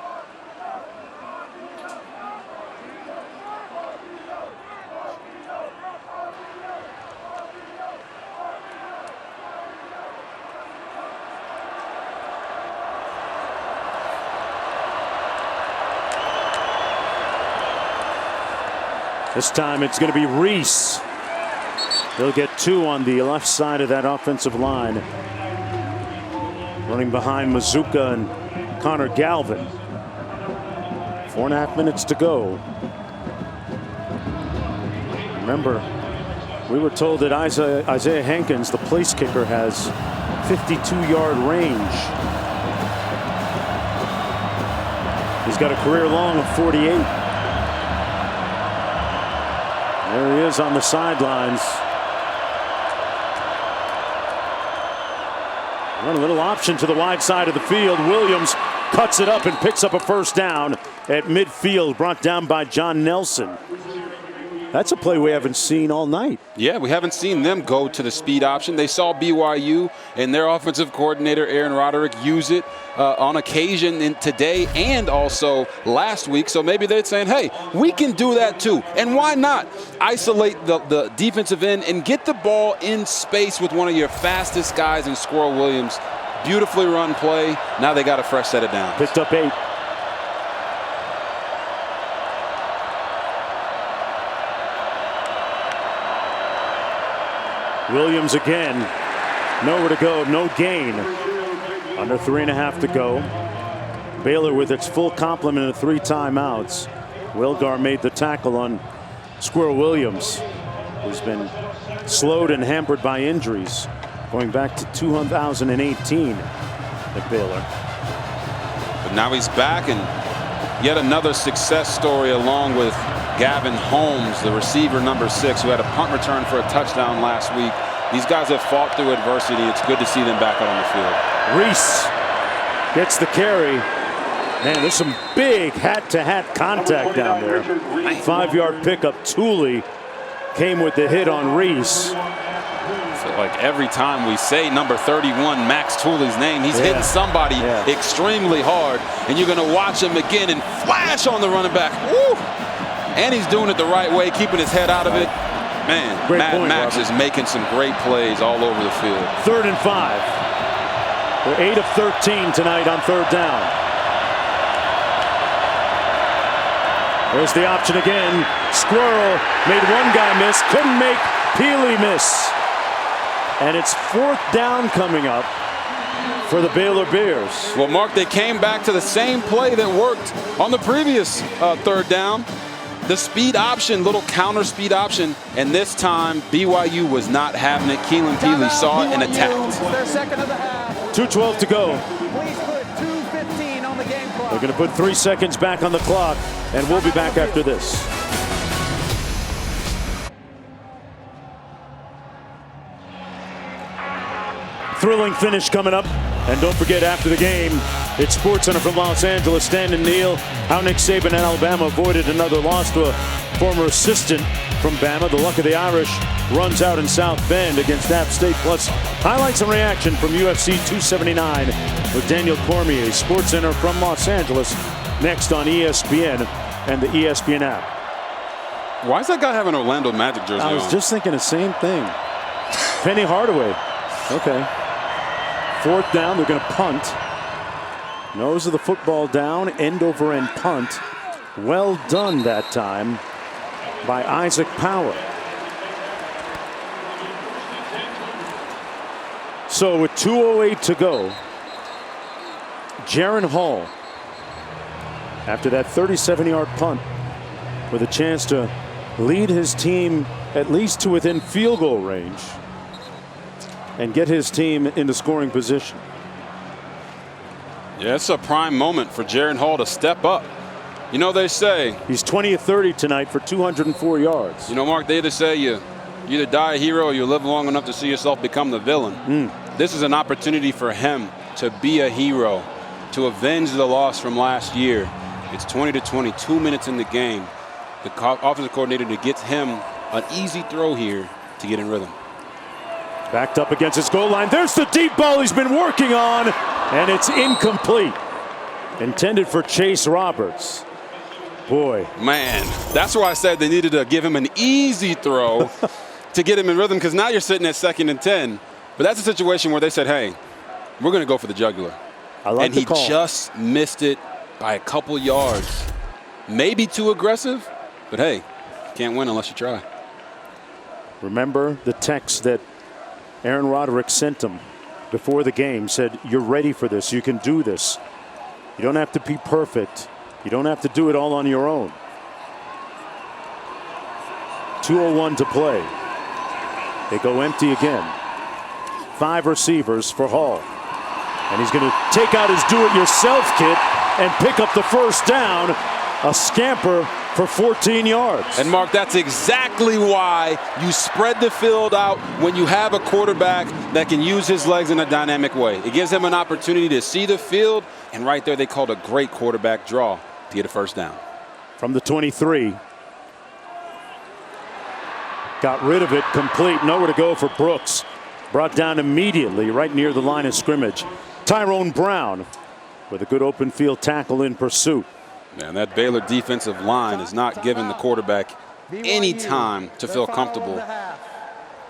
This time it's going to be Reese. He'll get 2 on the left side of that offensive line. Running behind Mazuka and Connor Galvin. 4.5 minutes to go. Remember, we were told that Isaiah Hankins, the place kicker, has 52-yard range. He's got a career long of 48. There he is on the sidelines. Run a little option to the wide side of the field. Williams cuts it up and picks up a first down at midfield, brought down by John Nelson. That's a play we haven't seen all night. Yeah, we haven't seen them go to the speed option. They saw BYU and their offensive coordinator, Aaron Roderick, use it on occasion today and also last week. So maybe they're saying, hey, we can do that too. And why not isolate the defensive end and get the ball in space with one of your fastest guys in Squirrel Williams. Beautifully run play. Now they got a fresh set of downs. Picked up 8. Williams again. Nowhere to go, no gain. Under 3.5 to go. Baylor with its full complement of 3 timeouts. Wilgar made the tackle on Squirrel Williams, who's been slowed and hampered by injuries going back to 2018 at Baylor. But now he's back, and yet another success story along with Gavin Holmes, the receiver number 6, who had a punt return for a touchdown last week. These guys have fought through adversity. It's good to see them back out on the field. Reese gets the carry. Man, there's some big hat-to-hat contact down there. 5-yard pickup. Tooley came with the hit on Reese. So like every time we say number 31, Max Tooley's name, he's hitting somebody extremely hard. And you're going to watch him again and flash on the running back. Woo! And he's doing it the right way, keeping his head out of it. Man, Max is making some great plays all over the field. 3rd and 5. They're 8 of 13 tonight on 3rd down. There's the option again. Squirrel made one guy miss, couldn't make Peely miss. And it's 4th down coming up for the Baylor Bears. Well, Mark, they came back to the same play that worked on the previous 3rd down. The speed option, little counter speed option, and this time BYU was not having it. Keelan Peely saw it and attacked. Their second of the half. 2:12 to go. Please put 2:15 on the game clock. They're going to put 3 seconds back on the clock, and we'll be back after this. Thrilling finish coming up. And don't forget, after the game, it's SportsCenter from Los Angeles. Stan and Neil, how Nick Saban and Alabama avoided another loss to a former assistant from Bama. The luck of the Irish runs out in South Bend against App State. Plus, highlights and reaction from UFC 279 with Daniel Cormier. SportsCenter from Los Angeles next on ESPN and the ESPN app. Why does that guy have an Orlando Magic jersey on? I was just thinking the same thing. Penny Hardaway. Okay. 4th down, they're going to punt. Nose of the football down, end over end punt. Well done that time by Isaac Power. So with 2:08 to go, Jaron Hall, after that 37-yard punt, with a chance to lead his team at least to within field goal range and get his team into scoring position. Yeah, it's a prime moment for Jaron Hall to step up. You know, they say he's 20 of 30 tonight for 204 yards. You know, Mark, they either say you either die a hero or you live long enough to see yourself become the villain. This is an opportunity for him to be a hero, to avenge the loss from last year. It's 20 to 20, 2 minutes in the game. The offensive coordinator gets him an easy throw here to get in rhythm. Backed up against his goal line. There's the deep ball he's been working on, and it's incomplete. Intended for Chase Roberts. Boy. Man, that's why I said they needed to give him an easy throw to get him in rhythm, because now you're sitting at 2nd and 10. But that's a situation where they said, hey, we're going to go for the jugular. I like and the he call. Just missed it by a couple yards. Maybe too aggressive, but hey, can't win unless you try. Remember the text that Aaron Roderick sent him before the game, said, you're ready for this. You can do this. You don't have to be perfect. You don't have to do it all on your own. 2:01 to play. They go empty again. 5 receivers for Hall. And he's going to take out his do-it-yourself kit and pick up the first down. A scamper for 14 yards. And Mark, that's exactly why you spread the field out when you have a quarterback that can use his legs in a dynamic way. It gives him an opportunity to see the field, and right there they called a great quarterback draw to get a first down. From the 23. Got rid of it, complete, nowhere to go for Brooks. Brought down immediately right near the line of scrimmage. Tyrone Brown with a good open field tackle in pursuit. Man, that Baylor defensive line is not giving the quarterback any time to feel comfortable.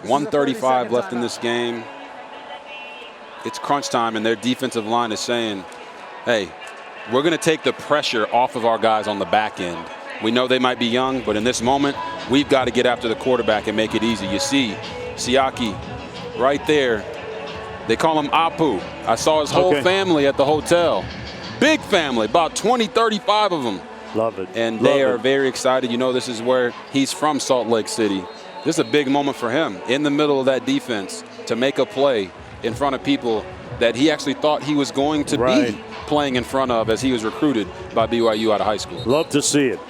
1:35 left in this game. It's crunch time, and their defensive line is saying, hey, we're going to take the pressure off of our guys on the back end. We know they might be young, but in this moment, we've got to get after the quarterback and make it easy. You see Siaki right there. They call him Apu. I saw his whole family at the hotel. Big family, about 20, 35 of them. Love it. And they are very excited. You know, this is where he's from, Salt Lake City. This is a big moment for him in the middle of that defense to make a play in front of people that he actually thought he was going to be playing in front of as he was recruited by BYU out of high school. Love to see it.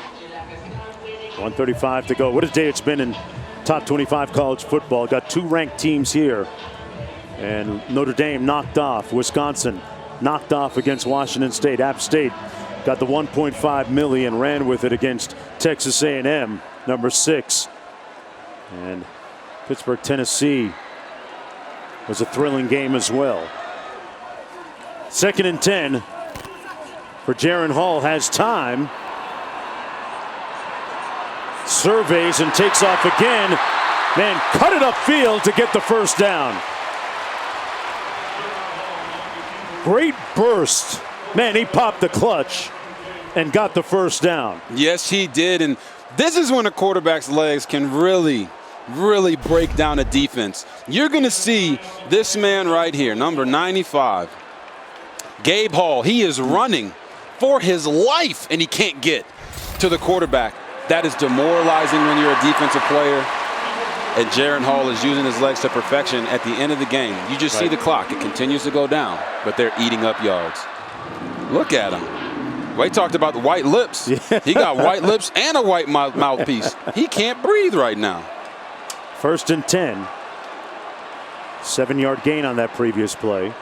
1:35 to go. What a day it's been in top 25 college football. Got two ranked teams here. And Notre Dame knocked off. Wisconsin knocked off against Washington State. App State got the $1.5 million, ran with it against Texas A&M, number 6. And Pittsburgh, Tennessee was a thrilling game as well. 2nd and 10 for Jaren Hall. Has time. Surveys and takes off again. Man, cut it upfield to get the first down. Great burst. Man, he popped the clutch and got the first down. Yes, he did. And this is when a quarterback's legs can really break down a defense. You're going to see this man right here, number 95, Gabe Hall. He is running for his life, and he can't get to the quarterback. That is demoralizing when you're a defensive player. And Jaren Hall is using his legs to perfection at the end of the game. You just see the clock. It continues to go down, but they're eating up yards. Look at him. Well, he talked about the white lips. Yeah. He got white lips and a white mouthpiece. He can't breathe right now. 1st and 10. 7-yard gain on that previous play.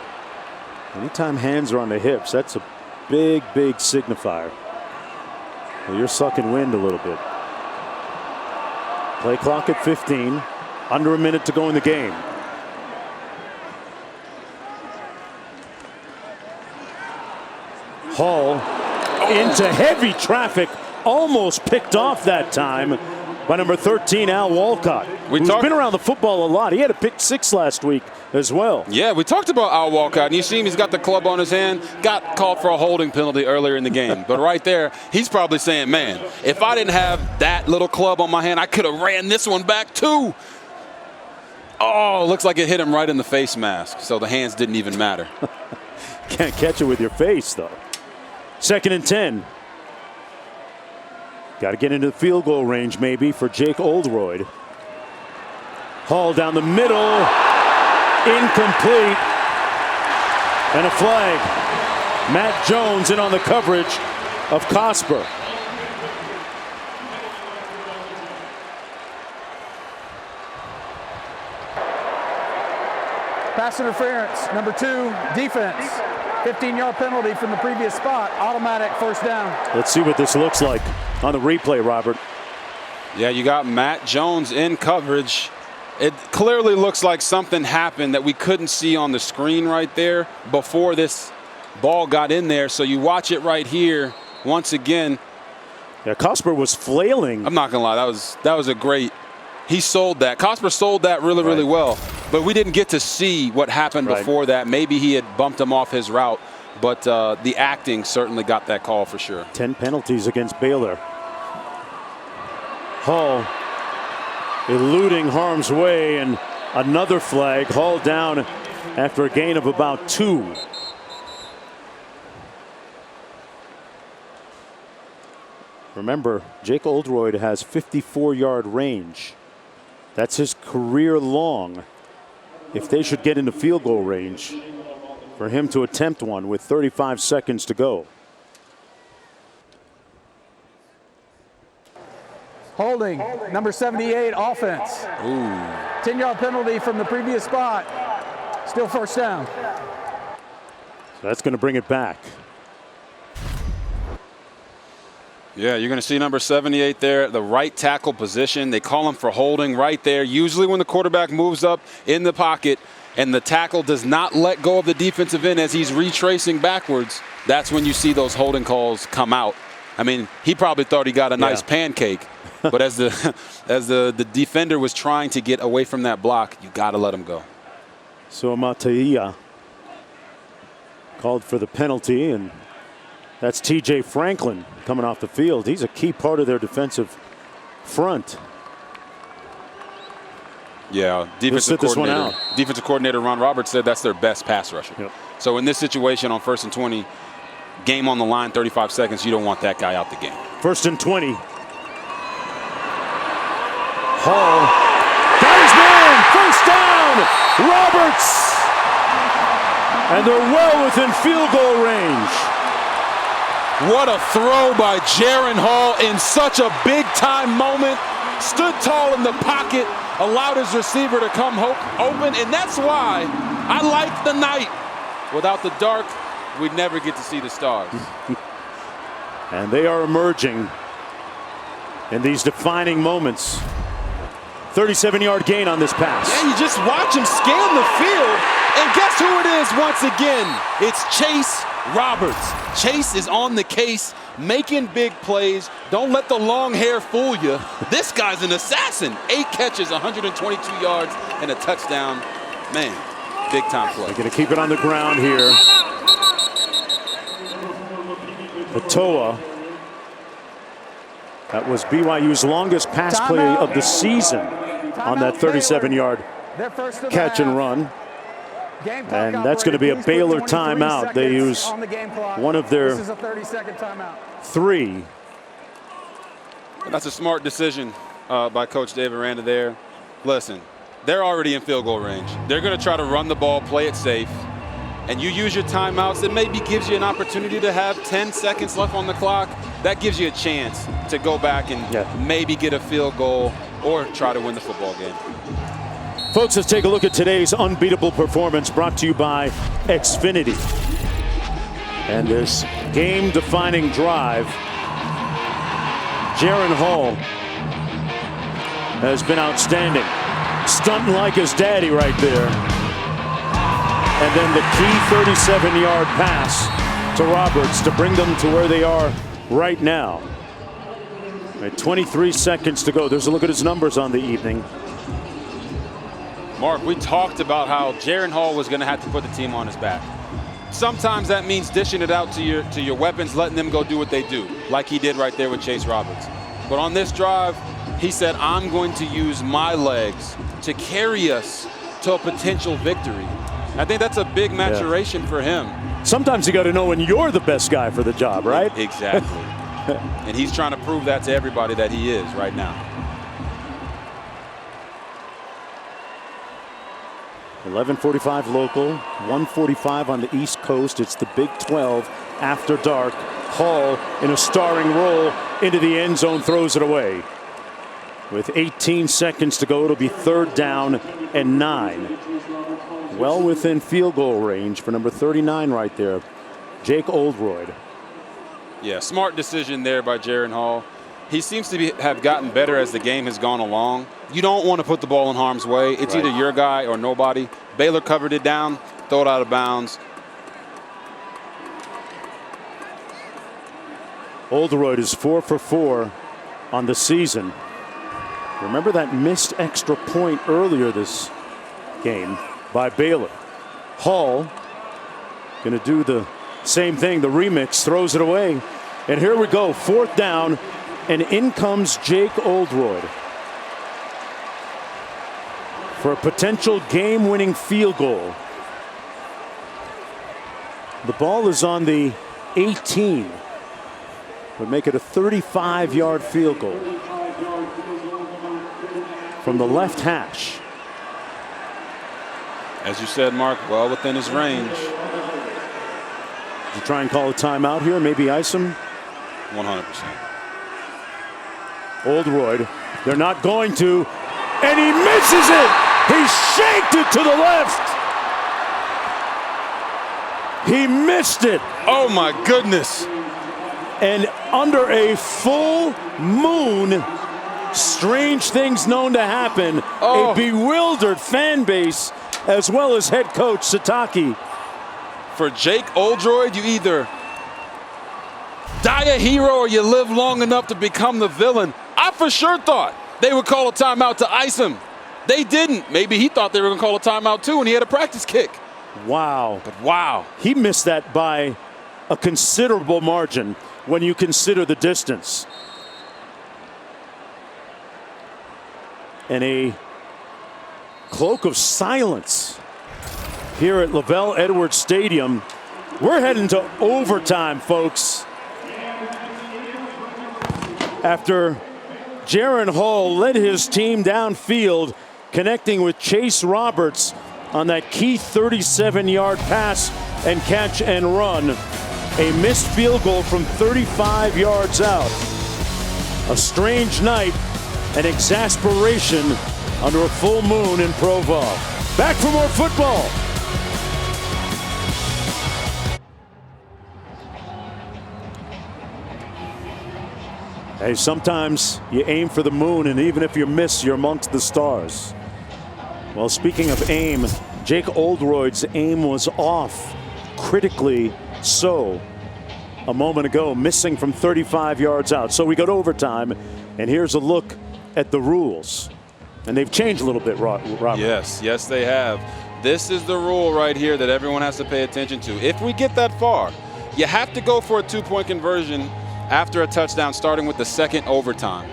Anytime hands are on the hips, that's a big signifier. Well, you're sucking wind a little bit. Play clock at 15. Under a minute to go in the game. Hall into heavy traffic. Almost picked off that time by number 13, Al Walcott. Who's been around the football a lot. He had a pick 6 last week as well. Yeah, we talked about Al Walcott, and you see him, he's got the club on his hand, got called for a holding penalty earlier in the game. But right there, he's probably saying, man, if I didn't have that little club on my hand, I could have ran this one back too. Oh, looks like it hit him right in the face mask, so the hands didn't even matter. Can't catch it with your face, though. 2nd and 10. Got to get into the field goal range, maybe, for Jake Oldroyd. Hall down the middle. Incomplete. And a flag. Matt Jones in on the coverage of Cosper. Pass interference, number 2, defense. 15-yard penalty from the previous spot. Automatic first down. Let's see what this looks like on the replay, Robert. Yeah, you got Matt Jones in coverage. It clearly looks like something happened that we couldn't see on the screen right there before this ball got in there. So you watch it right here once again. Yeah, Cosper was flailing. I'm not going to lie. That was a great. He sold that. Cosper sold that really well. But we didn't get to see what happened before that. Maybe he had bumped him off his route. But the acting certainly got that call for sure. 10 penalties against Baylor. Hall eluding harm's way, and another flag. Hall down after a gain of about 2. Remember, Jake Oldroyd has 54-yard range. That's his career long. If they should get into field goal range, for him to attempt one with 35 seconds to go. Holding, number 78, offense. 10-yard penalty from the previous spot. Still first down. So that's going to bring it back. Yeah, you're going to see number 78 there, the right tackle position. They call him for holding right there. Usually when the quarterback moves up in the pocket and the tackle does not let go of the defensive end as he's retracing backwards, that's when you see those holding calls come out. I mean, he probably thought he got a nice pancake, but as the defender was trying to get away from that block, you got to let him go. So Mataia called for the penalty, and that's TJ Franklin coming off the field. He's a key part of their defensive front. Yeah, defensive coordinator Ron Roberts said that's their best pass rusher. Yep. So in this situation on 1st and 20, game on the line, 35 seconds, you don't want that guy out the game. 1st and 20. Hall got his man. First down. Roberts. And they're well within field goal range. What a throw by Jaron Hall in such a big-time moment. Stood tall in the pocket, allowed his receiver to come open, and that's why I like the night. Without the dark, we'd never get to see the stars. And they are emerging in these defining moments. 37-yard gain on this pass. Yeah, you just watch him scan the field, and guess who it is once again? It's Chase Roberts. Chase is on the case, making big plays. Don't let the long hair fool you. This guy's an assassin. 8 catches, 122 yards, and a touchdown. Man, big-time play. They're going to keep it on the ground here. Patoa. That was BYU's longest pass play of the season on that 37-yard catch and run. And that's going to be a Baylor timeout. They use one of their 3. That's a smart decision by Coach Dave Aranda there. Listen, they're already in field goal range. They're going to try to run the ball, play it safe. And you use your timeouts, it maybe gives you an opportunity to have 10 seconds left on the clock. That gives you a chance to go back and maybe get a field goal or try to win the football game. Folks, let's take a look at today's unbeatable performance brought to you by Xfinity. And this game-defining drive, Jaron Hall has been outstanding. Stunting like his daddy right there. And then the key 37-yard pass to Roberts to bring them to where they are right now. At 23 seconds to go. There's a look at his numbers on the evening. Mark, we talked about how Jaron Hall was going to have to put the team on his back. Sometimes that means dishing it out to your weapons, letting them go do what they do, like he did right there with Chase Roberts. But on this drive, he said, I'm going to use my legs to carry us to a potential victory. I think that's a big maturation for him. Sometimes you got to know when you're the best guy for the job, right? Exactly. And he's trying to prove that to everybody that he is right now. 11:45 local, 1:45 on the East Coast. It's the Big 12 after dark. Hall in a starring role into the end zone, throws it away. With 18 seconds to go, it'll be 3rd down and 9. Well within field goal range for number 39 right there, Jake Oldroyd. Yeah, smart decision there by Jaron Hall. He seems to have gotten better as the game has gone along. You don't want to put the ball in harm's way. It's either your guy or nobody. Baylor covered it down, throw it out of bounds. Oldroyd is 4 for 4 on the season. Remember that missed extra point earlier this game by Baylor. Hall going to do the same thing, the remix, throws it away. And here we go, 4th down, and in comes Jake Oldroyd for a potential game-winning field goal. The ball is on the 18. Would make it a 35-yard field goal from the left hash. As you said, Mark, well within his range. You try and call a timeout here, maybe ice him? 100%. Oldroyd, they're not going to, and he misses it! He shanked it to the left! He missed it! Oh my goodness! And under a full moon, strange things known to happen. A bewildered fan base, as well as head coach Sataki. For Jake Oldroyd, you either die a hero or you live long enough to become the villain. I for sure thought they would call a timeout to ice him. They didn't. Maybe he thought they were going to call a timeout too, and he had a practice kick. Wow. But wow. He missed that by a considerable margin when you consider the distance. And a cloak of silence here at Lavelle Edwards Stadium. We're heading to overtime, folks. After Jaron Hall led his team downfield, connecting with Chase Roberts on that key 37-yard pass and catch and run. A missed field goal from 35 yards out. A strange night and exasperation under a full moon in Provo. Back for more football. Hey, sometimes you aim for the moon, and even if you miss, you're amongst the stars. Well, speaking of aim, Jake Oldroyd's aim was off, critically so, a moment ago, missing from 35 yards out. So we go to overtime, and here's a look at the rules. And they've changed a little bit, Robert. Yes, they have. This is the rule right here that everyone has to pay attention to. If we get that far, you have to go for a two-point conversion after a touchdown, starting with the second overtime.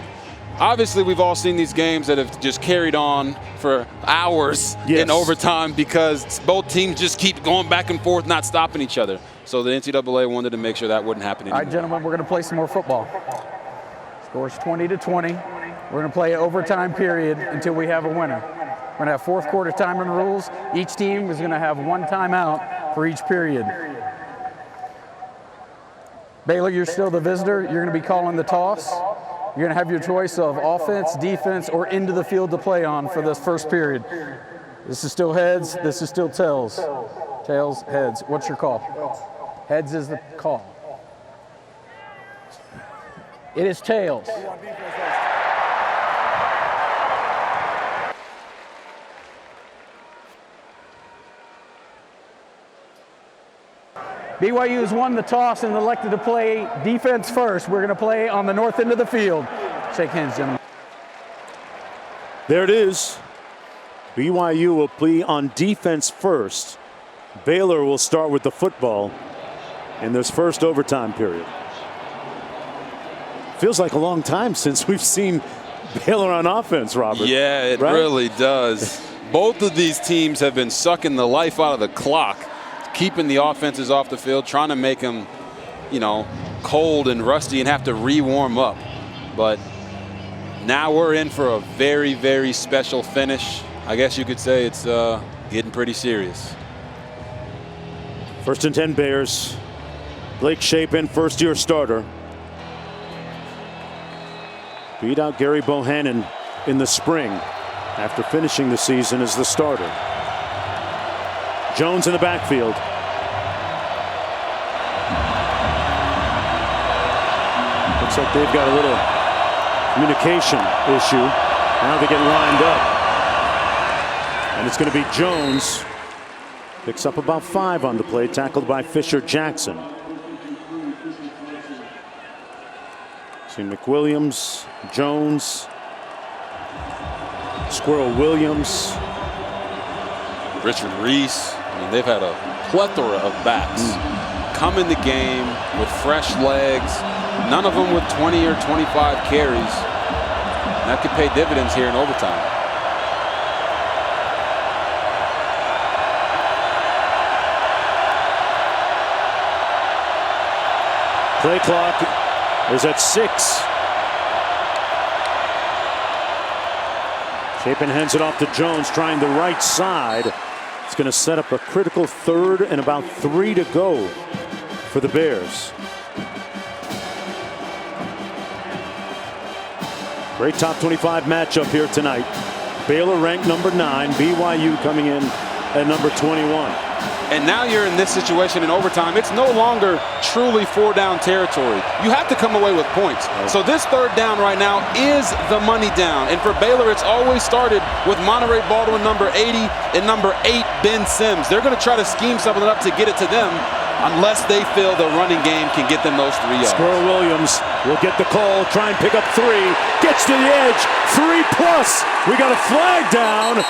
Obviously, we've all seen these games that have just carried on for hours in overtime because both teams just keep going back and forth, not stopping each other. So the NCAA wanted to make sure that wouldn't happen anymore. All right, gentlemen, we're going to play some more football. Score's 20-20. We're going to play an overtime period until we have a winner. We're going to have fourth quarter timing rules. Each team is going to have one timeout for each period. Baylor, you're still the visitor. You're going to be calling the toss. You're going to have your choice of offense, defense, or into the field to play on for this first period. This is still heads. This is still tails. Tails, heads. What's your call? Heads is the call. It is tails. BYU has won the toss and elected to play defense first. We're going to play on the north end of the field. Shake hands, gentlemen. There it is. BYU will play on defense first. Baylor will start with the football in this first overtime period. Feels like a long time since we've seen Baylor on offense, Robert. Yeah, it really does. Both of these teams have been sucking the life out of the clock, keeping the offenses off the field, trying to make them, cold and rusty and have to re-warm up. But now we're in for a very, very special finish. I guess you could say it's getting pretty serious. First and 10 Bears. Blake Shapen, first-year starter. Beat out Gary Bohannon in the spring after finishing the season as the starter. Jones in the backfield. Looks like they've got a little communication issue. Now they get lined up. And it's going to be Jones. Picks up about 5 on the play, tackled by Fisher Jackson. See McWilliams, Jones, Squirrel Williams, Richard Reese. I mean, they've had a plethora of backs come in the game with fresh legs, none of them with 20 or 25 carries. And that could pay dividends here in overtime. Play clock is at 6. Shapen hands it off to Jones, trying the right side. It's going to set up a critical third and about 3 to go for the Bears. Great top 25 matchup here tonight. Baylor ranked number 9, BYU coming in at number 21. And now you're in this situation in overtime. It's no longer truly 4-down territory. You have to come away with points. So this 3rd down right now is the money down. And for Baylor, it's always started with Monterey Baldwin, number 80, and number 8, Ben Sims. They're going to try to scheme something up to get it to them unless they feel the running game can get them those 3 yards. Squirrel Williams will get the call, try and pick up 3. Gets to the edge, 3+. We got a flag down.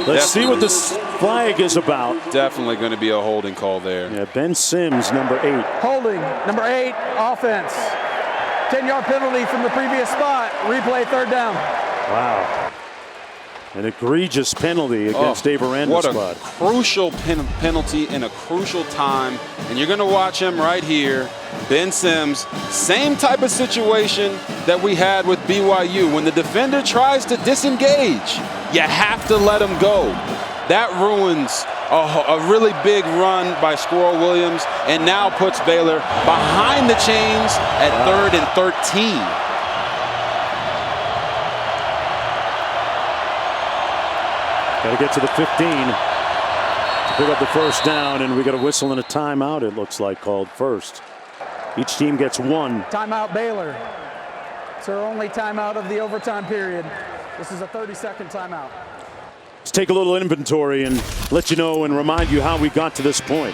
Let's see what this flag is about. Definitely going to be a holding call there. Yeah, Ben Sims, number 8. Holding, number 8, offense. 10-yard penalty from the previous spot. Replay 3rd down. Wow. An egregious penalty against Dave Aranda's squad. What a crucial penalty in a crucial time. And you're going to watch him right here. Ben Sims, same type of situation that we had with BYU. When the defender tries to disengage, you have to let him go. That ruins a really big run by Squirrel Williams and now puts Baylor behind the chains at 3rd and 13. Got to get to the 15 to pick up the 1st down, and we got a whistle and a timeout, it looks like, called first. Each team gets 1. Timeout Baylor. It's our only timeout of the overtime period. This is a 30-second timeout. Let's take a little inventory and let you know and remind you how we got to this point.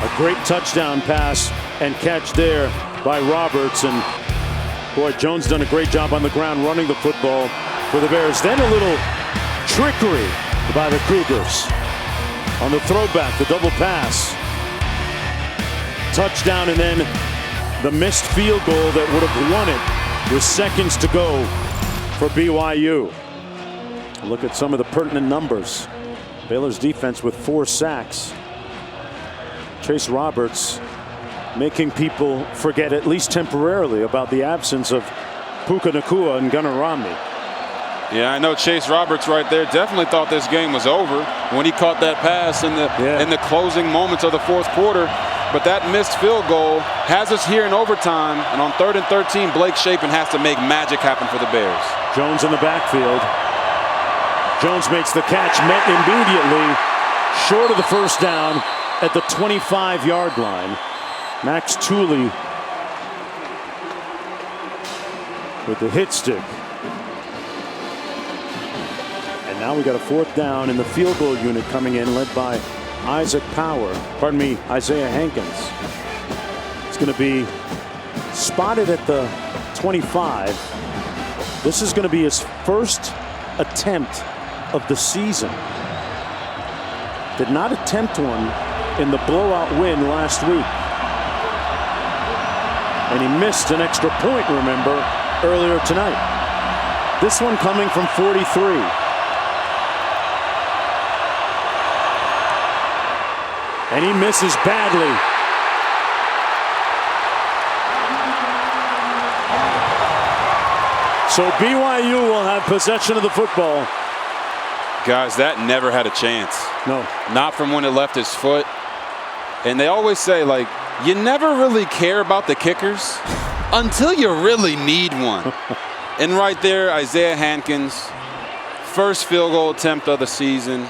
A great touchdown pass and catch there by Roberts, and boy, Jones done a great job on the ground running the football for the Bears. Then a little trickery by the Cougars on the throwback, the double pass. Touchdown, and then the missed field goal that would have won it with seconds to go for BYU. Look at some of the pertinent numbers. Baylor's defense with 4 sacks. Chase Roberts making people forget, at least temporarily, about the absence of Puka Nacua and Gunnar Romney. Yeah, I know Chase Roberts right there definitely thought this game was over when he caught that pass in the closing moments of the 4th quarter. But that missed field goal has us here in overtime. And on 3rd and 13, Blake Shapen has to make magic happen for the Bears. Jones in the backfield. Jones makes the catch, met immediately short of the 1st down at the 25-yard line. Max Tooley with the hit stick. And now we got a 4th down in the field goal unit coming in, led by Isaiah Hankins. It's going to be spotted at the 25. This is going to be his first attempt of the season. Did not attempt one in the blowout win last week. And he missed an extra point, remember, earlier tonight. This one coming from 43. And he misses badly. So BYU will have possession of the football. Guys, that never had a chance. No. Not from when it left his foot. And they always say, like, you never really care about the kickers until you really need one. And right there, Isaiah Hankins, first field goal attempt of the season.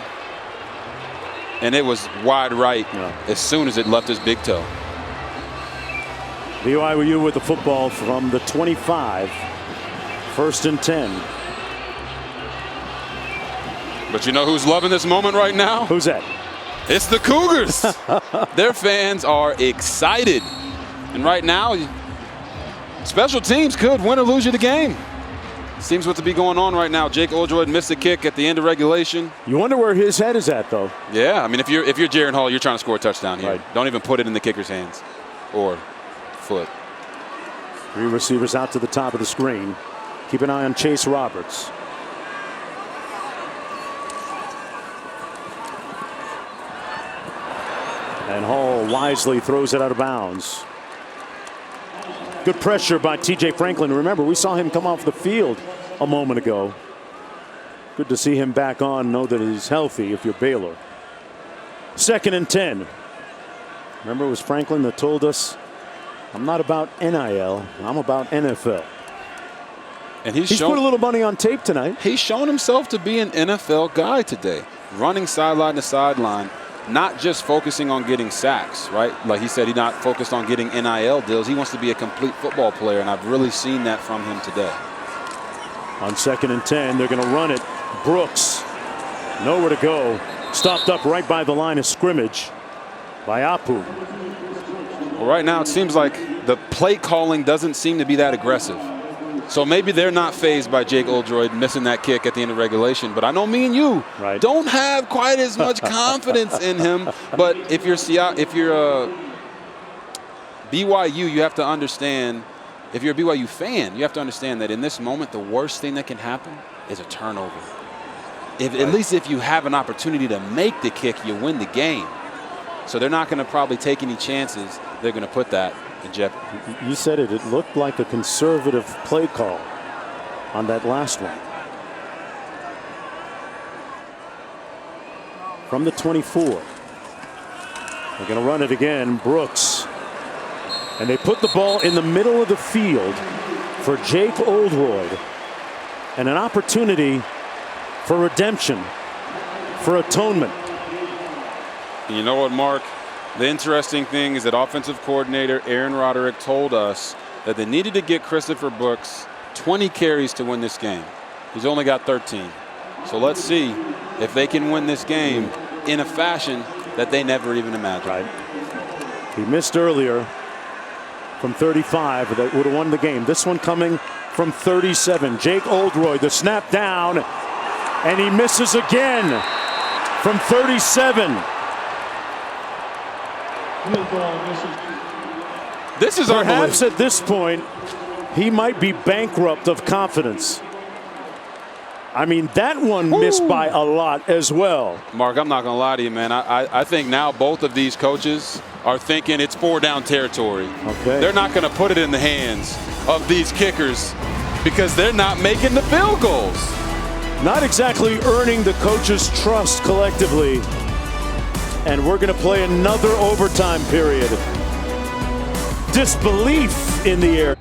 And it was wide right as soon as it left his big toe. BYU with the football from the 25. 1st and 10. But you know who's loving this moment right now? Who's that? It's the Cougars. Their fans are excited. And right now, special teams could win or lose you the game. Seems what to be going on right now. Jake Oldroyd missed a kick at the end of regulation. You wonder where his head is at, though. Yeah, I mean, if you're Jaron Hall, you're trying to score a touchdown here. Right. Don't even put it in the kicker's hands or foot. 3 receivers out to the top of the screen. Keep an eye on Chase Roberts. And Hall wisely throws it out of bounds. Good pressure by T.J. Franklin. Remember, we saw him come off the field a moment ago. Good to see him back on. Know that he's healthy if you're Baylor. 2nd and 10. Remember, it was Franklin that told us I'm not about NIL. I'm about NFL. And he's put a little money on tape tonight. He's shown himself to be an NFL guy today, running sideline to sideline, not just focusing on getting sacks, right? Like he said, he's not focused on getting NIL deals. He wants to be a complete football player, and I've really seen that from him today. On 2nd and 10, they're going to run it. Brooks, nowhere to go. Stopped up right by the line of scrimmage by Apu. Well, right now it seems like the play calling doesn't seem to be that aggressive. So maybe they're not fazed by Jake Oldroyd missing that kick at the end of regulation. But I know me and you don't have quite as much confidence in him. But if you're BYU, you have to understand. If you're a BYU fan, you have to understand that in this moment, the worst thing that can happen is a turnover. At least if you have an opportunity to make the kick, you win the game. So they're not going to probably take any chances. They're going to put that in jeopardy. You said it. It looked like a conservative play call on that last one. From the 24. They're going to run it again. Brooks. And they put the ball in the middle of the field for Jake Oldroyd. And an opportunity for redemption, for atonement. And you know what, Mark? The interesting thing is that offensive coordinator Aaron Roderick told us that they needed to get Christopher Brooks 20 carries to win this game. He's only got 13. So let's see if they can win this game in a fashion that they never even imagined. Right. He missed earlier from 35 that would have won the game. This one coming from 37. Jake Oldroyd, the snap down, and he misses again from 37. This is perhaps at this point he might be bankrupt of confidence. I mean, that one missed by a lot as well. Mark, I'm not going to lie to you, man. I think now both of these coaches are thinking it's 4-down territory. Okay. They're not going to put it in the hands of these kickers because they're not making the field goals. Not exactly earning the coaches' trust collectively. And we're going to play another overtime period. Disbelief in the air.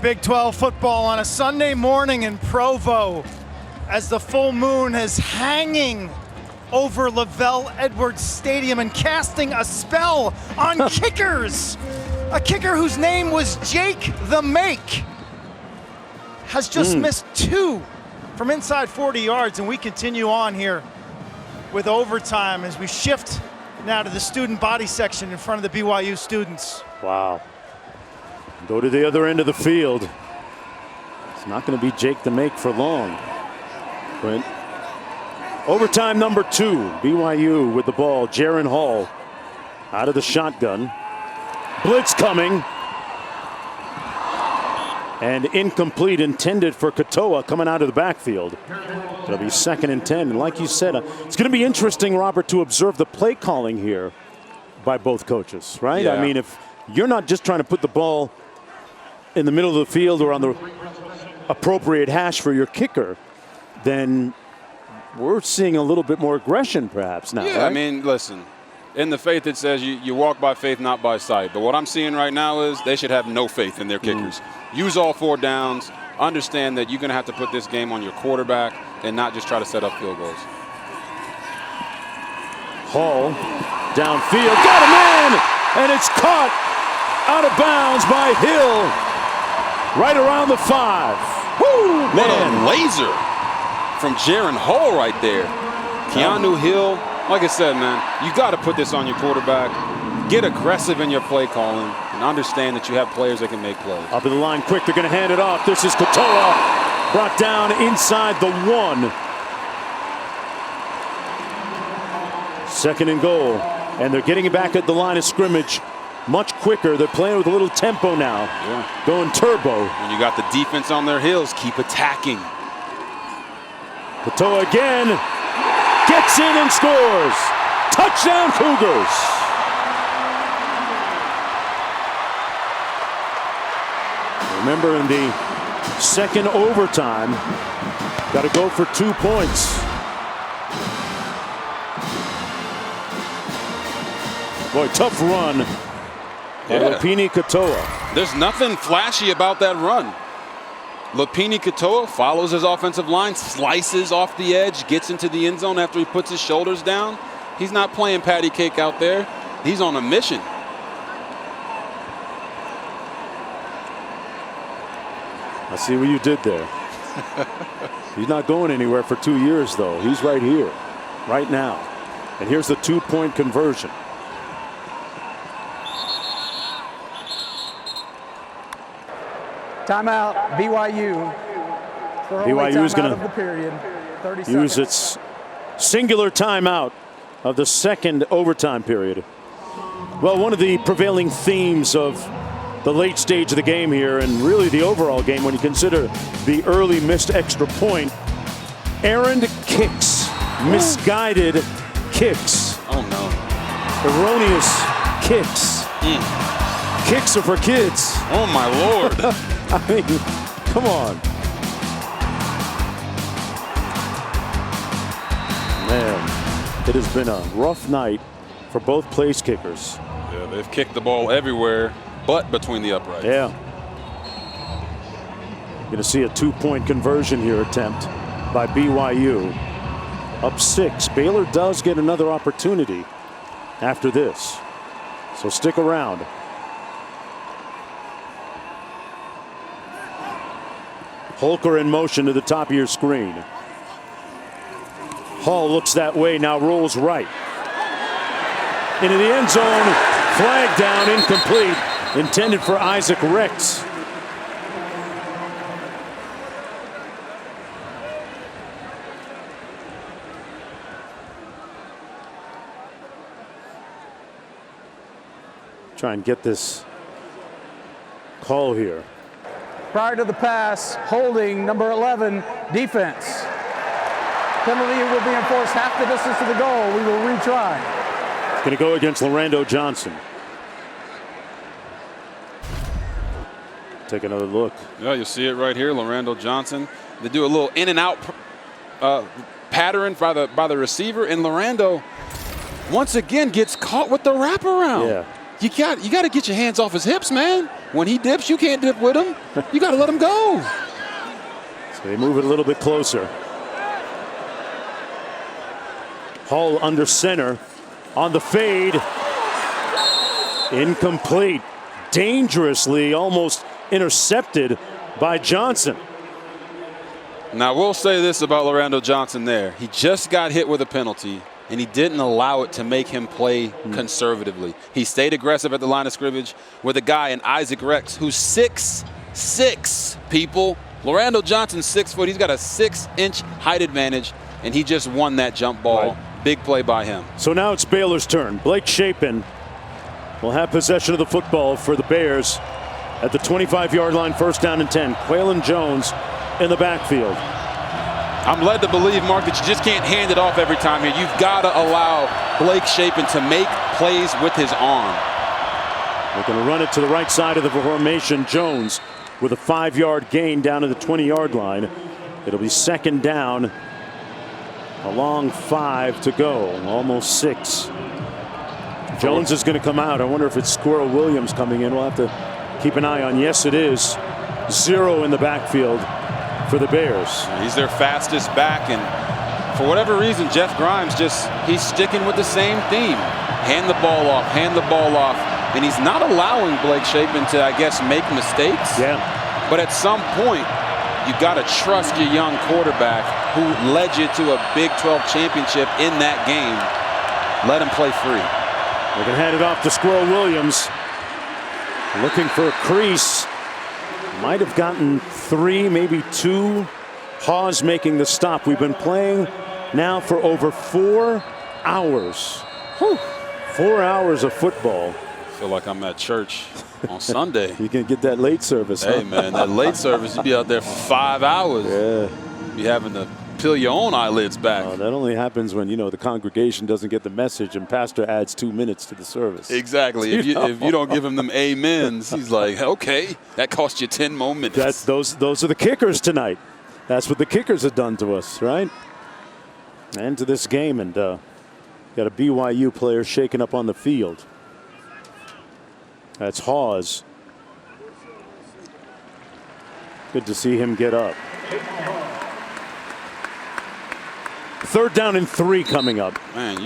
Big 12 football on a Sunday morning in Provo as the full moon is hanging over Lavelle Edwards Stadium and casting a spell on kickers. A kicker whose name was Jake the Make has just missed 2 from inside 40 yards, and we continue on here with overtime as we shift now to the student body section in front of the BYU students. Wow. Go to the other end of the field. It's not going to be Jake the Make for long. But overtime number 2. BYU with the ball. Jaron Hall out of the shotgun. Blitz coming. And incomplete, intended for Katoa coming out of the backfield. It'll be 2nd and 10. And like you said, it's going to be interesting, Robert, to observe the play calling here by both coaches, right? Yeah. I mean, if you're not just trying to put the ball in the middle of the field or on the appropriate hash for your kicker, then we're seeing a little bit more aggression perhaps now. Yeah, right? I mean, listen. In the faith, it says you walk by faith, not by sight. But what I'm seeing right now is they should have no faith in their kickers. Use all 4 downs. Understand that you're going to have to put this game on your quarterback and not just try to set up field goals. Hall downfield, got him in, and it's caught out of bounds by Hill right around the 5. Woo, What man. a laser from Jaron Hall right there. Keanu Hill. Like I said, man, you got to put this on your quarterback. Get aggressive in your play calling and understand that you have players that can make plays. Up in the line quick, they're going to hand it off. This is Katoa, brought down inside the 1. 2nd and goal, and they're getting it back at the line of scrimmage much quicker. They're playing with a little tempo now. Yeah. Going turbo. When you got the defense on their heels, keep attacking. Katoa again. Gets in and scores. Touchdown, Cougars. Remember, in the 2nd overtime, got to go for 2 points. Boy, tough run. Lopini Katoa. There's nothing flashy about that run. Lopini Katoa follows his offensive line, slices off the edge, gets into the end zone after he puts his shoulders down. He's not playing patty cake out there. He's on a mission. I see what you did there. He's not going anywhere for 2 years, though. He's right here, right now. And here's the 2-point conversion. Timeout, BYU. BYU is going to use its singular timeout of the second overtime period. Well, one of the prevailing themes of the late stage of the game here, and really the overall game when you consider the early missed extra point, errant kicks, misguided kicks. Oh, no. Erroneous kicks. Kicks are for kids. Oh, my Lord. I mean, come on. Man, it has been a rough night for both place kickers. Yeah, they've kicked the ball everywhere but between the uprights. Yeah. Going to see a 2-point conversion here attempt by BYU. Up 6. Baylor does get another opportunity after this. So stick around. Holker in motion to the top of your screen. Hall looks that way, now rolls right. Into the end zone. Flag down, incomplete. Intended for Isaac Rex. Try and get this call here. Prior to the pass, holding number 11, defense. Penalty will be enforced half the distance to the goal. We will retry. It's going to go against Lorando Johnson. Take another look. Yeah, you see it right here, Lorando Johnson. They do a little in and out pattern by the receiver, and Lorando once again gets caught with the wraparound. Yeah. You got to get your hands off his hips, man. When he dips, you can't dip with him. You got to let him go. So they move it a little bit closer. Hall under center on the fade. Incomplete. Dangerously almost intercepted by Johnson. Now, we'll say this about Lorando Johnson there. He just got hit with a penalty, and he didn't allow it to make him play conservatively. He stayed aggressive at the line of scrimmage with a guy in Isaac Rex who's 6'6", people. Lorando Johnson's 6 foot. He's got a 6-inch height advantage, and he just won that jump ball. Right. Big play by him. So now it's Baylor's turn. Blake Shapen will have possession of the football for the Bears at the 25-yard line, 1st down and 10. Quaylen Jones in the backfield. I'm led to believe, Mark, that you just can't hand it off every time here. You've got to allow Blake Shapen to make plays with his arm. They're going to run it to the right side of the formation. Jones with a 5-yard gain down to the 20-yard line. It'll be 2nd down. A long 5 to go, almost 6. Jones is going to come out. I wonder if it's Squirrel Williams coming in. We'll have to keep an eye on. Yes, it is. 0 in the backfield for the Bears. He's their fastest back, and for whatever reason, Jeff Grimes he's sticking with the same theme. Hand the ball off, and he's not allowing Blake Shapen to, I guess, make mistakes. Yeah. But at some point, you got to trust your young quarterback who led you to a Big 12 championship in that game. Let him play free. They can hand it off to Squirrel Williams. Looking for a crease. Might have gotten 3, maybe 2. Hawes making the stop. We've been playing now for over 4 hours. Whew. 4 hours of football. I feel like I'm at church on Sunday. You can get that late service. Hey, man, that late service, you'd be out there for 5 hours. Yeah. You'd be having to peel your own eyelids back. That only happens when, the congregation doesn't get the message and pastor adds 2 minutes to the service. Exactly. If you don't give him them amens, he's like, okay, that cost you 10 more minutes. Those are the kickers tonight. That's what the kickers have done to us, right? And to this game, and got a BYU player shaken up on the field. That's Hawes. Good to see him get up. 3rd down and 3 coming up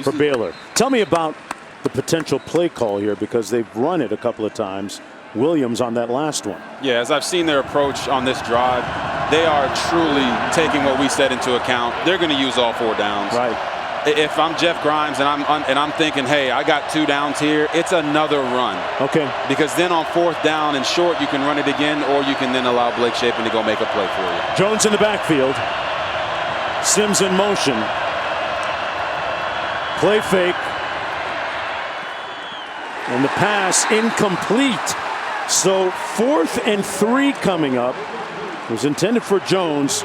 for Baylor. Tell me about the potential play call here, because they've run it a couple of times. Williams on that last one. Yeah, as I've seen their approach on this drive, they are truly taking what we said into account. They're going to use all 4 downs. Right. If I'm Jeff Grimes and I'm thinking, hey, I got 2 downs here, it's another run. Okay. Because then on 4th down and short, you can run it again, or you can then allow Blake Shapen to go make a play for you. Jones in the backfield. Sims in motion. Play fake. And the pass incomplete. So 4th and 3 coming up. It was intended for Jones.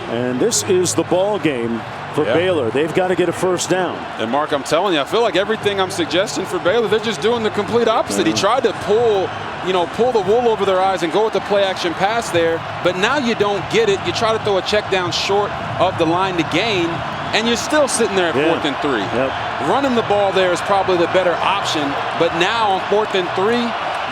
And this is the ball game for Baylor. They've got to get a 1st down. And Mark, I'm telling you, I feel like everything I'm suggesting for Baylor, they're just doing the complete opposite. He tried to pull the wool over their eyes and go with the play action pass there, but now you don't get it. You try to throw a check down short of the line to gain, and you're still sitting there at 4th and 3. Yep. Running the ball there is probably the better option, but now on 4th and 3,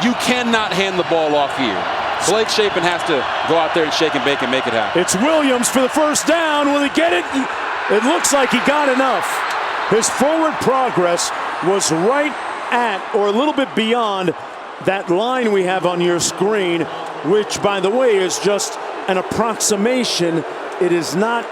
you cannot hand the ball off here. Blake Shapen has to go out there and shake and bake and make it happen. It's Williams for the 1st down. Will he get it? It looks like he got enough. His forward progress was right at or a little bit beyond that line we have on your screen, which, by the way, is just an approximation. It is not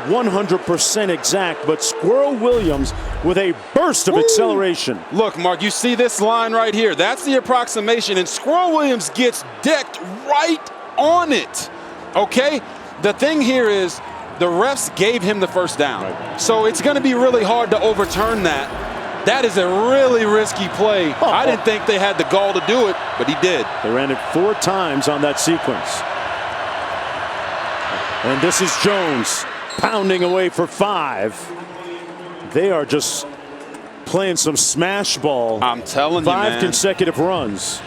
100% exact, but Squirrel Williams with a burst of acceleration. Look, Mark, you see this line right here. That's the approximation, and Squirrel Williams gets decked right on it. Okay? The thing here is the refs gave him the 1st down. Right. So it's going to be really hard to overturn that. That is a really risky play. I didn't think they had the gall to do it, but he did. They ran it 4 times on that sequence. And this is Jones pounding away for 5. They are just playing some smash ball. I'm telling you, man. 5 consecutive runs.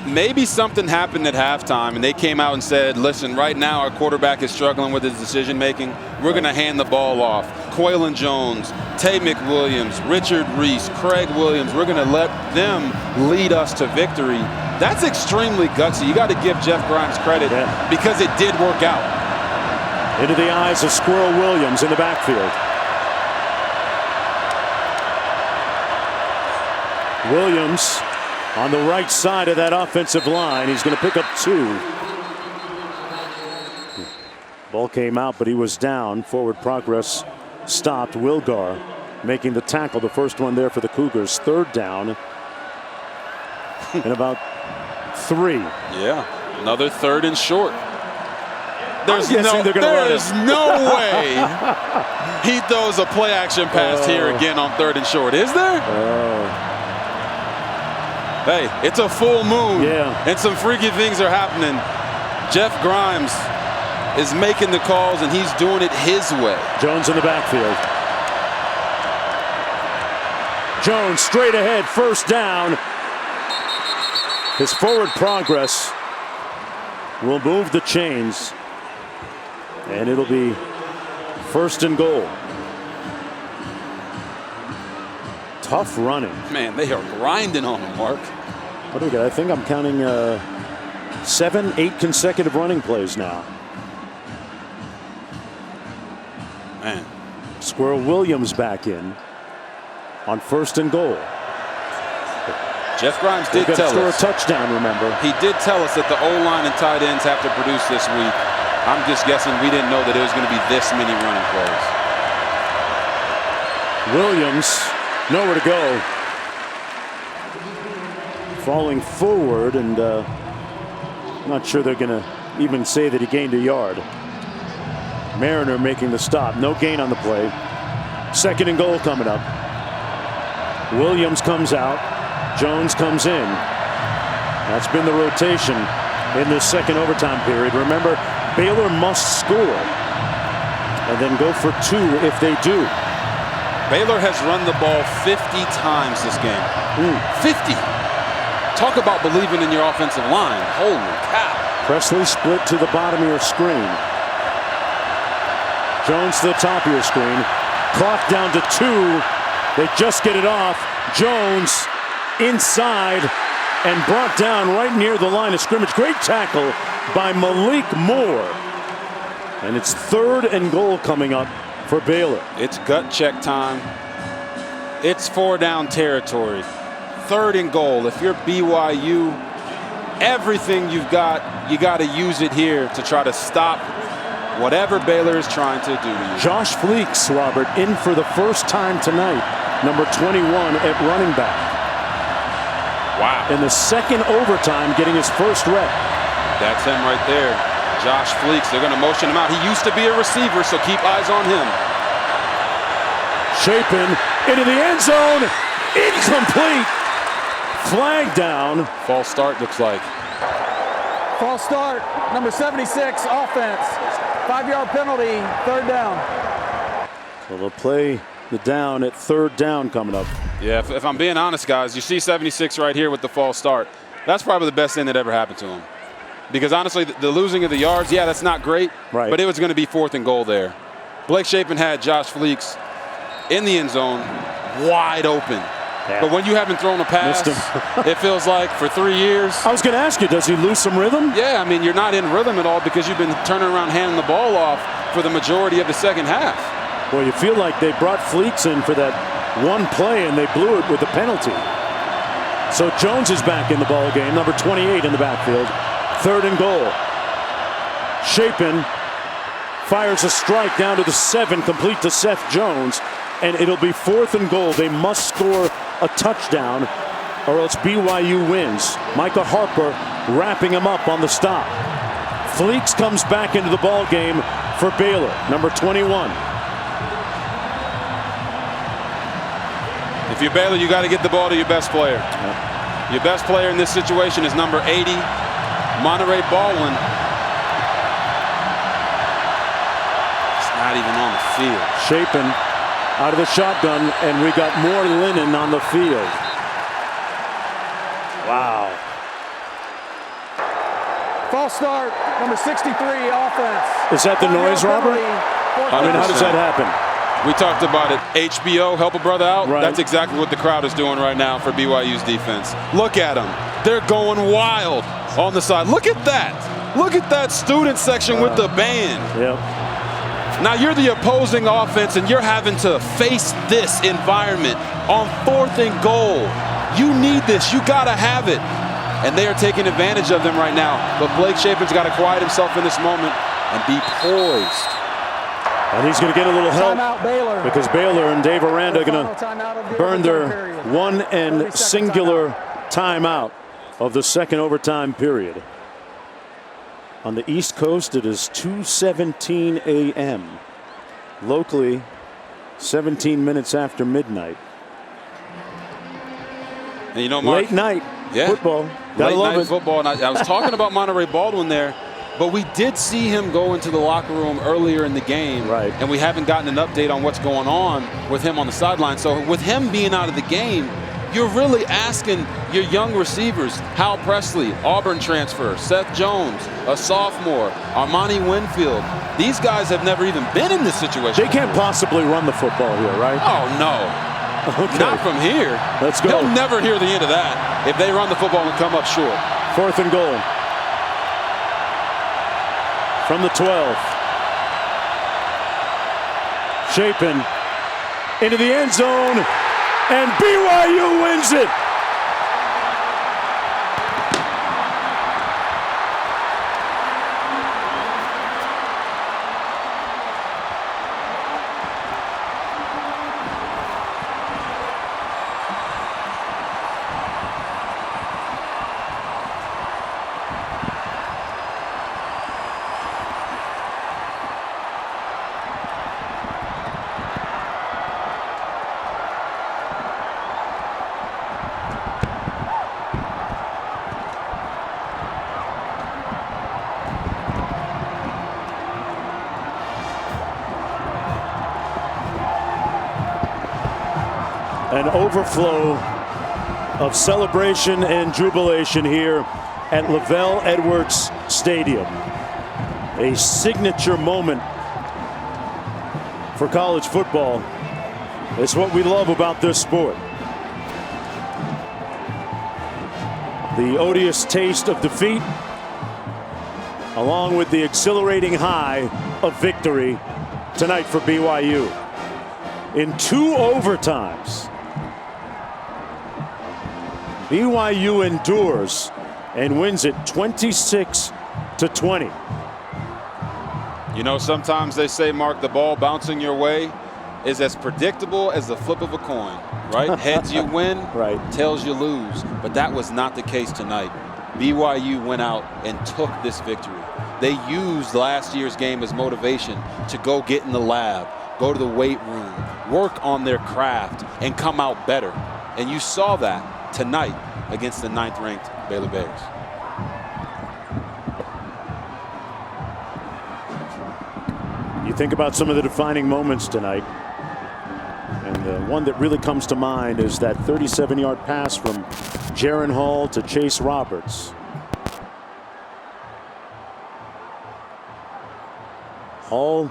Maybe something happened at halftime and they came out and said, listen, right now our quarterback is struggling with his decision making. We're going to hand the ball off. Quaylon Jones, Tay McWilliams, Richard Reese, Craig Williams, we're going to let them lead us to victory. That's extremely gutsy. You got to give Jeff Grimes credit because it did work out. Into the eyes of Squirrel Williams in the backfield. Williams on the right side of that offensive line. He's going to pick up 2. Ball came out, but he was down. Forward progress stopped. Wilgar making the tackle, the first one there for the Cougars. 3rd down and about 3. Yeah, another 3rd and short. There's no way he throws a play action pass here again on 3rd and short. Is there? Hey, it's a full moon, and some freaky things are happening. Jeff Grimes is making the calls, and he's doing it his way. Jones in the backfield. Jones straight ahead, 1st down. His forward progress will move the chains, and it'll be 1st and goal. Tough running. Man, they are grinding on him, Mark. What do we got? I think I'm counting 7, 8 consecutive running plays now. Man. Squirrel Williams back in on 1st and goal. Jeff Grimes did tell us. Score a touchdown, remember. He did tell us that the O-line and tight ends have to produce this week. I'm just guessing we didn't know that it was going to be this many running plays. Williams, nowhere to go. Falling forward, and not sure they're going to even say that he gained a yard. Mariner making the stop. No gain on the play. 2nd and goal coming up. Williams comes out. Jones comes in. That's been the rotation in this 2nd overtime period. Remember, Baylor must score and then go for 2 if they do. Baylor has run the ball 50 times this game. 50. Talk about believing in your offensive line. Holy cow. Presley split to the bottom of your screen. Jones to the top of your screen. Clock down to 2. They just get it off. Jones inside and brought down right near the line of scrimmage. Great tackle by Malik Moore. And it's 3rd and goal coming up for Baylor. It's gut check time. It's 4-down territory. 3rd and goal. If you're BYU, everything you've got, you got to use it here to try to stop whatever Baylor is trying to do to you. Josh Fleeks, Robert, in for the first time tonight. Number 21 at running back. Wow. In the second overtime, getting his first rep. That's him right there. Josh Fleeks. They're going to motion him out. He used to be a receiver, so keep eyes on him. Chapin into the end zone. Incomplete. Flag down. False start, looks like. False start, number 76, offense. 5-yard penalty, 3rd down. So they'll play the down at 3rd down coming up. Yeah, if I'm being honest, guys, you see 76 right here with the false start. That's probably the best thing that ever happened to him. Because honestly, the losing of the yards, yeah, that's not great. Right. But it was going to be 4th and goal there. Blake Chapin had Josh Fleeks in the end zone, wide open. Yeah. But when you haven't thrown a pass, it feels like for 3 years. I was going to ask you, does he lose some rhythm? Yeah, I mean, you're not in rhythm at all because you've been turning around handing the ball off for the majority of the second half. Well, you feel like they brought Fleeks in for that one play and they blew it with the penalty. So Jones is back in the ball game, number 28 in the backfield. 3rd and goal. Chapin fires a strike down to the 7, complete to Seth Jones, and it'll be 4th and goal. They must score a touchdown or else BYU wins. Micah Harper wrapping him up on the stop. Fleeks comes back into the ball game for Baylor, number 21. If you're Baylor, you got to get the ball to your best player. Your best player in this situation is number 80, Monterey Baldwin. It's not even on the field. Chapin out of the shotgun, and we got more linen on the field. Wow. False start, number 63, offense. Is that the noise, Robert? I mean, how does that happen? We talked about it. HBO, help a brother out. Right. That's exactly what the crowd is doing right now for BYU's defense. Look at them. They're going wild on the side. Look at that. Look at that student section with the band. Yep. Now you're the opposing offense and you're having to face this environment on 4th and goal. You need this. You got to have it. And they are taking advantage of them right now. But Blake Chapin's got to quiet himself in this moment and be poised. And he's going to get a little help Timeout, Baylor. because Baylor and Dave Aranda are going to burn their one and singular timeout of the second overtime period. On the East Coast, it is 2:17 a.m. Locally, 17 minutes after midnight. And you know, Mark, late night football. Gotta late love night it. football. And I was talking about Monterey Baldwin there, but we did see him go into the locker room earlier in the game. Right. And we haven't gotten an update on what's going on with him on the sideline. So with him being out of the game, you're really asking your young receivers, Hal Presley, Auburn transfer, Seth Jones, a sophomore, Armani Winfield. These guys have never even been in this situation. They can't possibly run the football here, right? Oh, no. Okay. Not from here. Let's go. He'll never hear the end of that if they run the football and come up short. 4th and goal. From the 12. Chapin into the end zone, and BYU wins it. An overflow of celebration and jubilation here at Lavelle Edwards Stadium. A signature moment for college football. It's what we love about this sport. The odious taste of defeat, along with the exhilarating high of victory tonight for BYU. In 2 overtimes, BYU endures and wins it 26-20. You know, sometimes they say, Mark, the ball bouncing your way is as predictable as the flip of a coin, right? Heads you win, right. Tails you lose. But that was not the case tonight. BYU went out and took this victory. They used last year's game as motivation to go get in the lab, go to the weight room, work on their craft, and come out better. And you saw that tonight against the 9th-ranked Baylor Bears. You think about some of the defining moments tonight, and the one that really comes to mind is that 37-yard pass from Jaron Hall to Chase Roberts. Hall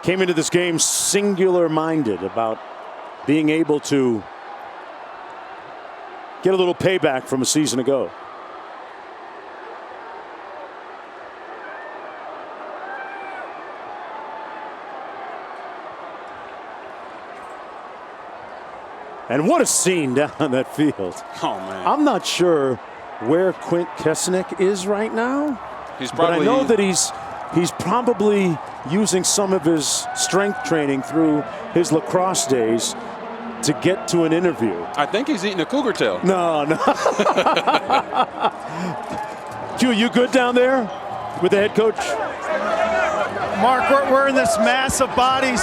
came into this game singular-minded about being able to get a little payback from a season ago. And what a scene down on that field. Oh, man. I'm not sure where Quint Kesnick is right now. He's probably, but I know that he's probably using some of his strength training through his lacrosse days to get to an interview. I think he's eating a cougar tail. No. Q, you good down there with the head coach? Mark, we're in this mass of bodies.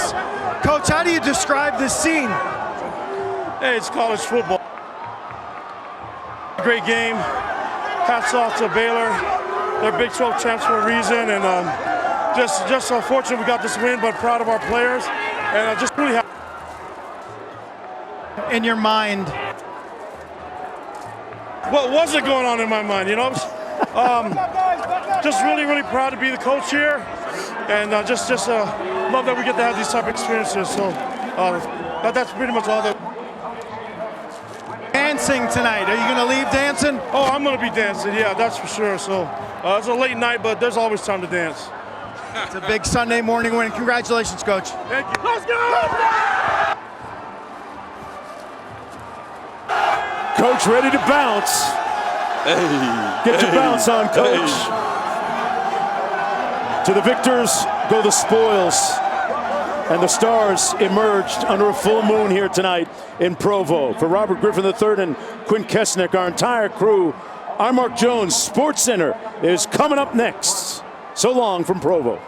Coach, how do you describe this scene? Hey, it's college football. Great game. Hats off to Baylor. They're Big 12 champs for a reason, and just fortunate we got this win, but proud of our players, and just really happy. In your mind, what wasn't going on in my mind, you know? Just really proud to be the coach here, and just love that we get to have these type of experiences. So that's pretty much all that. Dancing tonight. Are you going to leave dancing? Oh, I'm going to be dancing. Yeah, that's for sure. So it's a late night, but there's always time to dance. It's a big Sunday morning win. Congratulations, Coach. Thank you. Let's go! Coach ready to bounce. Get your bounce on, Coach. To the victors go the spoils. And the Stars emerged under a full moon here tonight in Provo. For Robert Griffin III and Quint Kesnick, our entire crew, I'm Mark Jones. Sports Center is coming up next. So long from Provo.